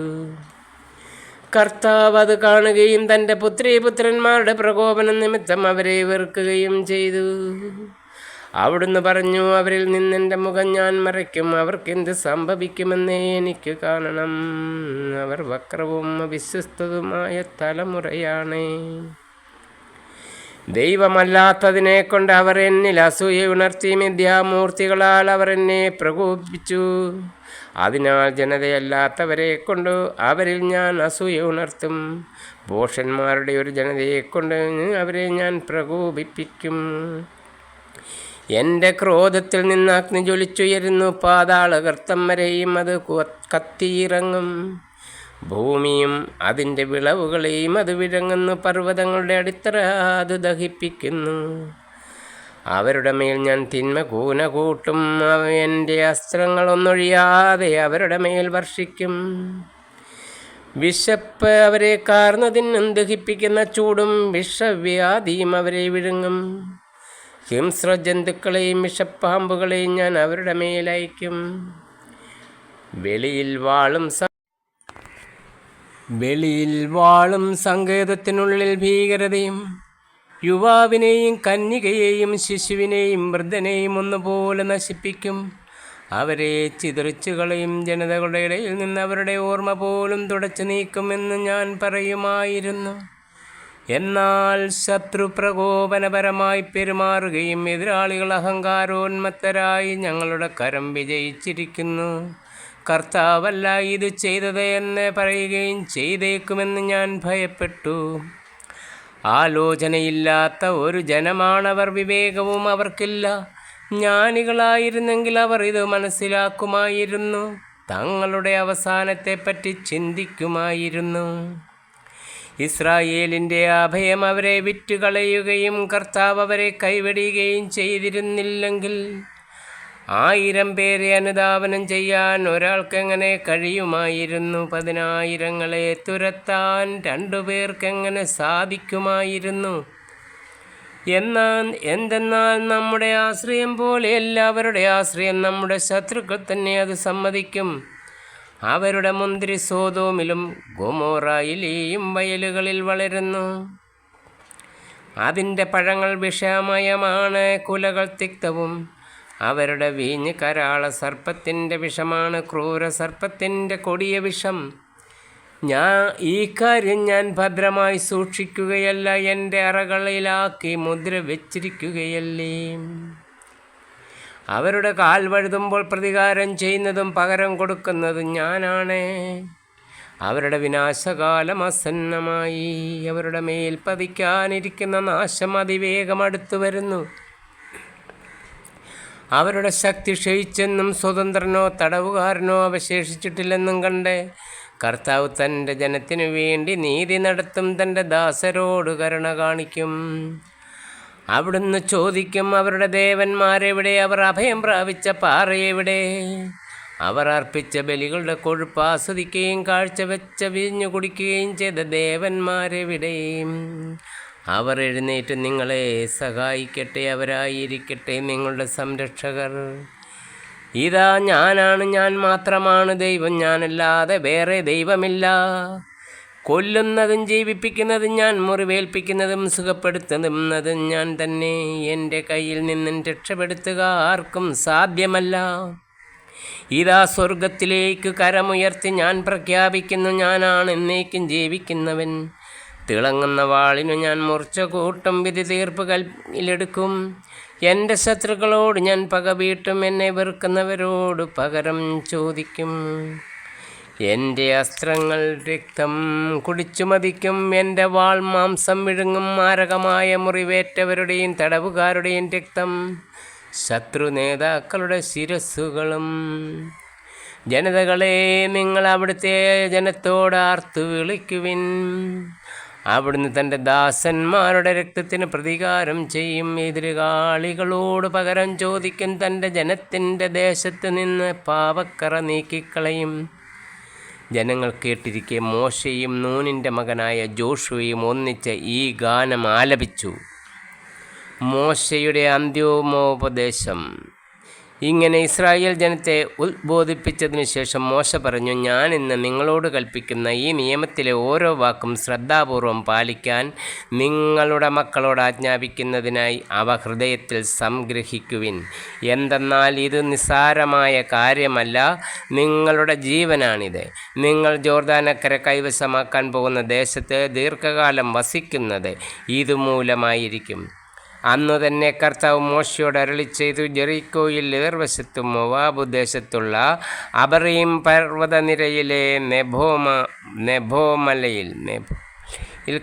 കർത്താവ് അത് കാണുകയും തൻ്റെ പുത്രീപുത്രന്മാരുടെ പ്രകോപനം നിമിത്തം അവരെ വെറുക്കുകയും ചെയ്തു. അവിടുന്ന് പറഞ്ഞു, അവരിൽ നിന്നെൻ്റെ മുഖം ഞാൻ മറയ്ക്കും. അവർക്കെന്ത് സംഭവിക്കുമെന്നേ എനിക്ക് കാണണം. അവർ വക്രവും അവിശ്വസ്തതുമായ തലമുറയാണ്. ദൈവമല്ലാത്തതിനെ കൊണ്ട് അവർ എന്നിൽ അസൂയ ഉണർത്തി. മിഥ്യാമൂർത്തികളാൽ അവർ എന്നെ പ്രകോപിപ്പിച്ചു. അതിനാൽ ജനതയല്ലാത്തവരെ കൊണ്ട് അവരിൽ ഞാൻ അസൂയ ഉണർത്തും. ഭോഷന്മാരുടെ ഒരു ജനതയെക്കൊണ്ട് അവരെ ഞാൻ പ്രകോപിപ്പിക്കും. എൻ്റെ ക്രോധത്തിൽ നിന്ന് അഗ്നി ജ്വലിച്ചുയരുന്നു. പാതാളഗർത്തം വരെയും അത് കത്തിയിറങ്ങും. ഭൂമിയും അതിൻ്റെ വിളവുകളെയും അത് വിഴുങ്ങുന്നു. പർവ്വതങ്ങളുടെ അടിത്തറ അത് ദഹിപ്പിക്കുന്നു. അവരുടെ മേൽ ഞാൻ തിന്മ കൂന കൂട്ടും. എൻ്റെ അസ്ത്രങ്ങളൊന്നൊഴിയാതെ അവരുടെ മേൽ വർഷിക്കും. വിശപ്പ് അവരെ കാർന്നതിനും ദഹിപ്പിക്കുന്ന ചൂടും വിഷവ്യാധിയും അവരെ വിഴുങ്ങും. ഹിംസ്രജന്തുക്കളെയും വിഷപ്പാമ്പുകളെയും ഞാൻ അവരുടെ മേലയക്കും. വെളിയിൽ വാളും സങ്കേതത്തിനുള്ളിൽ ഭീകരതയും യുവാവിനെയും കന്യകയെയും ശിശുവിനെയും വൃദ്ധനെയും ഒന്നുപോലെ നശിപ്പിക്കും. അവരെ ചിതറിച്ചു കളയും. ജനതകളുടെ ഇടയിൽ നിന്ന് അവരുടെ ഓർമ്മ പോലും തുടച്ചു നീക്കുമെന്ന് ഞാൻ പറയുമായിരുന്നു. എന്നാൽ ശത്രു പ്രകോപനപരമായി പെരുമാറുകയും എതിരാളികൾ അഹങ്കാരോന്മത്തരായി ഞങ്ങളുടെ കരം വിജയിച്ചിരിക്കുന്നു, കർത്താവല്ല ഇത് ചെയ്തത് എന്ന് പറയുകയും ചെയ്തേക്കുമെന്ന് ഞാൻ ഭയപ്പെട്ടു. ആലോചനയില്ലാത്ത ഒരു ജനമാണവർ, വിവേകവും അവർക്കില്ല. ജ്ഞാനികളായിരുന്നെങ്കിൽ അവർ ഇത് മനസ്സിലാക്കുമായിരുന്നു, തങ്ങളുടെ അവസാനത്തെപ്പറ്റി ചിന്തിക്കുമായിരുന്നു. ഇസ്രായേലിൻ്റെ അഭയം അവരെ വിറ്റുകളയുകയും കർത്താവ് അവരെ കൈവെടിയുകയും ചെയ്തിരുന്നില്ലെങ്കിൽ 1000 പേരെ അനുധാവനം ചെയ്യാൻ ഒരാൾക്കെങ്ങനെ കഴിയുമായിരുന്നു? 10,000-ങ്ങളെ തുരത്താൻ 2 പേർക്കെങ്ങനെ സാധിക്കുമായിരുന്നു? എന്തെന്നാൽ നമ്മുടെ ആശ്രയം പോലെ എല്ലാവരുടെ ആശ്രയം നമ്മുടെ ശത്രുക്കൾ തന്നെ അത് സമ്മതിക്കും. അവരുടെ മുന്തിരി സോദോമിലും ഗൊമോറയിലെയും വയലുകളിൽ വളരുന്നു. അതിൻ്റെ പഴങ്ങൾ വിഷമയമാണ്, കുലകൾ തിക്തവും. അവരുടെ വീഞ്ഞ് കരാള സർപ്പത്തിൻ്റെ വിഷമാണ്, ക്രൂര സർപ്പത്തിൻ്റെ കൊടിയ വിഷം. ഈ കാര്യം ഞാൻ ഭദ്രമായി സൂക്ഷിക്കുകയല്ല, എൻ്റെ അറകളിലാക്കി മുദ്ര വെച്ചിരിക്കുകയല്ലേ? അവരുടെ കാൽ വഴുതുമ്പോൾ പ്രതികാരം ചെയ്യുന്നതും പകരം കൊടുക്കുന്നതും ഞാനാണ്. അവരുടെ വിനാശകാലം ആസന്നമായി. അവരുടെ മേൽ പതിക്കാനിരിക്കുന്ന നാശം അതിവേഗം അടുത്തു വരുന്നു. അവരുടെ ശക്തി ക്ഷയിച്ചെന്നും സ്വതന്ത്രനോ തടവുകാരനോ അവശേഷിച്ചിട്ടില്ലെന്നും കണ്ട് കർത്താവ് തൻ്റെ ജനത്തിനു വേണ്ടി നീതി നടത്തും, തൻ്റെ ദാസരോട് കരുണ കാണിക്കും. അവിടുന്ന് ചോദിക്കും, അവരുടെ ദേവന്മാരെവിടെ? അവർ അഭയം പ്രാപിച്ച പാറയെവിടെ? അവർ അർപ്പിച്ച ബലികളുടെ കൊഴുപ്പ് ആസ്വദിക്കുകയും കാഴ്ചവെച്ച വീഞ്ഞു കുടിക്കുകയും ചെയ്ത ദേവന്മാരെവിടെയും? അവർ എഴുന്നേറ്റ് നിങ്ങളെ സഹായിക്കട്ടെ, അവരായിരിക്കട്ടെ നിങ്ങളുടെ സംരക്ഷകർ. ഇതാ ഞാനാണ്, ഞാൻ മാത്രമാണ് ദൈവം, ഞാനല്ലാതെ വേറെ ദൈവമില്ല. കൊല്ലുന്നതും ജീവിപ്പിക്കുന്നതും ഞാൻ, മുറിവേൽപ്പിക്കുന്നതും സുഖപ്പെടുത്തുന്നതും ഞാൻ തന്നെ. എൻ്റെ കയ്യിൽ നിന്നും രക്ഷപ്പെടുത്തുക ആർക്കും സാധ്യമല്ല. ഇതാ സ്വർഗത്തിലേക്ക് കരമുയർത്തി ഞാൻ പ്രഖ്യാപിക്കുന്നു, ഞാനാണ് എന്നേക്കും ജീവിക്കുന്നവൻ. തിളങ്ങുന്ന വാളിനു ഞാൻ മൂർച്ച കൂട്ടും, വിധി തീർപ്പ് കയ്യിലെടുക്കും. എൻ്റെ ശത്രുക്കളോട് ഞാൻ പക വീട്ടും, എന്നെ വെറുക്കുന്നവരോട് പകരം ചോദിക്കും. എൻ്റെ അസ്ത്രങ്ങൾ രക്തം കുടിച്ചു മതിക്കും, എൻ്റെ വാൾ മാംസം വിഴുങ്ങും. മാരകമായ മുറിവേറ്റവരുടെയും തടവുകാരുടെയും രക്തം ശത്രു നേതാക്കളുടെ ശിരസ്സുകളും. ജനതകളെ, നിങ്ങൾ അവിടുത്തെ ജനത്തോട് ആർത്തു വിളിക്കുവിൻ. അവിടുന്ന് തൻ്റെ ദാസന്മാരുടെ രക്തത്തിന് പ്രതികാരം ചെയ്യും, എതിരാളികളോട് പകരം ചോദിക്കും. തൻ്റെ ജനത്തിൻ്റെ ദേശത്ത് നിന്ന് പാപക്കറ നീക്കിക്കളയും. ജനങ്ങൾ കേട്ടിരിക്കെ മോശയും നൂനിൻ്റെ മകനായ ജോഷുവയും ഒന്നിച്ച് ഈ ഗാനം ആലപിച്ചു. മോശയുടെ അന്ത്യോപദേശം. ഇങ്ങനെ ഇസ്രായേൽ ജനത്തെ ഉദ്ബോധിപ്പിച്ചതിനു ശേഷം മോശ പറഞ്ഞു, ഞാൻ ഇന്ന് നിങ്ങളോട് കൽപ്പിക്കുന്ന ഈ നിയമത്തിലെ ഓരോ വാക്കും ശ്രദ്ധാപൂർവം പാലിക്കാൻ നിങ്ങളുടെ മക്കളോട് ആജ്ഞാപിക്കുന്നതിനായി അവ ഹൃദയത്തിൽ സംഗ്രഹിക്കുവിൻ. എന്തെന്നാൽ ഇത് നിസ്സാരമായ കാര്യമല്ല, നിങ്ങളുടെ ജീവനാണിത്. നിങ്ങൾ ജോർദാനക്കര കൈവശമാക്കാൻ പോകുന്ന ദേശത്ത് ദീർഘകാലം വസിക്കുന്നത് ഇതുമൂലമായിരിക്കും. അന്നു തന്നെ കർത്താവ് മോശയോട് അരുളിച്ചെയ്തു, ജെറിക്കോയിൽ എതിർവശത്തും മോവാബ് ദേശത്തുള്ള അബറീം പർവ്വതനിരയിലെ നെബോമലയിൽ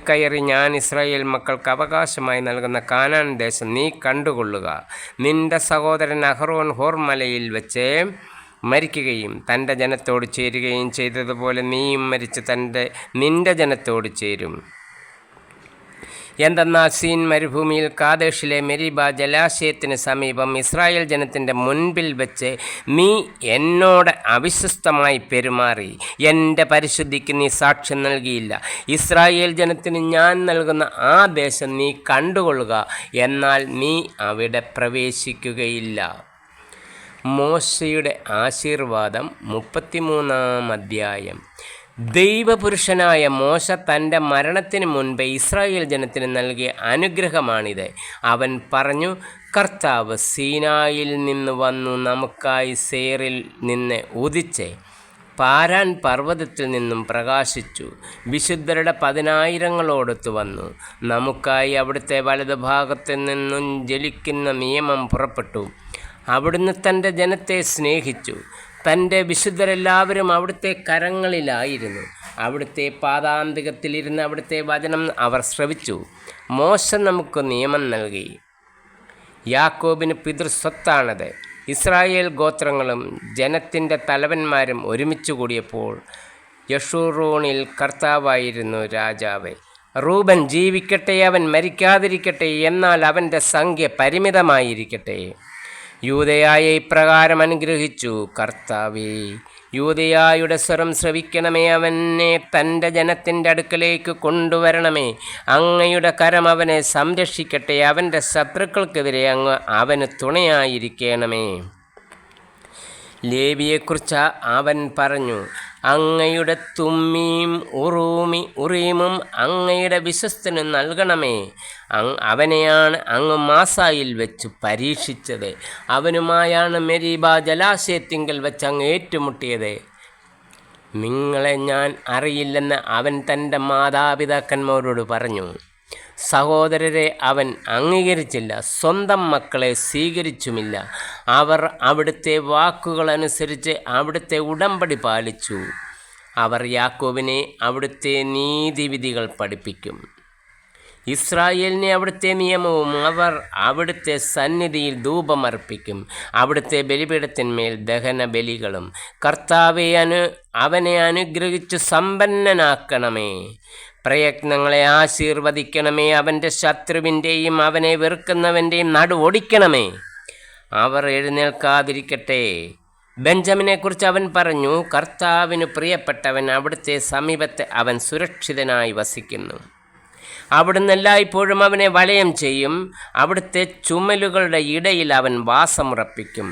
കയറി ഞാൻ ഇസ്രായേൽ മക്കൾക്ക് അവകാശമായി നൽകുന്ന കാനാൻ ദേശം നീ കണ്ടുകൊള്ളുക. നിന്റെ സഹോദരൻ അഹ്റോൻ ഹോർ മലയിൽ വെച്ച് മരിക്കുകയും തൻ്റെ ജനത്തോട് ചേരുകയും ചെയ്തതുപോലെ നീയും മരിച്ച് നിന്റെ ജനത്തോട് ചേരും. എന്തെന്നാൽ സീൻ മരുഭൂമിയിൽ കാദേശിലെ മെരീബ ജലാശയത്തിന് സമീപം ഇസ്രായേൽ ജനത്തിൻ്റെ മുൻപിൽ വെച്ച് നീ എന്നോട് അവിശ്വസ്തമായി പെരുമാറി എൻ്റെ പരിശുദ്ധിക്ക് നീ സാക്ഷ്യം നൽകിയില്ല. ഇസ്രായേൽ ജനത്തിന് ഞാൻ നൽകുന്ന ആ ദേശം നീ കണ്ടുകൊള്ളുക, എന്നാൽ നീ അവിടെ പ്രവേശിക്കുകയില്ല. മോശയുടെ ആശീർവാദം. 33-ാം അധ്യായം. ദൈവപുരുഷനായ മോശ തൻ്റെ മരണത്തിന് മുൻപ് ഇസ്രായേൽ ജനത്തിന് നൽകിയ അനുഗ്രഹമാണിത്. അവൻ പറഞ്ഞു, കർത്താവ് സീനായിൽ നിന്ന് വന്നു നമുക്കായി സേറിൽ നിന്ന് ഉദിച്ച് പാരാൻ പർവ്വതത്തിൽ നിന്നും പ്രകാശിച്ചു. വിശുദ്ധരുടെ 10,000 വന്നു. നമുക്കായി അവിടുത്തെ വലതുഭാഗത്തു നിന്നും ജ്വലിക്കുന്ന നിയമം പുറപ്പെട്ടു. അവിടുന്ന് തൻ്റെ ജനത്തെ സ്നേഹിച്ചു. തൻ്റെ വിശുദ്ധരെല്ലാവരും അവിടുത്തെ കരങ്ങളിലായിരുന്നു. അവിടുത്തെ പാദാന്തികത്തിലിരുന്ന് അവിടുത്തെ വചനം അവർ ശ്രവിച്ചു. മോശ നമുക്ക് നിയമം നൽകി. യാക്കോബിന് പിതൃസ്വത്താണത്. ഇസ്രായേൽ ഗോത്രങ്ങളും ജനത്തിൻ്റെ തലവന്മാരും ഒരുമിച്ച് കൂടിയപ്പോൾ യഷൂറൂണിൽ കർത്താവായിരുന്നു രാജാവ്. റൂബൻ ജീവിക്കട്ടെ, അവൻ മരിക്കാതിരിക്കട്ടെ, എന്നാൽ അവൻ്റെ സംഖ്യ പരിമിതമായിരിക്കട്ടെ. യൂദയായെ ഇപ്രകാരം അനുഗ്രഹിച്ചു, കർത്താവേ, യൂദയായുടെ സ്വരം ശ്രവിക്കണമേ, അവനെ തൻ്റെ ജനത്തിൻ്റെ അടുക്കലേക്ക് കൊണ്ടുവരണമേ. അങ്ങയുടെ കരം അവനെ സംരക്ഷിക്കട്ടെ, അവൻ്റെ ശത്രുക്കൾക്കെതിരെ അങ്ങ് അവന് തുണയായിരിക്കണമേ. ലേവിയെക്കുറിച്ച് അവൻ പറഞ്ഞു, അങ്ങയുടെ തുമ്മീം ഉറീമും അങ്ങയുടെ വിശ്വസ്തന് നൽകണമേ. അവനെയാണ് അങ്ങ് മാസായിൽ വെച്ച് പരീക്ഷിച്ചത്. അവനുമായാണ് മെരീബ ജലാശയത്തിങ്കൽ വെച്ച് അങ്ങ് ഏറ്റുമുട്ടിയത്. നിങ്ങളെ ഞാൻ അറിയില്ലെന്ന് അവൻ തൻ്റെ മാതാപിതാക്കന്മാരോട് പറഞ്ഞു. സഹോദരരെ അവൻ അംഗീകരിച്ചില്ല, സ്വന്തം മക്കളെ സ്വീകരിച്ചുമില്ല. അവർ അവിടുത്തെ വാക്കുകളനുസരിച്ച് അവിടുത്തെ ഉടമ്പടി പാലിച്ചു. അവർ യാക്കോബിനെ അവിടുത്തെ നീതിവിധികൾ പഠിപ്പിക്കും, ഇസ്രായേലിനെ അവിടുത്തെ നിയമവും. അവർ അവിടുത്തെ സന്നിധിയിൽ ധൂപമർപ്പിക്കും, അവിടുത്തെ ബലിപീഠത്തിന്മേൽ ദഹന ബലികളും. കർത്താവെ, അവനെ അനുഗ്രഹിച്ചു സമ്പന്നനാക്കണമേ. പ്രയത്നങ്ങളെ ആശീർവദിക്കണമേ. അവൻ്റെ ശത്രുവിൻ്റെയും അവനെ വെറുക്കുന്നവൻ്റെയും നടു ഒടിക്കണമേ. അവർ എഴുന്നേൽക്കാതിരിക്കട്ടെ. ബെഞ്ചമിനെക്കുറിച്ച് അവൻ പറഞ്ഞു, കർത്താവിന് പ്രിയപ്പെട്ടവൻ, അവിടുത്തെ സമീപത്ത് അവൻ സുരക്ഷിതനായി വസിക്കുന്നു. അവിടുന്ന് എല്ലായ്പ്പോഴും അവനെ വലയം ചെയ്യും. അവിടുത്തെ ചുമലുകളുടെ ഇടയിൽ അവൻ വാസമുറപ്പിക്കും.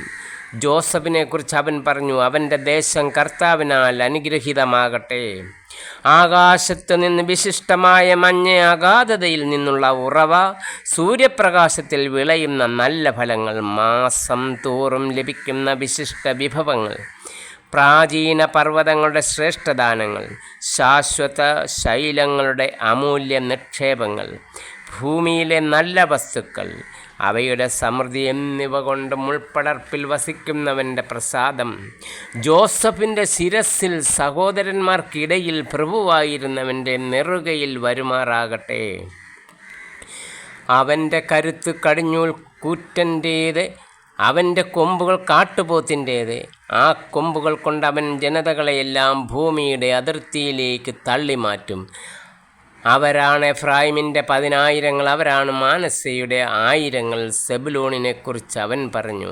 ജോസഫിനെക്കുറിച്ച് അവൻ പറഞ്ഞു, അവൻ്റെ ദേശം കർത്താവിനാൽ അനുഗ്രഹീതമാകട്ടെ. ആകാശത്ത് നിന്ന് വിശിഷ്ടമായ മഞ്ഞ, അഗാധതയിൽ നിന്നുള്ള ഉറവ, സൂര്യപ്രകാശത്തിൽ വിളയുന്ന നല്ല ഫലങ്ങൾ, മാസം തോറും ലഭിക്കുന്ന വിശിഷ്ട വിഭവങ്ങൾ, പ്രാചീന പർവ്വതങ്ങളുടെ ശ്രേഷ്ഠദാനങ്ങൾ, ശാശ്വത ശൈലങ്ങളുടെ അമൂല്യ നിക്ഷേപങ്ങൾ, ഭൂമിയിലെ നല്ല വസ്തുക്കൾ, അവയുടെ സമൃദ്ധി എന്നിവ കൊണ്ട് മുൾപ്പടർപ്പിൽ വസിക്കുന്നവൻ്റെ പ്രസാദം. ജോസഫിൻ്റെ ശിരസിൽ സഹോദരന്മാർക്കിടയിൽ പ്രഭുവായിരുന്നവൻ്റെ നെറുകയിൽ വരുമാറാകട്ടെ. അവൻ്റെ കരുത്ത് കടിഞ്ഞൂൽ കൂറ്റൻ്റേത്, അവൻ്റെ കൊമ്പുകൾ കാട്ടുപോത്തിൻ്റേത്. ആ കൊമ്പുകൾ കൊണ്ട് അവൻ ജനതകളെയെല്ലാം ഭൂമിയുടെ അതിർത്തിയിലേക്ക് തള്ളിമാറ്റും. അവരാണ് എഫ്രായിമിൻ്റെ 10,000, അവരാണ് മാനസ്സയുടെ 1000. സെബുലൂണിനെക്കുറിച്ച് അവൻ പറഞ്ഞു,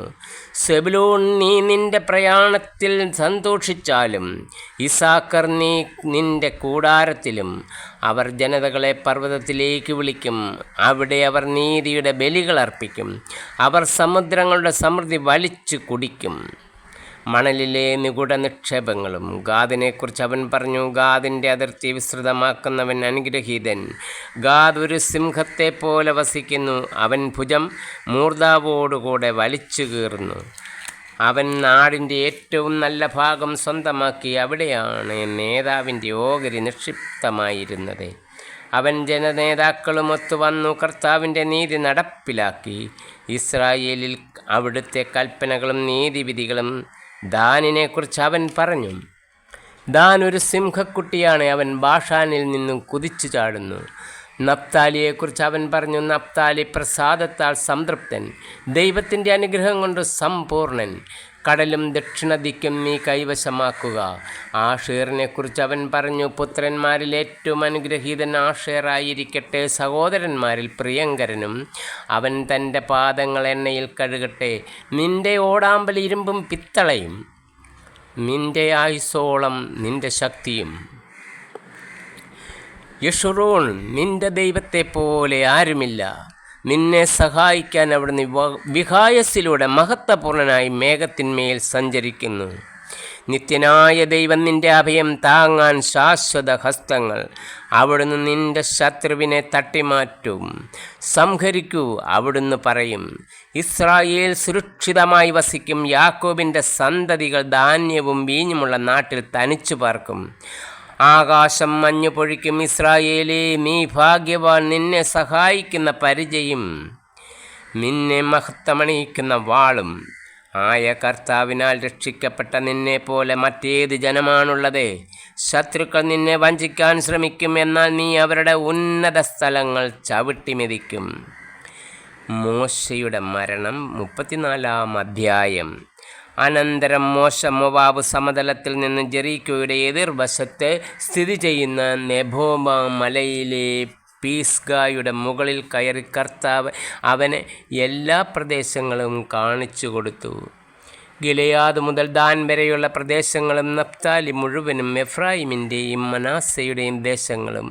സെബുലൂൺ, നീ നിൻ്റെ പ്രയാണത്തിൽ സന്തോഷിച്ചാലും, ഇസാക്കർ, നീ നിൻ്റെ കൂടാരത്തിലും. അവർ ജനതകളെ പർവ്വതത്തിലേക്ക് വിളിക്കും, അവിടെ അവർ നീതിയുടെ ബലികൾ അർപ്പിക്കും. അവർ സമുദ്രങ്ങളുടെ സമൃദ്ധി വലിച്ചു കുടിക്കും, മണലിലെ നിഗൂഢ നിക്ഷേപങ്ങളും. ഗാദിനെക്കുറിച്ച് അവൻ പറഞ്ഞു, ഗാദിൻ്റെ അതിർത്തി വിസ്തൃതമാക്കുന്നവൻ അനുഗ്രഹീതൻ. ഗാദ് ഒരു സിംഹത്തെ പോലെ വസിക്കുന്നു, അവൻ ഭുജം മൂർധാവോടുകൂടെ വലിച്ചു കീറുന്നു. അവൻ നാടിൻ്റെ ഏറ്റവും നല്ല ഭാഗം സ്വന്തമാക്കി, അവിടെയാണ് നേതാവിൻ്റെ ഓഹരി നിക്ഷിപ്തമായിരുന്നത്. അവൻ ജനനേതാക്കളുമൊത്തു വന്നു കർത്താവിൻ്റെ നീതി നടപ്പിലാക്കി. ഇസ്രായേലിൽ അവിടുത്തെ കൽപ്പനകളും നീതിവിധികളും. ദാനിനെക്കുറിച്ച് അവൻ പറഞ്ഞു, ദാൻ ഒരു സിംഹക്കുട്ടിയാണ്, അവൻ ബാഷാനിൽ നിന്നും കുതിച്ചു ചാടുന്നു. നപ്താലിയെക്കുറിച്ച് അവൻ പറഞ്ഞു, നപ്താലി പ്രസാദത്താൽ സംതൃപ്തൻ, ദൈവത്തിൻ്റെ അനുഗ്രഹം കൊണ്ട് സമ്പൂർണൻ. കടലും ദക്ഷിണദിക്കും നീ കൈവശമാക്കുക. ആഷേറിനെക്കുറിച്ച് അവൻ പറഞ്ഞു, പുത്രന്മാരിൽ ഏറ്റവും അനുഗ്രഹീതൻ ആഷേറായിരിക്കട്ടെ, സഹോദരന്മാരിൽ പ്രിയങ്കരനും. അവൻ തൻ്റെ പാദങ്ങൾ എണ്ണയിൽ കഴുകട്ടെ. നിൻ്റെ ഓടാമ്പൽ ഇരുമ്പും പിത്തളയും, നിൻ്റെ ആയുസോളം നിൻ്റെ ശക്തിയും. യഷുറൂൺ, നിൻ്റെ ദൈവത്തെ പോലെ ആരുമില്ല. നിന്നെ സഹായിക്കാൻ അവിടുന്ന് വിഹായസിലൂടെ മഹത്വപൂർണനായി മേഘത്തിന്മേൽ സഞ്ചരിക്കുന്നു. നിത്യനായ ദൈവം നിന്റെ അഭയം താങ്ങാൻ ശാശ്വത ഹസ്തങ്ങൾ. അവിടുന്ന് നിന്റെ ശത്രുവിനെ തട്ടിമാറ്റും. സംഹരിക്കൂ, അവിടുന്ന് പറയും. ഇസ്രായേൽ സുരക്ഷിതമായി വസിക്കും. യാക്കോബിൻ്റെ സന്തതികൾ ധാന്യവും വീഞ്ഞുമുള്ള നാട്ടിൽ തനിച്ചു പാർക്കും. ആകാശം മഞ്ഞു പൊഴിക്കും. ഇസ്രായേലേ, നീ ഭാഗ്യവാൻ. നിന്നെ സഹായിക്കുന്ന പരിചയും നിന്നെ മഹത്വമണിയിക്കുന്ന വാളും ആയ കർത്താവിനാൽ രക്ഷിക്കപ്പെട്ട നിന്നെപ്പോലെ മറ്റേത് ജനമാണുള്ളത്? ശത്രുക്കൾ നിന്നെ വഞ്ചിക്കാൻ ശ്രമിക്കും, എന്നാൽ നീ അവരുടെ ഉന്നത സ്ഥലങ്ങൾ ചവിട്ടിമെതിക്കും. മോശയുടെ മരണം. 34-ാം അധ്യായം. അനന്തരം മോശ മോവാബ് സമതലത്തിൽ നിന്ന് ജെറീക്കോയുടെ എതിർവശത്ത് സ്ഥിതി ചെയ്യുന്ന നെബോ മലയിലെ പീസ്ഗായുടെ മുകളിൽ കയറി. കർത്താവ് അവന് എല്ലാ പ്രദേശങ്ങളും കാണിച്ചു കൊടുത്തു. ഗിലെയാദ് മുതൽ ദാൻ വരെയുള്ള പ്രദേശങ്ങളും നഫ്താലി മുഴുവനും എഫ്രായിമിൻ്റെയും മനാസയുടെയും ദേശങ്ങളും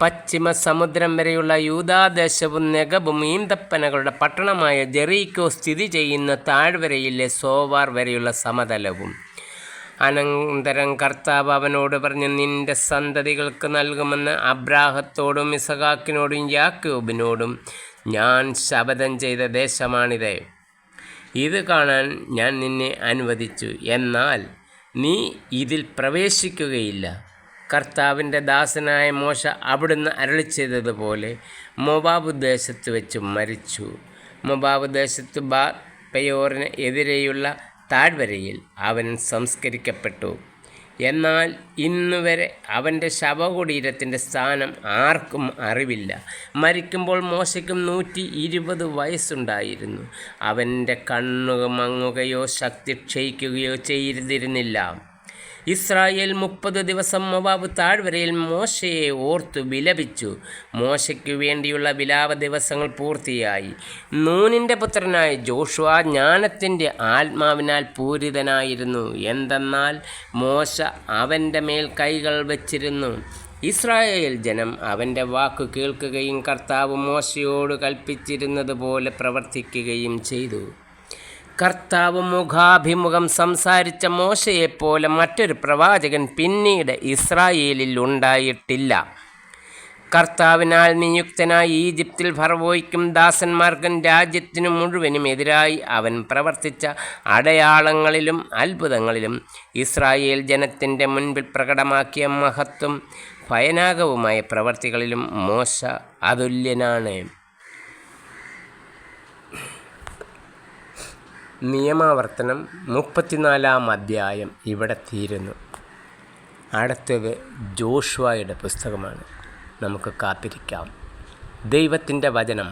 പശ്ചിമ സമുദ്രം വരെയുള്ള യൂദാദേശവും നെഗബും ഈന്തപ്പനകളുടെ പട്ടണമായ ജെറീക്കോ സ്ഥിതി ചെയ്യുന്ന താഴ്വരയിലെ സോവാർ വരെയുള്ള സമതലവും. അനന്തരം കർത്താവ് അവനോട് പറഞ്ഞു, നിന്റെ സന്തതികൾക്ക് നൽകുമെന്ന് അബ്രാഹത്തോടും ഇസഹാക്കിനോടും യാക്കോബിനോടും ഞാൻ ശപഥം ചെയ്ത ദേശമാണിത്. ഇത് കാണാൻ ഞാൻ നിന്നെ അനുവദിച്ചു, എന്നാൽ നീ ഇതിൽ പ്രവേശിക്കുകയില്ല. കർത്താവിൻ്റെ ദാസനായ മോശ അവിടുന്ന് അരുളിച്ചെയ്തതുപോലെ മോവാബ് ദേശത്ത് വെച്ച് മരിച്ചു. മോവാബ് ദേശത്ത് പെയോറിന് എതിരെയുള്ള താഴ്വരയിൽ അവൻ സംസ്കരിക്കപ്പെട്ടു. എന്നാൽ ഇന്നുവരെ അവൻ്റെ ശവകുടീരത്തിൻ്റെ സ്ഥാനം ആർക്കും അറിവില്ല. മരിക്കുമ്പോൾ മോശയ്ക്കും 120 വയസ്സുണ്ടായിരുന്നു. അവൻ്റെ കണ്ണു മങ്ങുകയോ ശക്തി ക്ഷയിക്കുകയോ ചെയ്തിരുന്നില്ല. ഇസ്രായേൽ 30 ദിവസം മോവാബ് താഴ്വരയിൽ മോശയെ ഓർത്തു വിലപിച്ചു. മോശയ്ക്കു വേണ്ടിയുള്ള വിലാപ ദിവസങ്ങൾ പൂർത്തിയായി. നൂനിൻ്റെ പുത്രനായ ജോഷുവ ജ്ഞാനത്തിൻ്റെ ആത്മാവിനാൽ പൂരിതനായിരുന്നു. എന്തെന്നാൽ മോശ അവൻ്റെ മേൽ കൈകൾ വച്ചിരുന്നു. ഇസ്രായേൽ ജനം അവൻ്റെ വാക്കു കേൾക്കുകയും കർത്താവ് മോശയോട് കൽപ്പിച്ചിരുന്നതുപോലെ പ്രവർത്തിക്കുകയും ചെയ്തു. കർത്താവ് മുഖാഭിമുഖം സംസാരിച്ച മോശയെപ്പോലെ മറ്റൊരു പ്രവാചകൻ പിന്നീട് ഇസ്രായേലിൽ ഉണ്ടായിട്ടില്ല. കർത്താവിനാൽ നിയുക്തനായി ഈജിപ്തിൽ ഫറവോയ്ക്കും ദാസന്മാർക്കും രാജ്യത്തിനു മുഴുവനും എതിരായി അവൻ പ്രവർത്തിച്ച അടയാളങ്ങളിലും അത്ഭുതങ്ങളിലും ഇസ്രായേൽ ജനത്തിൻ്റെ മുൻപിൽ പ്രകടമാക്കിയ മഹത്വം ഭയാനകവുമായ പ്രവർത്തികളിലും മോശ അതുല്യനാണ്. നിയമാവർത്തനം 34-ാം അധ്യായം ഇവിടെ തീരുന്നു. അടുത്തത് ജോഷുവയുടെ പുസ്തകമാണ്. നമുക്ക് കാത്തിരിക്കാം. ദൈവത്തിൻ്റെ വചനം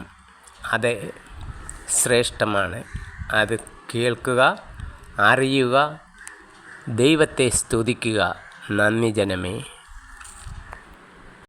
അത് ശ്രേഷ്ഠമാണ്. അത് കേൾക്കുക, അറിയുക, ദൈവത്തെ സ്തുതിക്കുക. നന്ദി ജനമേ.